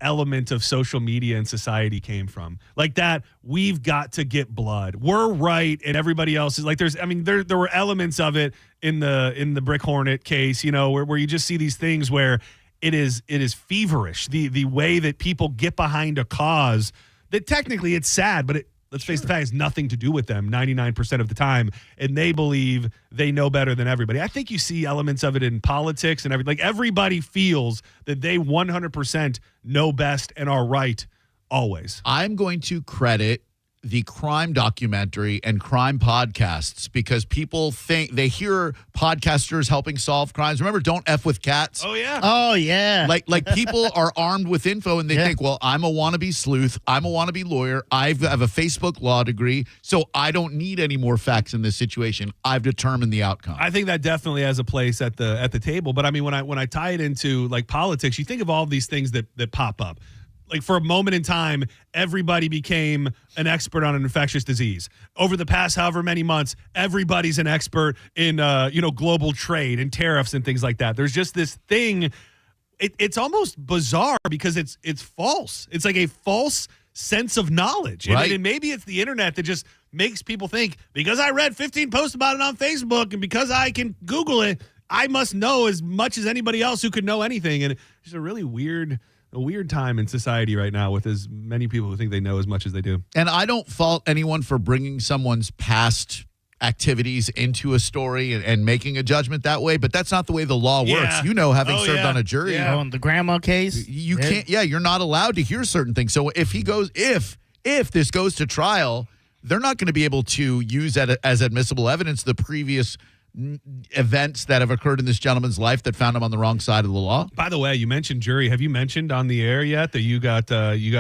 element of social media and society came from. Like that, we've got to get blood. We're right, and everybody else is like. There were elements of it in the Brick Hornet case, where you just see these things where it is feverish. The way that people get behind a cause that technically it's sad, but let's face the fact, has nothing to do with them 99% of the time, and they believe they know better than everybody. I think you see elements of it in politics and everything. Like everybody feels that they 100% know best and are right always. I'm going to credit the crime documentary and crime podcasts because people think they hear podcasters helping solve crimes. Remember, Don't F with Cats? Oh, yeah. Oh, yeah. Like people are armed with info and they think, well, I'm a wannabe sleuth. I'm a wannabe lawyer. I have a Facebook law degree, so I don't need any more facts in this situation. I've determined the outcome. I think that definitely has a place at the table. But I mean, when I tie it into like politics, you think of all these things that pop up. Like for a moment in time, everybody became an expert on an infectious disease. Over the past however many months, everybody's an expert in global trade and tariffs and things like that. There's just this thing. It's almost bizarre because it's false. It's like a false sense of knowledge. Right. And maybe it's the internet that just makes people think because I read 15 posts about it on Facebook and because I can Google it, I must know as much as anybody else who could know anything. And it's a really weird time in society right now with as many people who think they know as much as they do. And I don't fault anyone for bringing someone's past activities into a story and making a judgment that way, but that's not the way the law works. Having served on a jury. Yeah. On the grandma case. You can't, you're not allowed to hear certain things. So if this goes to trial, they're not going to be able to use that as admissible evidence the previous events that have occurred in this gentleman's life that found him on the wrong side of the law. By the way, you mentioned jury. Have you mentioned on the air yet that you got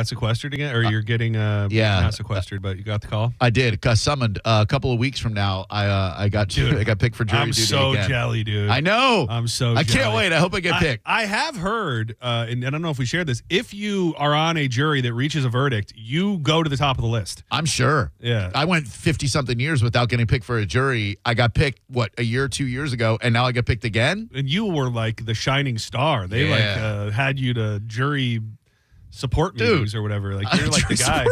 sequestered again, or you're getting not sequestered, but you got the call? I did. Got summoned a couple of weeks from now. I got picked for jury duty again. I'm so jelly, dude. I know. I'm so. I jelly. can't wait. I hope I get picked. I have heard, and I don't know if we shared this. If you are on a jury that reaches a verdict, you go to the top of the list. I'm sure. Yeah. I went 50-something years without getting picked for a jury. I got picked a year, 2 years ago, and now I get picked again. And you were like the shining star. They had you to jury support meetings or whatever. Like you're like the guy.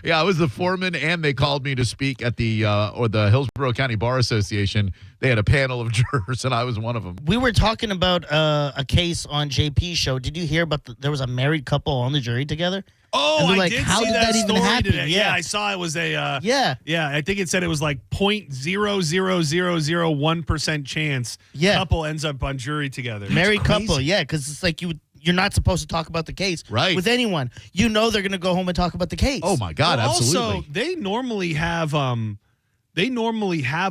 Yeah, I was the foreman, and they called me to speak at the Hillsborough County Bar Association. They had a panel of jurors, and I was one of them. We were talking about a case on JP's show. Did you hear about there was a married couple on the jury together? Oh, I did see that even story happen? today. Yeah, I saw it was a yeah. I think it said it was like 0.00001% chance couple ends up on jury together. Married couple, because it's like you're not supposed to talk about the case with anyone. You know they're going to go home and talk about the case. Oh my God, absolutely. Also, they normally have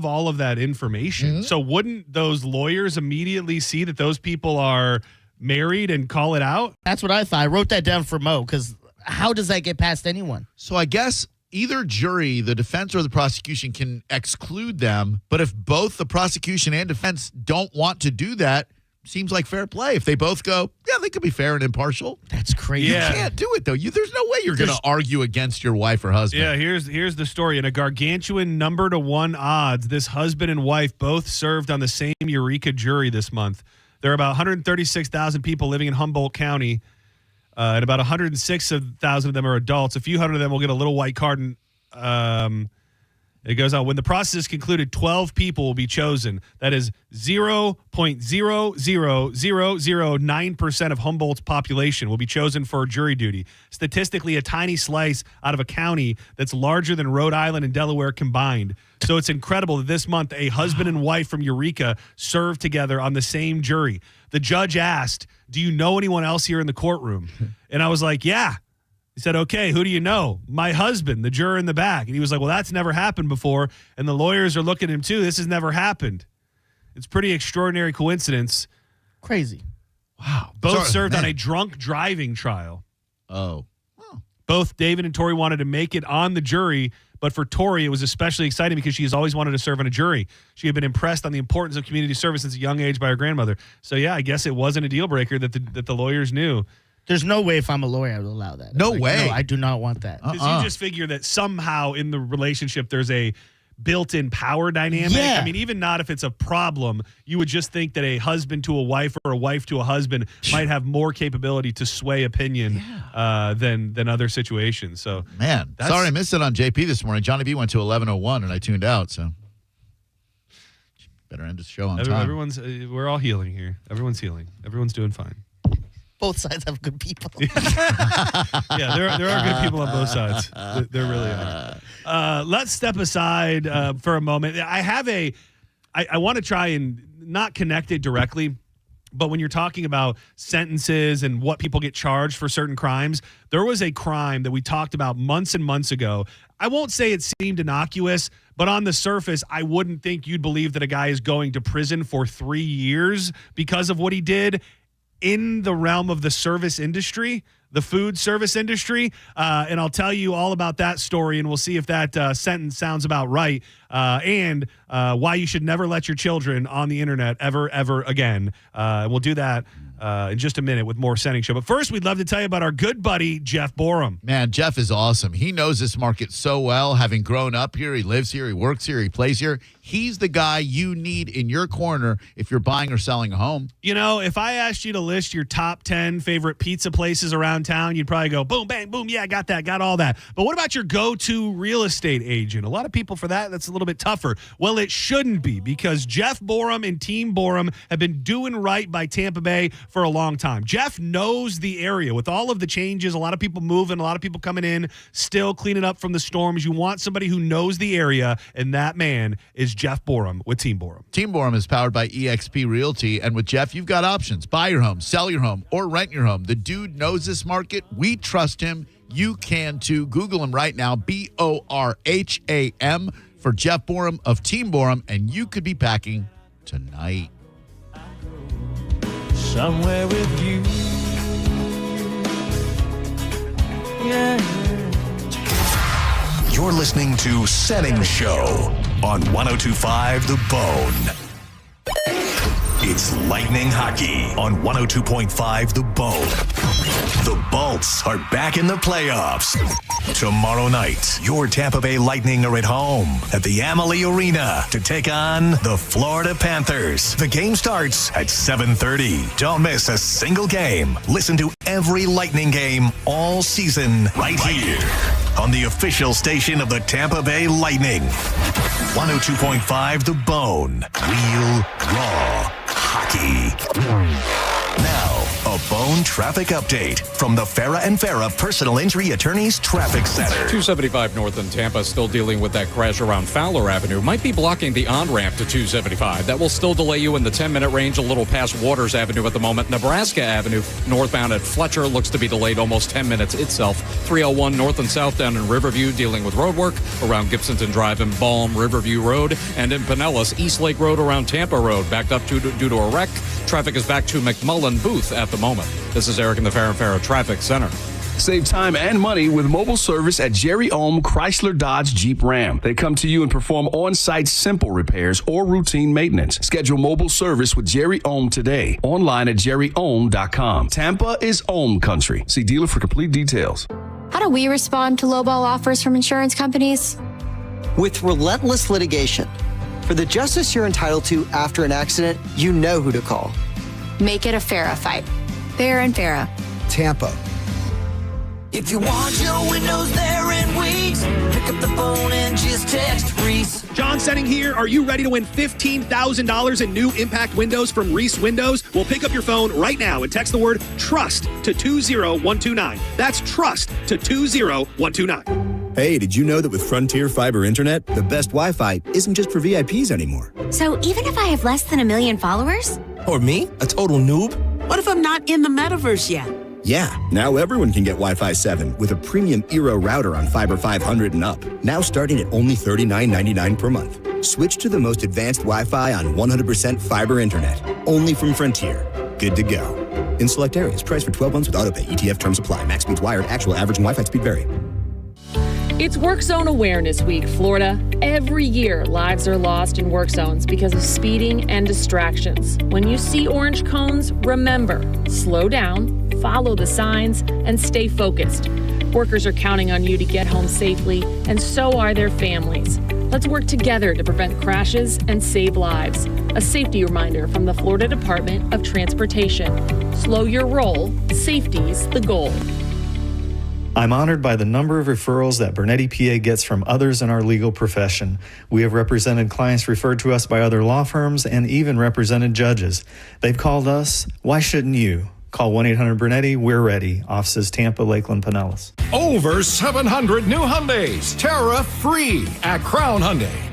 all of that information. Mm-hmm. So wouldn't those lawyers immediately see that those people are married and call it out? That's what I thought. I wrote that down for Mo because how does that get past anyone? So I guess either jury, the defense or the prosecution, can exclude them. But if both the prosecution and defense don't want to do that, seems like fair play. If they both go, they could be fair and impartial. That's crazy. You can't do it, though. There's no way you're going to argue against your wife or husband. Yeah, here's the story. In a gargantuan number to 1 odds, this husband and wife both served on the same Eureka jury this month. There are about 136,000 people living in Humboldt County, and about 106,000 of them are adults. A few hundred of them will get a little white card. It goes on. When the process is concluded, 12 people will be chosen. That is 0.00009% of Humboldt's population will be chosen for jury duty. Statistically, a tiny slice out of a county that's larger than Rhode Island and Delaware combined. So it's incredible that this month a husband and wife from Eureka served together on the same jury. The judge asked, "Do you know anyone else here in the courtroom?" And I was like, "Yeah." He said, "Okay, who do you know?" "My husband, the juror in the back." And he was like, "Well, that's never happened before." And the lawyers are looking at him too. This has never happened. It's pretty extraordinary coincidence. Crazy. Wow. Both served on a drunk driving trial. Oh. Both David and Tori wanted to make it on the jury, but for Tori, it was especially exciting because she has always wanted to serve on a jury. She had been impressed on the importance of community service since a young age by her grandmother. So, yeah, I guess it wasn't a deal breaker that the lawyers knew. There's no way if I'm a lawyer I would allow that. No way. No, I do not want that. Because you just figure that somehow in the relationship there's a built-in power dynamic. Yeah. I mean, even not if it's a problem, you would just think that a husband to a wife or a wife to a husband might have more capability to sway opinion than other situations. So, Man, sorry I missed it on JP this morning. Johnny B went to 11:01 and I tuned out, so better end the show on time. We're all healing here. Everyone's healing. Everyone's doing fine. Both sides have good people. Yeah, there are good people on both sides. There really are. Let's step aside for a moment. I want to try and not connect it directly, but when you're talking about sentences and what people get charged for certain crimes, there was a crime that we talked about months and months ago. I won't say it seemed innocuous, but on the surface, I wouldn't think you'd believe that a guy is going to prison for 3 years because of what he did in the realm of the service industry, the food service industry. And I'll tell you all about that story, and we'll see if that sentence sounds about right, and why you should never let your children on the internet ever again. We'll do that in just a minute with more Sending Show. But first, we'd love to tell you about our good buddy, Jeff Borum. Man, Jeff is awesome. He knows this market so well, having grown up here. He lives here. He works here. He plays here. He's the guy you need in your corner if you're buying or selling a home. You know, if I asked you to list your top 10 favorite pizza places around town, you'd probably go, boom, bang, boom, yeah, got that, got all that. But what about your go-to real estate agent? A lot of people for that's a little bit tougher. Well, it shouldn't be, because Jeff Borum and Team Borum have been doing right by Tampa Bay for a long time. Jeff knows the area. With all of the changes, a lot of people moving, a lot of people coming in, still cleaning up from the storms. You want somebody who knows the area, and that man is Jeff Borum with Team Borum. Team Borum is powered by eXp Realty, and with Jeff, you've got options. Buy your home, sell your home, or rent your home. The dude knows this market. We trust him. You can too. Google him right now, Borham, for Jeff Borum of Team Borum, and you could be packing tonight. Somewhere with you. Yeah. You're listening to Sending Show on 102.5 The Bone. It's Lightning Hockey on 102.5 The Bone. The Bolts are back in the playoffs. Tomorrow night, your Tampa Bay Lightning are at home at the Amalie Arena to take on the Florida Panthers. The game starts at 7:30. Don't miss a single game. Listen to every Lightning game all season right here on the official station of the Tampa Bay Lightning. 102.5 The Bone. Real, raw hockey. Now, a Bone traffic update from the Farah and Farah Personal Injury Attorneys Traffic Center. 275 north in Tampa, still dealing with that crash around Fowler Avenue. Might be blocking the on-ramp to 275. That will still delay you in the 10-minute range, a little past Waters Avenue at the moment. Nebraska Avenue, northbound at Fletcher, looks to be delayed almost 10 minutes itself. 301 north and south down in Riverview, dealing with road work around Gibsonton Drive and Balm Riverview Road. And in Pinellas, East Lake Road around Tampa Road, backed up due to a wreck. Traffic is back to McMullen Booth at the moment. This is Eric in the Farah and Farah Traffic Center. Save time and money with mobile service at Jerry Ohm Chrysler Dodge Jeep Ram. They come to you and perform on-site simple repairs or routine maintenance. Schedule mobile service with Jerry Ohm today. Online at jerryohm.com. Tampa is Ohm country. See dealer for complete details. How do we respond to lowball offers from insurance companies? With relentless litigation. For the justice you're entitled to after an accident, you know who to call. Make it a Farah fight. Farah and Farah. Tampa. If you want your windows there in weeks, pick up the phone and just text free Dawn setting here. Are you ready to win $15,000 in new impact windows from Reese Windows? Well, pick up your phone right now and text the word TRUST to 20129. That's TRUST to 20129. Hey, did you know that with Frontier Fiber Internet, the best Wi-Fi isn't just for VIPs anymore? So even if I have less than 1 million followers? Or me, a total noob? What if I'm not in the metaverse yet? Yeah, now everyone can get Wi-Fi 7 with a premium Eero router on Fiber 500 and up. Now starting at only $39.99 per month. Switch to the most advanced Wi-Fi on 100% fiber internet. Only from Frontier. Good to go. In select areas, price for 12 months with autopay. ETF terms apply. Max speeds wired. Actual average and Wi-Fi speed vary. It's Work Zone Awareness Week, Florida. Every year, lives are lost in work zones because of speeding and distractions. When you see orange cones, remember, slow down, follow the signs, and stay focused. Workers are counting on you to get home safely, and so are their families. Let's work together to prevent crashes and save lives. A safety reminder from the Florida Department of Transportation. Slow your roll. Safety's the goal. I'm honored by the number of referrals that Bernetti PA gets from others in our legal profession. We have represented clients referred to us by other law firms and even represented judges. They've called us. Why shouldn't you? Call 1-800-BERNETTI. We're ready. Offices Tampa, Lakeland, Pinellas. Over 700 new Hyundais, tariff-free at Crown Hyundai.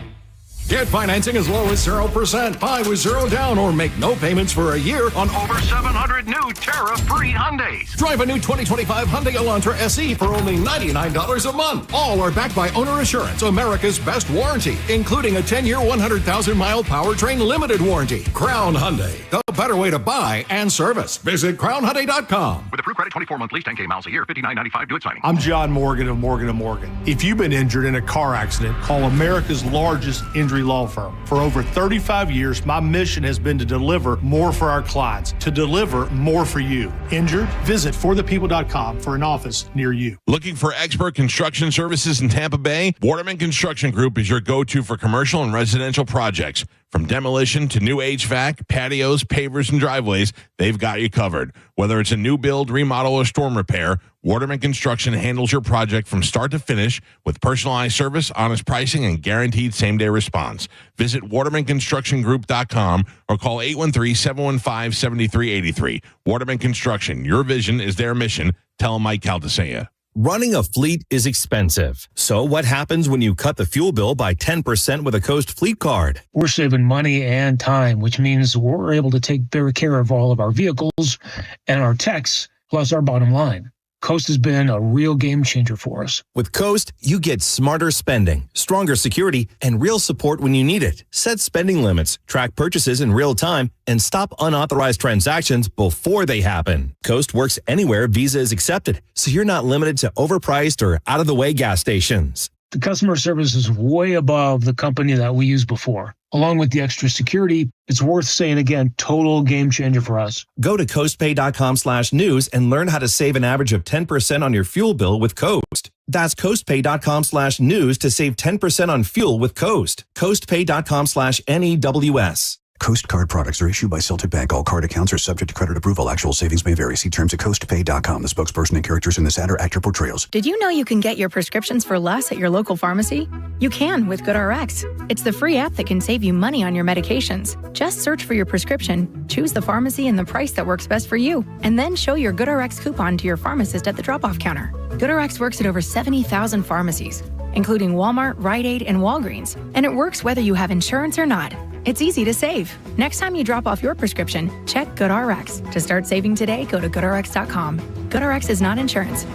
Get financing as low as 0%, buy with zero down, or make no payments for a year on Over 700 new tariff-free Hyundais. Drive a new 2025 Hyundai Elantra SE for only $99 a month. All are backed by Owner Assurance, America's best warranty, including a 10-year, 100,000-mile powertrain limited warranty. Crown Hyundai, the better way to buy and service. Visit crownhyundai.com. With approved credit, 24-month lease, 10K miles a year, $59.95 due at signing. I'm John Morgan of Morgan & Morgan. If you've been injured in a car accident, call America's largest injury law firm. For over 35 years, my mission has been to deliver more for our clients, to deliver more for you. Injured? Visit forthepeople.com for an office near you. Looking for expert construction services in Tampa Bay? Waterman Construction Group is your go-to for commercial and residential projects. From demolition to new HVAC, patios, pavers, and driveways, they've got you covered. Whether it's a new build, remodel, or storm repair, Waterman Construction handles your project from start to finish with personalized service, honest pricing, and guaranteed same-day response. Visit watermanconstructiongroup.com or call 813-715-7383. Waterman Construction, your vision is their mission. Tell Mike Caldeseya. Running a fleet is expensive. So what happens when you cut the fuel bill by 10% with a Coast Fleet Card? We're saving money and time, which means we're able to take better care of all of our vehicles and our techs, plus our bottom line. Coast has been a real game changer for us. With Coast, you get smarter spending, stronger security, and real support when you need it. Set spending limits, track purchases in real time, and stop unauthorized transactions before they happen. Coast works anywhere Visa is accepted, so you're not limited to overpriced or out-of-the-way gas stations. The customer service is way above the company that we used before. Along with the extra security, it's worth saying again, total game changer for us. Go to coastpay.com/news and learn how to save an average of 10% on your fuel bill with Coast. That's coastpay.com/news to save 10% on fuel with Coast. coastpay.com/NEWS. Coast card products are issued by Celtic Bank. All card accounts are subject to credit approval. Actual savings may vary. See terms at coastpay.com. The spokesperson and characters in this ad are actor portrayals. Did you know you can get your prescriptions for less at your local pharmacy? You can with GoodRx. It's the free app that can save you money on your medications. Just search for your prescription, choose the pharmacy and the price that works best for you, and then show your GoodRx coupon to your pharmacist at the drop-off counter. GoodRx works at over 70,000 pharmacies, including Walmart, Rite Aid, and Walgreens, and it works whether you have insurance or not. It's easy to save. Next time you drop off your prescription, check GoodRx. To start saving today, go to GoodRx.com. GoodRx is not insurance.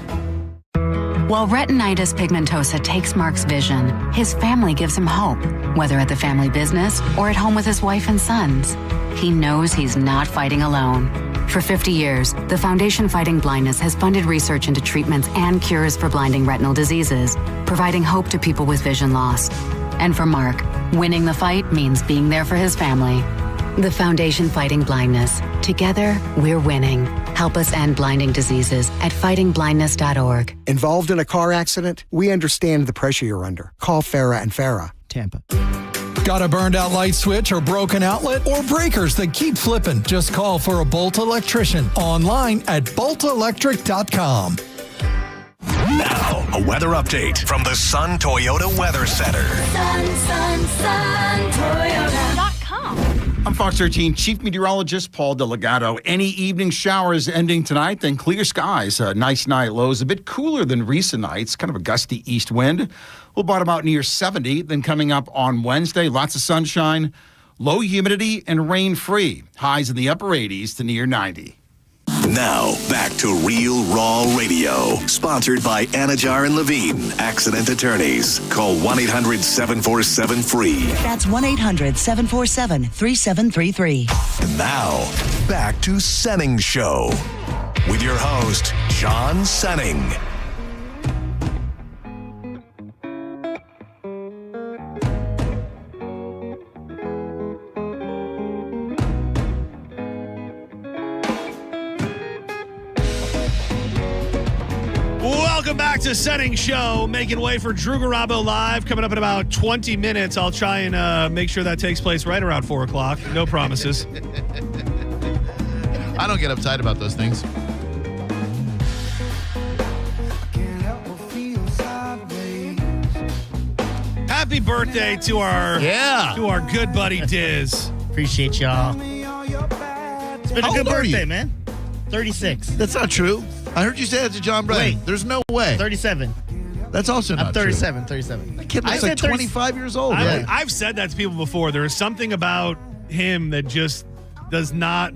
While retinitis pigmentosa takes Mark's vision, his family gives him hope, whether at the family business or at home with his wife and sons. He knows he's not fighting alone. For 50 years, the Foundation Fighting Blindness has funded research into treatments and cures for blinding retinal diseases, providing hope to people with vision loss. And for Mark, winning the fight means being there for his family. The Foundation Fighting Blindness. Together, we're winning. Help us end blinding diseases at fightingblindness.org. Involved in a car accident? We understand the pressure you're under. Call Farah and Farah, Tampa. Got a burned out light switch or broken outlet or breakers that keep flipping? Just call for a Bolt electrician online at boltelectric.com. Now, a weather update from the Sun Toyota Weather Center. Toyota.com. I'm Fox 13 Chief Meteorologist Paul Delgado. Any evening showers ending tonight, then clear skies. Nice night lows, a bit cooler than recent nights, kind of a gusty east wind. We'll bottom out near 70. Then coming up on Wednesday, lots of sunshine, low humidity, and rain-free. Highs in the upper 80s to near 90. Now, back to Real Raw Radio. Sponsored by Anajar and Levine, accident attorneys. Call 1-800-747-FREE. That's 1-800-747-3733. And now, back to Senning Show. With your host, John Senning. Welcome back to Senning Show, making way for Drew Garabo Live, coming up in about 20 minutes. I'll try and make sure that takes place right around 4 o'clock. No promises. I don't get uptight about those things. Happy birthday to our good buddy Diz. Appreciate y'all. It's been a good birthday, man. 36. That's not true. I heard you say that to John Brennan. Wait. There's no way. 37. That's also not I'm 37. 37. That kid looks like 25 years old. I've said that to people before. There is something about him that just does not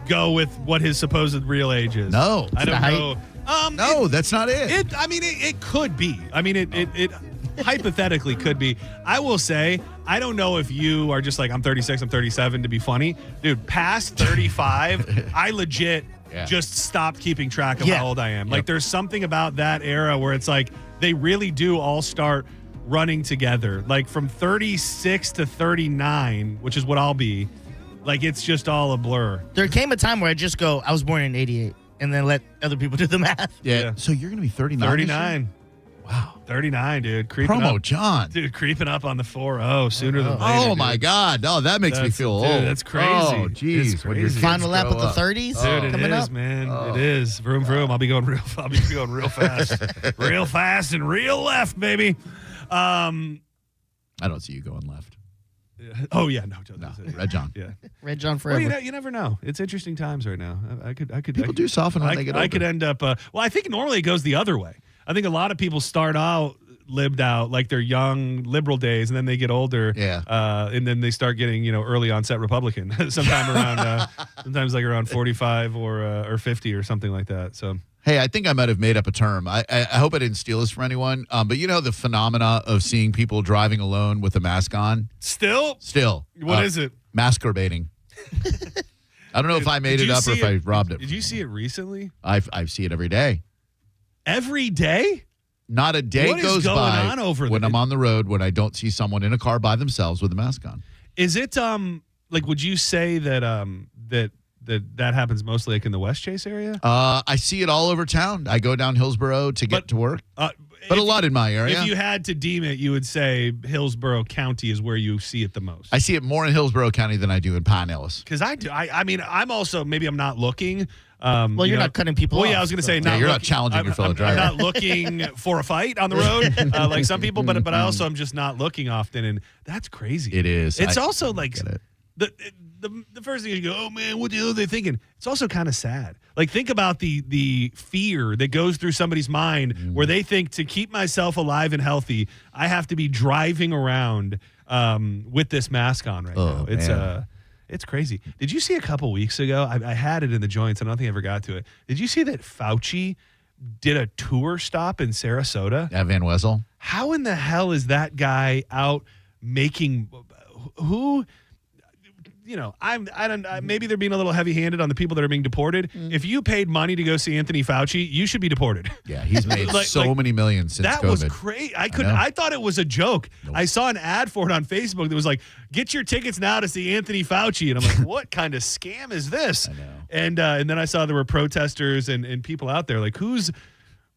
go with what his supposed real age is. No. I don't know. No, that's not it. It could be. I mean, it hypothetically could be. I will say, I don't know if you are just like, I'm 36, I'm 37 to be funny. Dude, past 35, I legit just stopped keeping track of how old I am. Like, there's something about that era where it's like, they really do all start running together. Like, from 36 to 39, which is what I'll be, like, it's just all a blur. There came a time where I just go, I was born in 88, and then let other people do the math. Yeah. So you're going to be 39? 39. Wow. 39, dude. Creeping Promo up. John. Dude, creeping up on the 4-0 sooner than later. Oh, my God. Oh, that makes me feel old. Dude, that's crazy. Oh, geez. When your final lap of the 30s? Dude, it coming is, up. man. It is. Vroom, vroom. I'll be going real fast. Real fast and real left, baby. I don't see you going left. Oh, yeah. No, Red John. Yeah. Red John forever. Well, you never know. It's interesting times right now. I could. People do soften when they get older. I could end up. Well, I think normally it goes the other way. I think a lot of people start out lived out like their young liberal days, and then they get older. Yeah. And then they start getting early onset Republican. Sometime around sometimes like around 45 or 50 or something like that. So. Hey, I think I might have made up a term. I hope I didn't steal this from anyone. But you know the phenomena of seeing people driving alone with a mask on? Still. What is it? Masturbating. I don't know if I made it up or if I robbed it. Did you see it recently? I see it every day. Every day? Not a day What is goes going by on over when there? I'm on the road when I don't see someone in a car by themselves with a mask on. Is it like would you say that that happens mostly like in the West Chase area? I see it all over town. I go down Hillsborough to get to work. But a lot in my area. If you had to deem it, you would say Hillsborough County is where you see it the most. I see it more in Hillsborough County than I do in Pinellas. Because I do. I mean, I'm also, maybe I'm not looking. Well, you're not cutting people off. Well, yeah, I was going to say, you're not challenging your fellow driver. I'm not looking for a fight on the road like some people, but I also am just not looking often, and that's crazy. It is. It's also like the first thing you go, oh man, what the hell are they thinking? It's also kind of sad. Like, think about the fear that goes through somebody's mind where they think, to keep myself alive and healthy, I have to be driving around with this mask on right now. It's crazy. Did you see a couple weeks ago? I had it in the joints. I don't think I ever got to it. Did you see that Fauci did a tour stop in Sarasota? At Van Wezel. How in the hell is that guy out making who? Maybe they're being a little heavy-handed on the people that are being deported. If you paid money to go see Anthony Fauci, you should be deported. Yeah, he's made so many millions since that COVID. Was crazy. I thought it was a joke. Nope. I saw an ad for it on Facebook that was like, "Get your tickets now to see Anthony Fauci," and I'm like, "What kind of scam is this?" I know. And then I saw there were protesters and people out there. Like, who's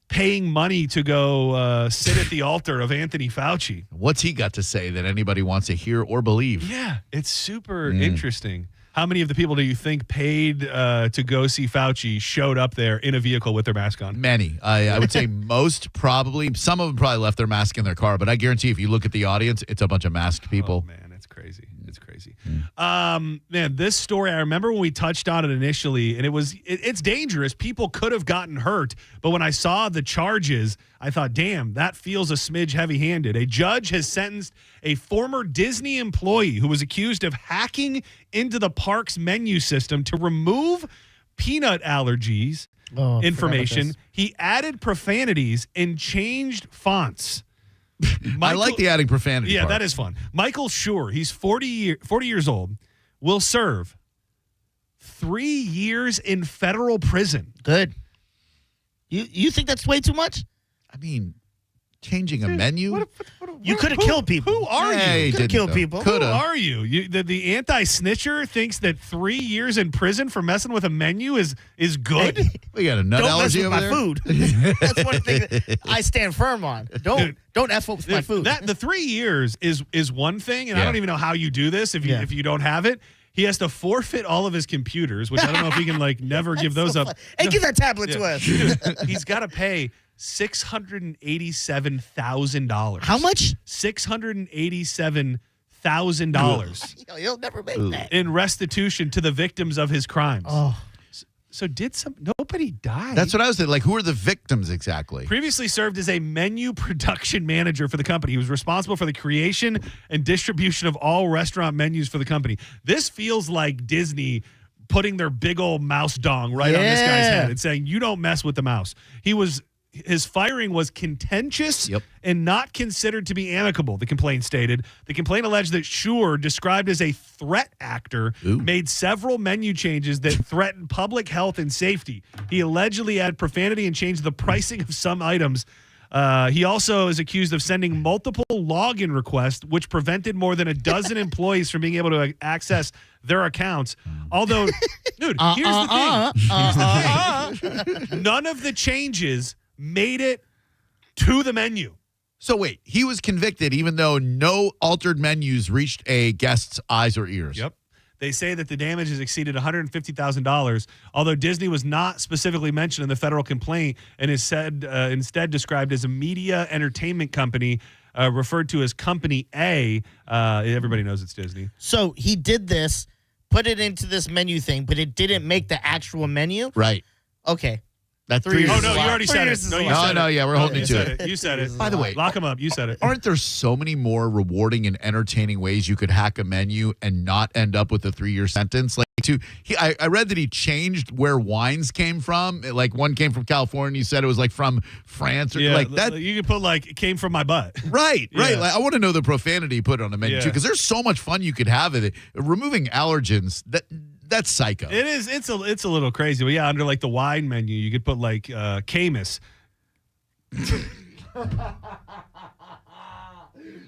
paying money to go sit at the altar of Anthony Fauci? What's he got to say that anybody wants to hear or believe? Yeah, it's super interesting. how many of the people do you think paid to go see Fauci showed up there in a vehicle with their mask on? Many. I would say most probably. Some of them probably left their mask in their car, but I guarantee if you look at the audience, it's a bunch of masked people. Oh, man, it's crazy. It's crazy. Man, this story, I remember when we touched on it initially, and it's dangerous. People could have gotten hurt, but when I saw the charges, I thought, damn, that feels a smidge heavy-handed. A judge has sentenced a former Disney employee who was accused of hacking into the park's menu system to remove peanut allergies information. He added profanities and changed fonts. I like the adding profanity Yeah, part. that is fun. Michael Schur, he's 40 years old, will serve 3 years in federal prison. Good. You think that's way too much? I mean, changing a menu? You could have killed people. Who are you? You could have killed people. Who are you? The anti-snitcher thinks that 3 years in prison for messing with a menu is good? Hey, we got a nut Don't allergy mess with over my there? food. That's one thing that I stand firm on. Don't F up with my food. The 3 years is one thing, and I Yeah. don't even know how you do this if you don't have it. He has to forfeit all of his computers, which I don't know if he can never give those up. Hey, give that tablet to us. He's got to pay $687,000. How much? $687,000 He'll never make that. in restitution to the victims of his crimes. Oh. So nobody died. That's what I was saying. Like, who are the victims exactly? Previously served as a menu production manager for the company. He was responsible for the creation and distribution of all restaurant menus for the company. This feels like Disney putting their big old mouse dong right on this guy's head and saying, you don't mess with the mouse. His firing was contentious and not considered to be amicable, the complaint stated. The complaint alleged that Schur, described as a threat actor, made several menu changes that threatened public health and safety. He allegedly added profanity and changed the pricing of some items. He also is accused of sending multiple login requests, which prevented more than a dozen employees from being able to access their accounts. Although, dude, here's the thing. None of the changes made it to the menu. So wait, he was convicted even though no altered menus reached a guest's eyes or ears. Yep. They say that the damage has exceeded $150,000, although Disney was not specifically mentioned in the federal complaint and is instead described as a media entertainment company referred to as Company A. Everybody knows it's Disney. So he did this, put it into this menu thing, but it didn't make the actual menu? Right. Okay. That 3 years. Oh, no, you already said it. Yeah, we're holding you to it. You said it. By the way, lock him up. You said it. Aren't there so many more rewarding and entertaining ways you could hack a menu and not end up with a 3-year sentence? Like, I read that he changed where wines came from. Like, one came from California. He said it was like from France or like that. You could put like, it came from my butt. Right. Yeah. Like, I want to know the profanity he put on the menu too, because there's so much fun you could have in it. Removing allergens, that's psycho. It is. It's a little crazy. But yeah, under like the wine menu, you could put like Camus. It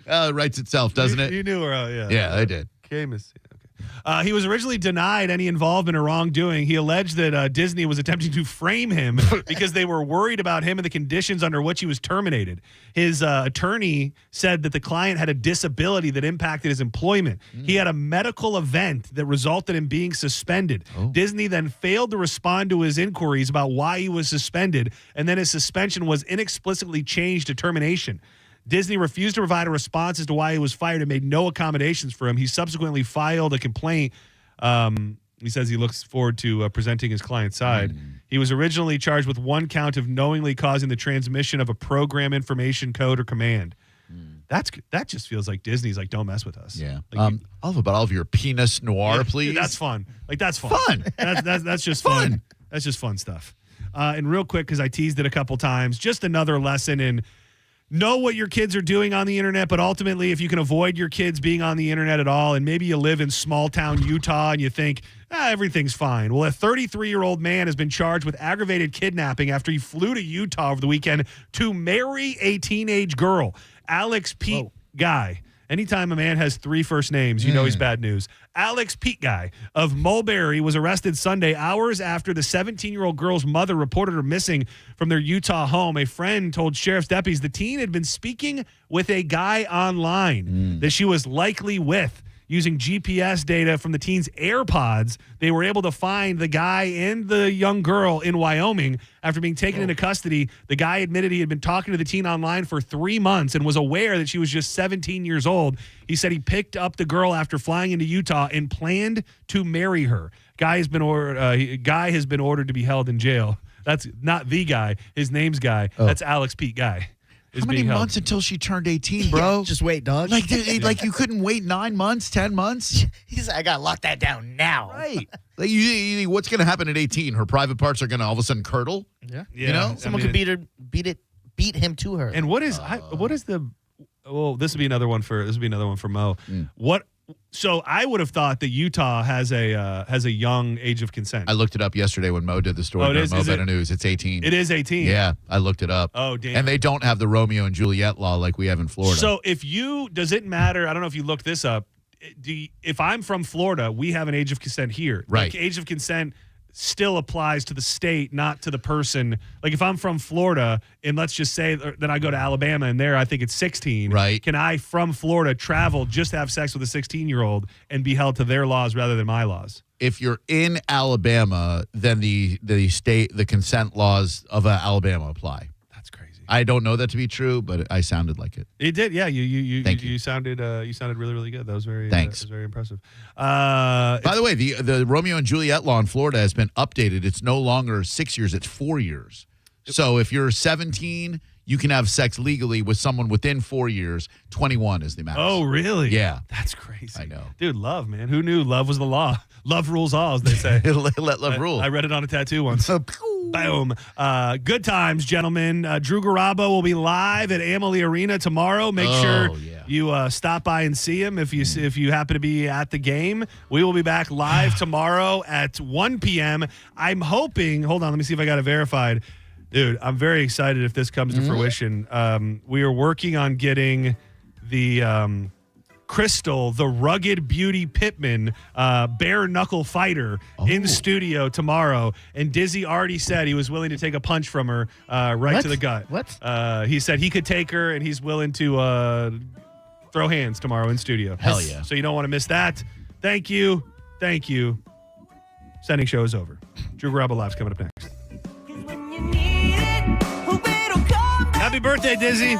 writes itself, doesn't it? You knew where, yeah. Yeah, I did. Camus. Okay. He was originally denied any involvement in wrongdoing. He alleged that Disney was attempting to frame him because they were worried about him and the conditions under which he was terminated. His attorney said that the client had a disability that impacted his employment. He had a medical event that resulted in being suspended. Disney then failed to respond to his inquiries about why he was suspended, and then his suspension was inexplicably changed to termination. Disney refused to provide a response as to why he was fired and made no accommodations for him. He subsequently filed a complaint. He says he looks forward to presenting his client's side. He was originally charged with one count of knowingly causing the transmission of a program information code or command. That just feels like Disney's like, don't mess with us. Yeah. Like, I'll have about all of your Pinot Noir, please. That's fun. Like, that's fun. That's just fun. That's just fun stuff. And real quick, because I teased it a couple times, just another lesson in know what your kids are doing on the internet, but ultimately, if you can avoid your kids being on the internet at all, and maybe you live in small town Utah and you think, everything's fine. Well, a 33-year-old man has been charged with aggravated kidnapping after he flew to Utah over the weekend to marry a teenage girl. Alex Pete Guy. Anytime a man has 3 first names, you know he's bad news. Alex Pete Guy of Mulberry was arrested Sunday, hours after the 17-year-old girl's mother reported her missing from their Utah home. A friend told sheriff's deputies the teen had been speaking with a guy online that she was likely with. using GPS data from the teen's AirPods, they were able to find the guy and the young girl in Wyoming. After being taken into custody, the guy admitted he had been talking to the teen online for 3 months and was aware that she was just 17 years old. He said he picked up the girl after flying into Utah and planned to marry her. Guy has been ordered to be held in jail. That's not the guy. His name's Guy. That's Alex Pete Guy. How many months until she turned 18, bro? Yeah, just wait, dog. Like you couldn't wait 9 months, 10 months? He's like, I got to lock that down now. Right. Like what's going to happen at 18? Her private parts are going to all of a sudden curdle? Yeah. You know? Someone could beat him to her. And what is the? Well, this would be another one for Mo. What? So I would have thought that Utah has a young age of consent. I looked it up yesterday when Mo did the story. Mo Better News. It's 18. It is 18. Yeah, I looked it up. Oh, damn. And they don't have the Romeo and Juliet law like we have in Florida. So does it matter? I don't know if you looked this up. If I'm from Florida, we have an age of consent here. Right. Like, age of consent still applies to the state, not to the person. Like if I'm from Florida and let's just say that I go to Alabama and there I think it's 16. Right. Can I from Florida travel, just have sex with a 16-year-old and be held to their laws rather than my laws? If you're in Alabama, then the consent laws of Alabama apply. That's crazy. I don't know that to be true, but I sounded like it. It did, yeah. You sounded really, really good. That was very Thanks. That was very impressive. By the way, the Romeo and Juliet law in Florida has been updated. It's no longer 6 years; it's 4 years. So if you're 17, you can have sex legally with someone within 4 years. 21 is the max. Oh, really? Yeah, that's crazy. I know, dude. Love, man. Who knew love was the law? Love rules all, as they say. Let love rule. I read it on a tattoo once. Boom. Good times, gentlemen. Drew Garabo will be live at Amalie Arena tomorrow. Make sure you stop by and see him if you happen to be at the game. We will be back live tomorrow at 1 p.m. I'm hoping, hold on, let me see if I got it verified. Dude, I'm very excited if this comes to fruition. We are working on getting the Crystal, the rugged beauty Pittman, bare knuckle fighter in studio tomorrow. And Dizzy already said he was willing to take a punch from her to the gut. What? He said he could take her and he's willing to throw hands tomorrow in studio. Hell yeah. So you don't want to miss that. Thank you. Sending show is over. Drew Garabo Live's coming up next. Happy birthday, Dizzy.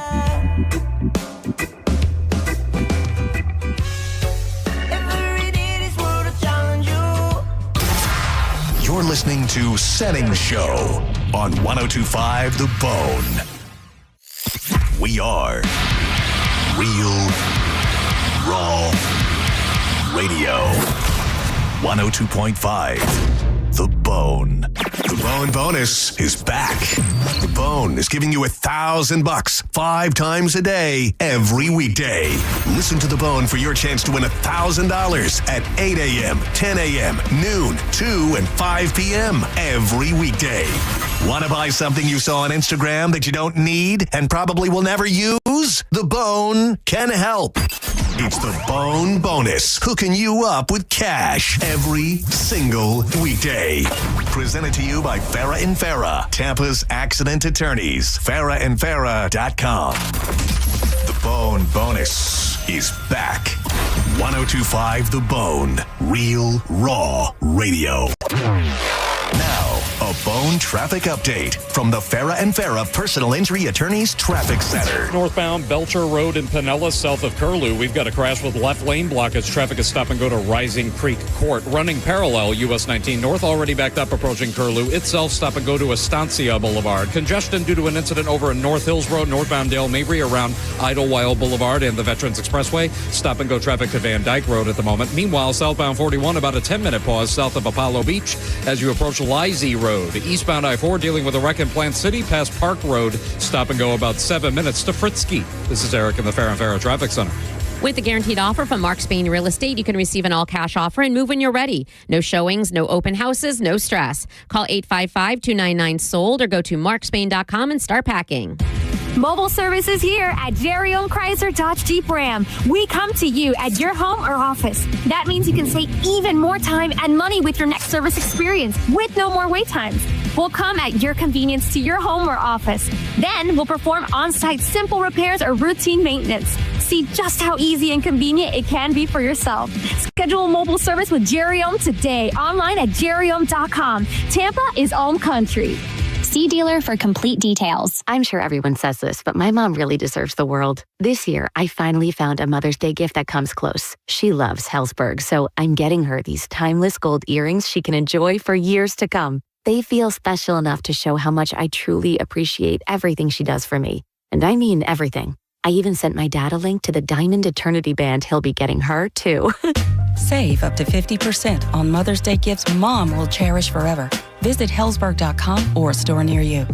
You're listening to Setting Show on 102.5 The Bone. We are Real Raw Radio. 102.5 The Bone. The Bone bonus is back. The Bone is giving you $1,000 5 times a day, every weekday. Listen to The Bone for your chance to win $1,000 at 8 a.m., 10 a.m., noon, 2, and 5 p.m. every weekday. Want to buy something you saw on Instagram that you don't need and probably will never use? The Bone can help. It's the Bone Bonus, hooking you up with cash every single weekday. Presented to you by Farah & Farah, Tampa's accident attorneys. FarahandFarah.com. The Bone Bonus is back. 102.5 The Bone, Real Raw Radio. Now, a Bone traffic update from the Farah & Farah Personal Injury Attorneys Traffic Center. Northbound Belcher Road in Pinellas, south of Curlew. We've got a crash with left lane blockage. Traffic is stop and go to Rising Creek Court. Running parallel, US 19 North, already backed up approaching Curlew. Itself, stop and go to Estancia Boulevard. Congestion due to an incident over in North Hills Road, northbound Dale Mabry around Idlewild Boulevard and the Veterans Expressway. Stop and go traffic to Van Dyke Road at the moment. Meanwhile, southbound 41, about a 10-minute pause south of Apollo Beach as you approach Lizzie Road. Eastbound I-4 dealing with a wreck in Plant City past Park Road. Stop and go about 7 minutes to Fritzky. This is Eric in the Farah & Farah Traffic Center. With the guaranteed offer from Mark Spain Real Estate, you can receive an all-cash offer and move when you're ready. No showings, no open houses, no stress. Call 855-299-SOLD or go to markspain.com and start packing. Mobile service is here at Jerry-owned Chrysler Dodge Jeep Ram. We come to you at your home or office. That means you can save even more time and money with your next service experience with no more wait times. We'll come at your convenience to your home or office. Then we'll perform on-site simple repairs or routine maintenance. see just how easy and convenient it can be for yourself. Schedule a mobile service with Jerry Ohm today, online at jerryohm.com. Tampa is Ohm Country. See dealer for complete details. I'm sure everyone says this, but my mom really deserves the world. This year, I finally found a Mother's Day gift that comes close. She loves Hellsberg, so I'm getting her these timeless gold earrings she can enjoy for years to come. They feel special enough to show how much I truly appreciate everything she does for me. And I mean everything. I even sent my dad a link to the Diamond Eternity band he'll be getting her, too. Save up to 50% on Mother's Day gifts Mom will cherish forever. Visit Hellsberg.com or a store near you.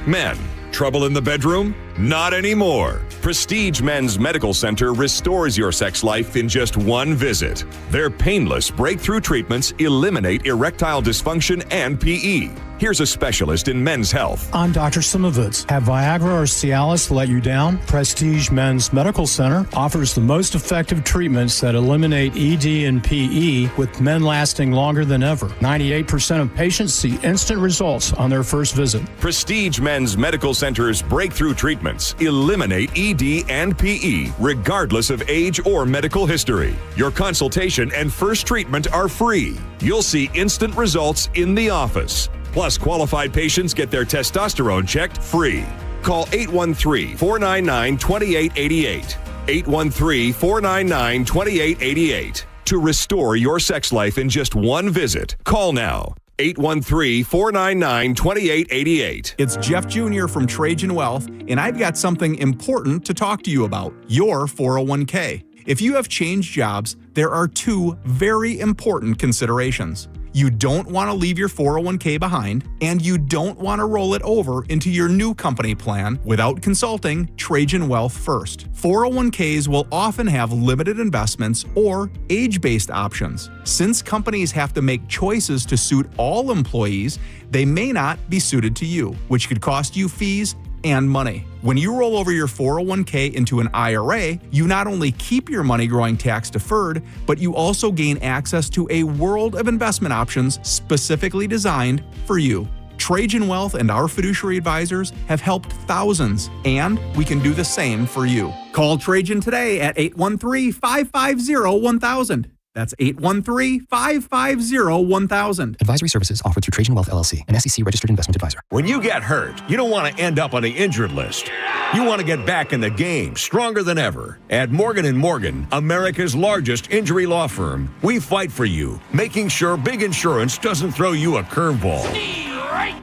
Men, trouble in the bedroom? Not anymore. Prestige Men's Medical Center restores your sex life in just one visit. Their painless breakthrough treatments eliminate erectile dysfunction and PE. Here's a specialist in men's health. I'm Dr. Simovitz. Have Viagra or Cialis let you down? Prestige Men's Medical Center offers the most effective treatments that eliminate ED and PE, with men lasting longer than ever. 98% of patients see instant results on their first visit. Prestige Men's Medical Center's breakthrough treatments eliminate ED and PE, regardless of age or medical history. Your consultation and first treatment are free. You'll see instant results in the office. Plus, qualified patients get their testosterone checked free. Call 813-499-2888. 813-499-2888 to restore your sex life in just one visit. Call now. 813-499-2888. It's Jeff Jr. from Trajan Wealth, and I've got something important to talk to you about: your 401k. If you have changed jobs, there are two very important considerations. You don't want to leave your 401k behind, and you don't want to roll it over into your new company plan without consulting Trajan Wealth first. 401ks will often have limited investments or age-based options. Since companies have to make choices to suit all employees, they may not be suited to you, which could cost you fees and money. When you roll over your 401k into an IRA, you not only keep your money growing tax deferred, but you also gain access to a world of investment options specifically designed for you. Trajan Wealth and our fiduciary advisors have helped thousands, and we can do the same for you. Call Trajan today at 813-550-1000. That's 813-550-1000. Advisory services offered through Trajan Wealth LLC, an SEC registered investment advisor. When you get hurt, you don't want to end up on the injured list. You want to get back in the game, stronger than ever. At Morgan & Morgan, America's largest injury law firm, we fight for you, making sure big insurance doesn't throw you a curveball.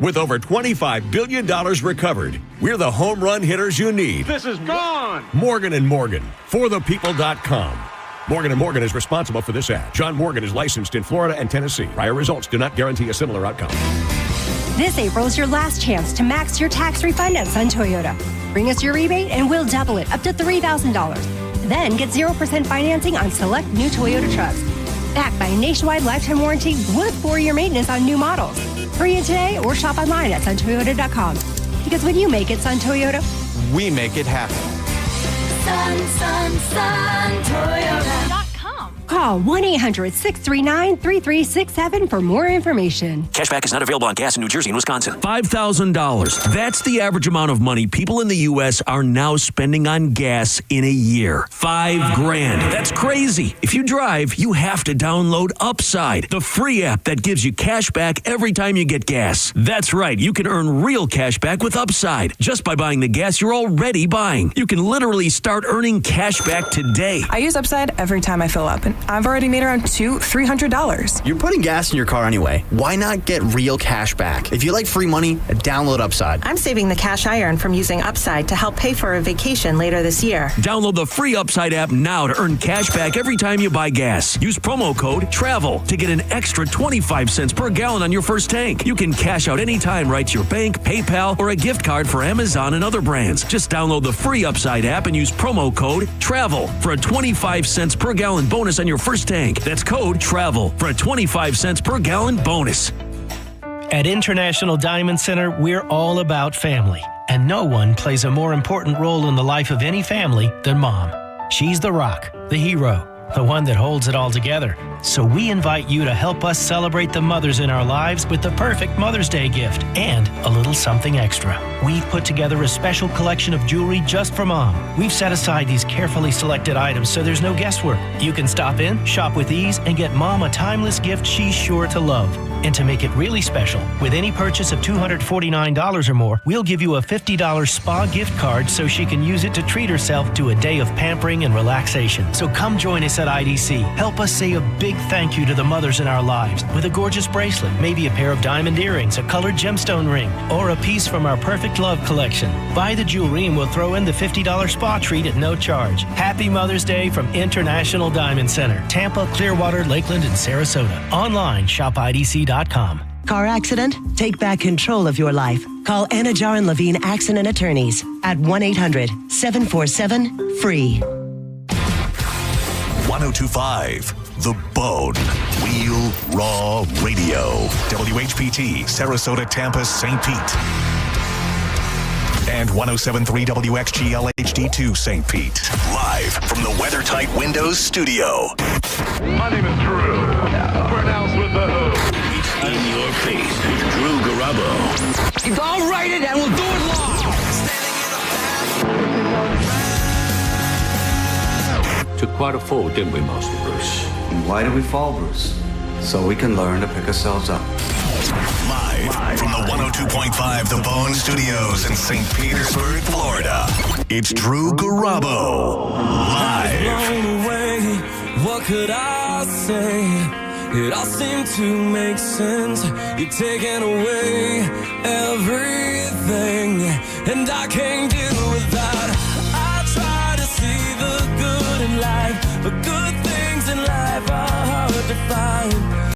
With over $25 billion recovered, we're the home run hitters you need. This is gone. Morgan & Morgan, forthepeople.com. Morgan & Morgan is responsible for this ad. John Morgan is licensed in Florida and Tennessee. Prior results do not guarantee a similar outcome. This April is your last chance to max your tax refund at Sun Toyota. Bring us your rebate and we'll double it up to $3,000. Then get 0% financing on select new Toyota trucks. Backed by a nationwide lifetime warranty with 4-year maintenance on new models. Hurry in today or shop online at suntoyota.com. Because when you make it Sun Toyota, we make it happen. Toyota.com. Call 1-800-639-3367 for more information. Cashback is not available on gas in New Jersey and Wisconsin. $5,000. That's the average amount of money people in the U.S. are now spending on gas in a year. $5,000. That's crazy. If you drive, you have to download Upside, the free app that gives you cash back every time you get gas. That's right. You can earn real cash back with Upside just by buying the gas you're already buying. You can literally start earning cash back today. I use Upside every time I fill up, and I've already made around $300. You're putting gas in your car anyway. Why not get real cash back? If you like free money, download Upside. I'm saving the cash I earn from using Upside to help pay for a vacation later this year. Download the free Upside app now to earn cash back every time you buy gas. Use promo code TRAVEL to get an extra 25 cents per gallon on your first tank. You can cash out anytime right to your bank, PayPal, or a gift card for Amazon and other brands. Just download the free Upside app and use promo code TRAVEL for a 25 cents per gallon bonus on your first tank. That's code TRAVEL for a 25 cents per gallon bonus. At International Diamond Center, we're all about family, and no one plays a more important role in the life of any family than Mom. She's the rock, the hero, the one that holds it all together. So we invite you to help us celebrate the mothers in our lives with the perfect Mother's Day gift and a little something extra. We've put together a special collection of jewelry just for Mom. We've set aside these carefully selected items so there's no guesswork. You can stop in, shop with ease, and get Mom a timeless gift she's sure to love. And to make it really special, with any purchase of $249 or more, we'll give you a $50 spa gift card so she can use it to treat herself to a day of pampering and relaxation. So come join us at IDC. Help us say a big thank you to the mothers in our lives with a gorgeous bracelet, maybe a pair of diamond earrings, a colored gemstone ring, or a piece from our Perfect Love collection. Buy the jewelry and we'll throw in the $50 spa treat at no charge. Happy Mother's Day from International Diamond Center, Tampa, Clearwater, Lakeland, and Sarasota. Online, shopidc.com. Car accident? Take back control of your life. Call Anna Jar and Levine Accident Attorneys at 1-800-747-FREE. 1025 The Bone. Real Raw Radio. WHPT, Sarasota, Tampa, St. Pete. And 1073 WXGL HD2 St. Pete. Live from the WeatherTight Windows studio. My name is Drew. Pronounced with the who. In your face with Drew Garabo. I'll write it and we'll do it live. Took quite a fall, didn't we, Master Bruce? And why do we fall, Bruce? So we can learn to pick ourselves up. Live from the 102.5 The Bone Studios in St. Petersburg, Florida. It's Drew Garabo. Live. What could I say? It all seemed to make sense. You're taking away everything, and I can't deal with that.